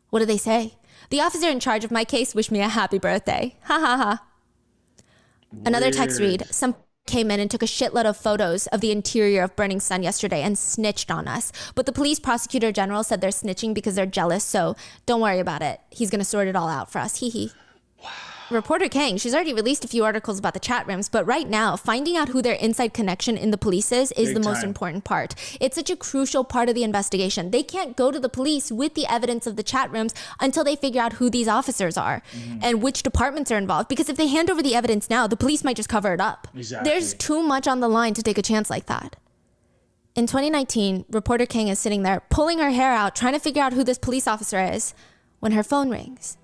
Speaker 3: What do they say? The officer in charge of my case wished me a happy birthday. Ha ha ha. Another text read, some came in and took a shitload of photos of the interior of Burning Sun yesterday and snitched on us. But the police prosecutor general said they're snitching because they're jealous, so don't worry about it. He's gonna sort it all out for us, hee hee. Wow. Reporter Kang, she's already released a few articles about the chat rooms, but right now, finding out who their inside connection in the police is the most important part. It's such a crucial part of the investigation. They can't go to the police with the evidence of the chat rooms until they figure out who these officers are and which departments are involved. Because if they hand over the evidence now, the police might just cover it up.
Speaker 1: Exactly.
Speaker 3: There's too much on the line to take a chance like that. In 2019, reporter Kang is sitting there pulling her hair out, trying to figure out who this police officer is, when her phone rings.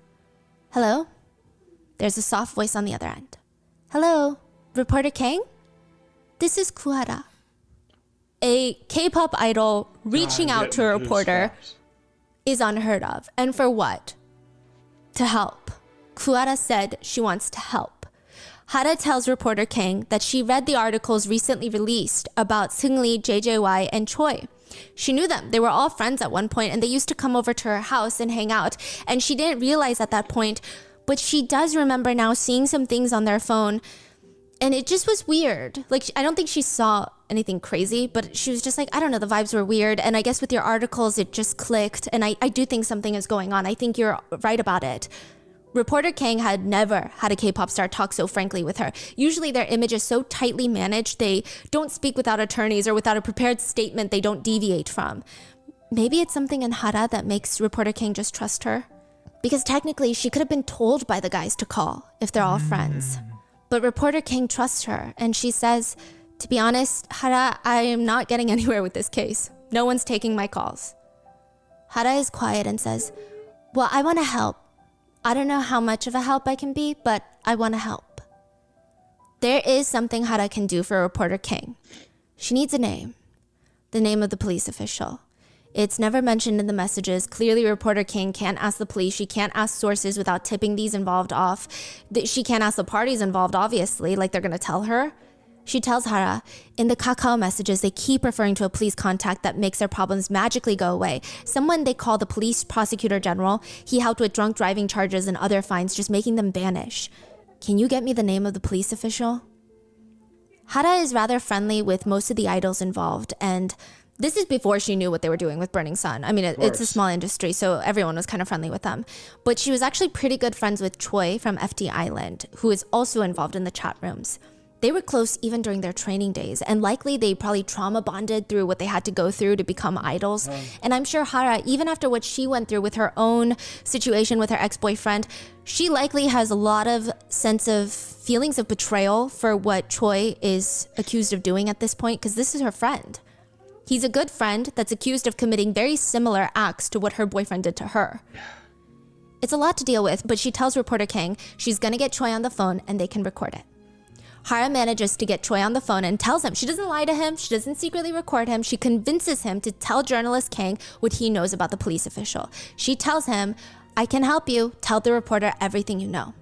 Speaker 3: Hello? There's a soft voice on the other end. Hello, reporter Kang? This is Goo Hara. A K-pop idol reaching out to a reporter is unheard of. And for what? To help. Goo Hara said she wants to help. Hara tells reporter Kang that she read the articles recently released about Seungri, JJY, and Choi. She knew them. They were all friends at one point, and they used to come over to her house and hang out. And she didn't realize at that point, but she does remember now seeing some things on their phone, and it just was weird. Like, I don't think she saw anything crazy, but she was just like, I don't know, the vibes were weird. And I guess with your articles, it just clicked. And I do think something is going on. I think you're right about it. Reporter Kang had never had a K-pop star talk so frankly with her. Usually their image is so tightly managed, they don't speak without attorneys or without a prepared statement they don't deviate from. Maybe it's something in Hara that makes reporter Kang just trust her. Because technically, she could have been told by the guys to call if they're all friends. But reporter Kang trusts her, and she says, to be honest, Hara, I am not getting anywhere with this case. No one's taking my calls. Hara is quiet and says, well, I want to help. I don't know how much of a help I can be, but I want to help. There is something Hara can do for reporter Kang. She needs a name. The name of the police official. It's never mentioned in the messages. Clearly, reporter Kang can't ask the police. She can't ask sources without tipping these involved off. She can't ask the parties involved, obviously, like they're going to tell her. She tells Hara, in the Kakao messages, they keep referring to a police contact that makes their problems magically go away. Someone they call the police prosecutor general. He helped with drunk driving charges and other fines, just making them vanish. Can you get me the name of the police official? Hara is rather friendly with most of the idols involved, and this is before she knew what they were doing with Burning Sun. I mean, it's a small industry, so everyone was kind of friendly with them. But she was actually pretty good friends with Choi from FT Island, who is also involved in the chat rooms. They were close even during their training days, and likely they probably trauma bonded through what they had to go through to become idols. And I'm sure Hara, even after what she went through with her own situation with her ex-boyfriend, she likely has a lot of sense of feelings of betrayal for what Choi is accused of doing at this point, because this is her friend. He's a good friend that's accused of committing very similar acts to what her boyfriend did to her. It's a lot to deal with, but she tells reporter Kang she's gonna get Choi on the phone and they can record it. Hara manages to get Choi on the phone and tells him, she doesn't lie to him, she doesn't secretly record him, she convinces him to tell journalist Kang what he knows about the police official. She tells him, I can help you, tell the reporter everything you know.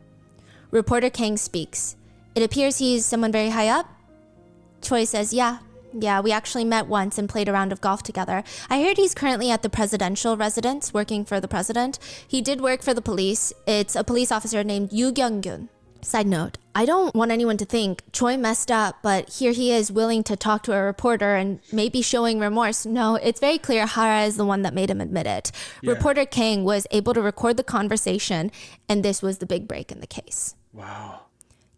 Speaker 3: Reporter Kang speaks. It appears he's someone very high up. Choi says, yeah, we actually met once and played a round of golf together. I heard he's currently at the presidential residence working for the president. He did work for the police. It's a police officer named Yoo Kyung-gun. Side note, I don't want anyone to think Choi messed up, but here he is willing to talk to a reporter and maybe showing remorse. No, it's very clear Hara is the one that made him admit it. Yeah. Reporter Kang was able to record the conversation, and this was the big break in the case.
Speaker 1: Wow.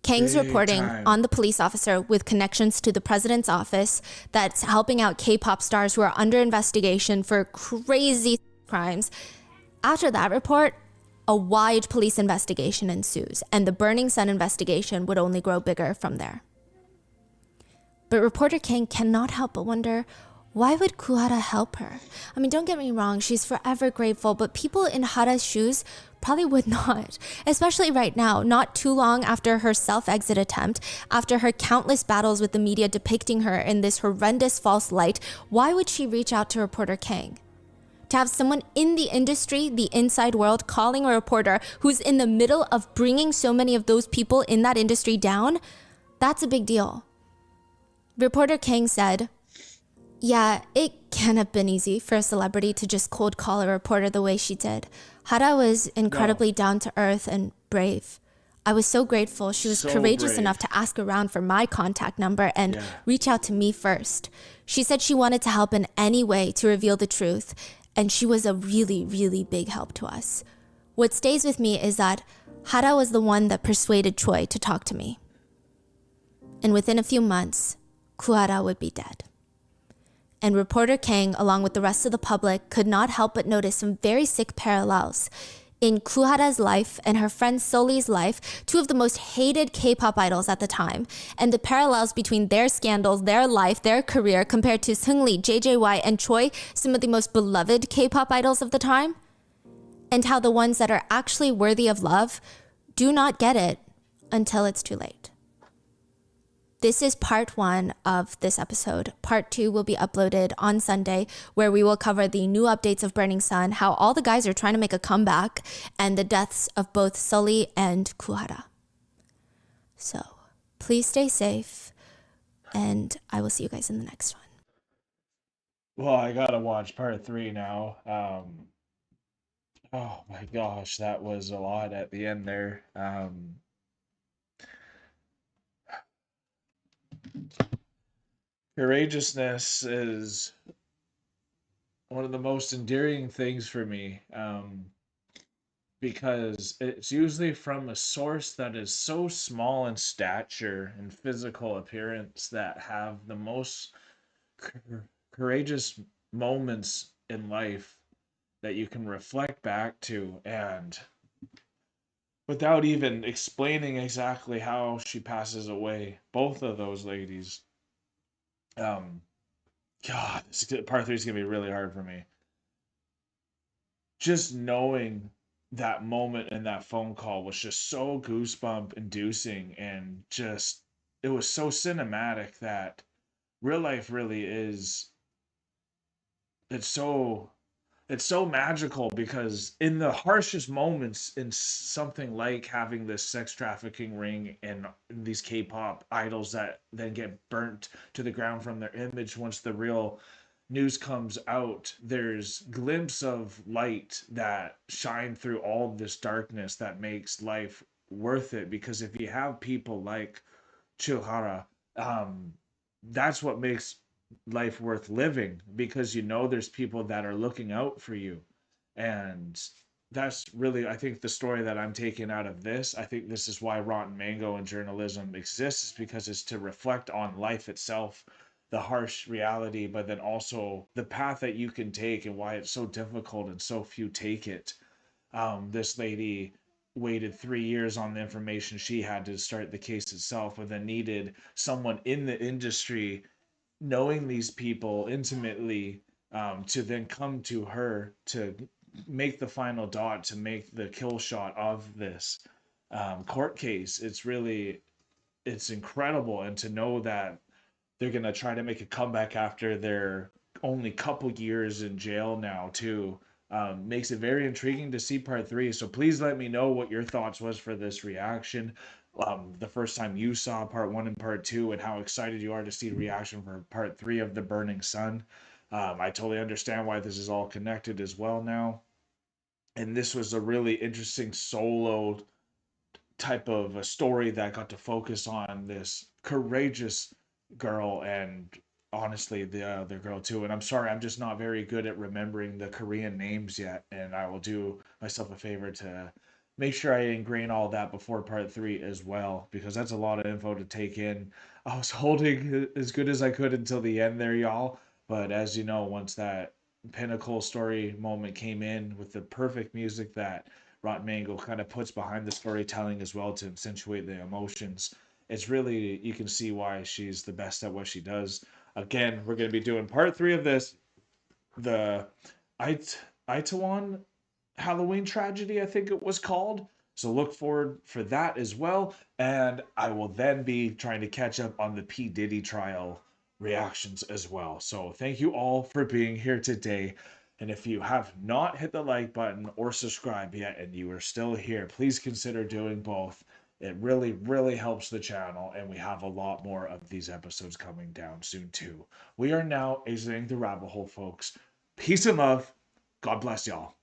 Speaker 3: Kang's reporting on the police officer with connections to the president's office that's helping out K-pop stars who are under investigation for crazy crimes. After that report, a wide police investigation ensues, and the Burning Sun investigation would only grow bigger from there. But reporter Kang cannot help but wonder, why would Goo Hara help her? I mean, don't get me wrong, she's forever grateful, but people in Hara's shoes probably would not, especially right now, not too long after her self-exit attempt, after her countless battles with the media depicting her in this horrendous false light. Why would she reach out to reporter Kang? To have someone in the industry, the inside world, calling a reporter who's in the middle of bringing so many of those people in that industry down, that's a big deal. Reporter Kang said, yeah, it can have been easy for a celebrity to just cold call a reporter the way she did. Hara was incredibly down to earth and brave. I was so grateful she was
Speaker 1: So
Speaker 3: courageous
Speaker 1: brave.
Speaker 3: enough to ask around for my contact number and reach out to me first. She said she wanted to help in any way to reveal the truth, and she was a really, really big help to us. What stays with me is that Hara was the one that persuaded Choi to talk to me. And within a few months, Goo Hara would be dead. And reporter Kang, along with the rest of the public, could not help but notice some very sick parallels in Goo Hara's life and her friend Sulli's life, two of the most hated K-pop idols at the time, and the parallels between their scandals, their life, their career, compared to Seungri, JJY, and Choi, some of the most beloved K-pop idols of the time, and how the ones that are actually worthy of love do not get it until it's too late. This is part 1 of this episode. Part 2 will be uploaded on Sunday, where we will cover the new updates of Burning Sun, how all the guys are trying to make a comeback, and the deaths of both Sulli and Goo Hara. So, please stay safe, and I will see you guys in the next one.
Speaker 1: Well, I gotta watch part 3 now. Oh my gosh, that was a lot at the end there. Courageousness is one of the most endearing things for me, because it's usually from a source that is so small in stature and physical appearance that have the most courageous moments in life that you can reflect back to, and without even explaining exactly how she passes away, both of those ladies. um God, part 3 is gonna be really hard for me. Just knowing that moment and that phone call was just so goosebump inducing, and just it was so cinematic that real life really is, it's so it's so magical, because in the harshest moments, in something like having this sex trafficking ring and these K-pop idols that then get burnt to the ground from their image once the real news comes out, there's glimpse of light that shine through all this darkness that makes life worth it. Because if you have people like Choi Hara, um, that's what makes life worth living, because you know there's people that are looking out for you. And that's really, I think, the story that I'm taking out of this. I think this is why Rotten Mango and journalism exists, is because it's to reflect on life itself, the harsh reality, but then also the path that you can take and why it's so difficult and so few take it. This lady waited 3 years on the information she had to start the case itself, but then needed someone in the industry knowing these people intimately, to then come to her to make the final dot, to make the kill shot of this court case. It's incredible. And to know that they're going to try to make a comeback after their only couple years in jail now too, makes it very intriguing to see part 3. So please let me know what your thoughts was for this reaction, the first time you saw part 1 and part 2, and how excited you are to see reaction for part 3 of The Burning Sun. I totally understand why this is all connected as well now, and this was a really interesting solo type of a story that got to focus on this courageous girl, and honestly the other girl too. And I'm sorry, I'm just not very good at remembering the Korean names yet, and I will do myself a favor to make sure I ingrain all that before part 3 as well, because that's a lot of info to take in. I was holding as good as I could until the end there, y'all, but as you know, once that pinnacle story moment came in with the perfect music that Rotten Mango kind of puts behind the storytelling as well to accentuate the emotions, it's really, you can see why she's the best at what she does. Again, we're going to be doing part 3 of this, the Itaewon Halloween tragedy, I think it was called. So look forward for that as well. And I will then be trying to catch up on the P. Diddy trial reactions as well. So thank you all for being here today. And if you have not hit the like button or subscribe yet and you are still here, please consider doing both. It really, really helps the channel, and we have a lot more of these episodes coming down soon too. We are now exiting the rabbit hole, folks. Peace and love. God bless y'all.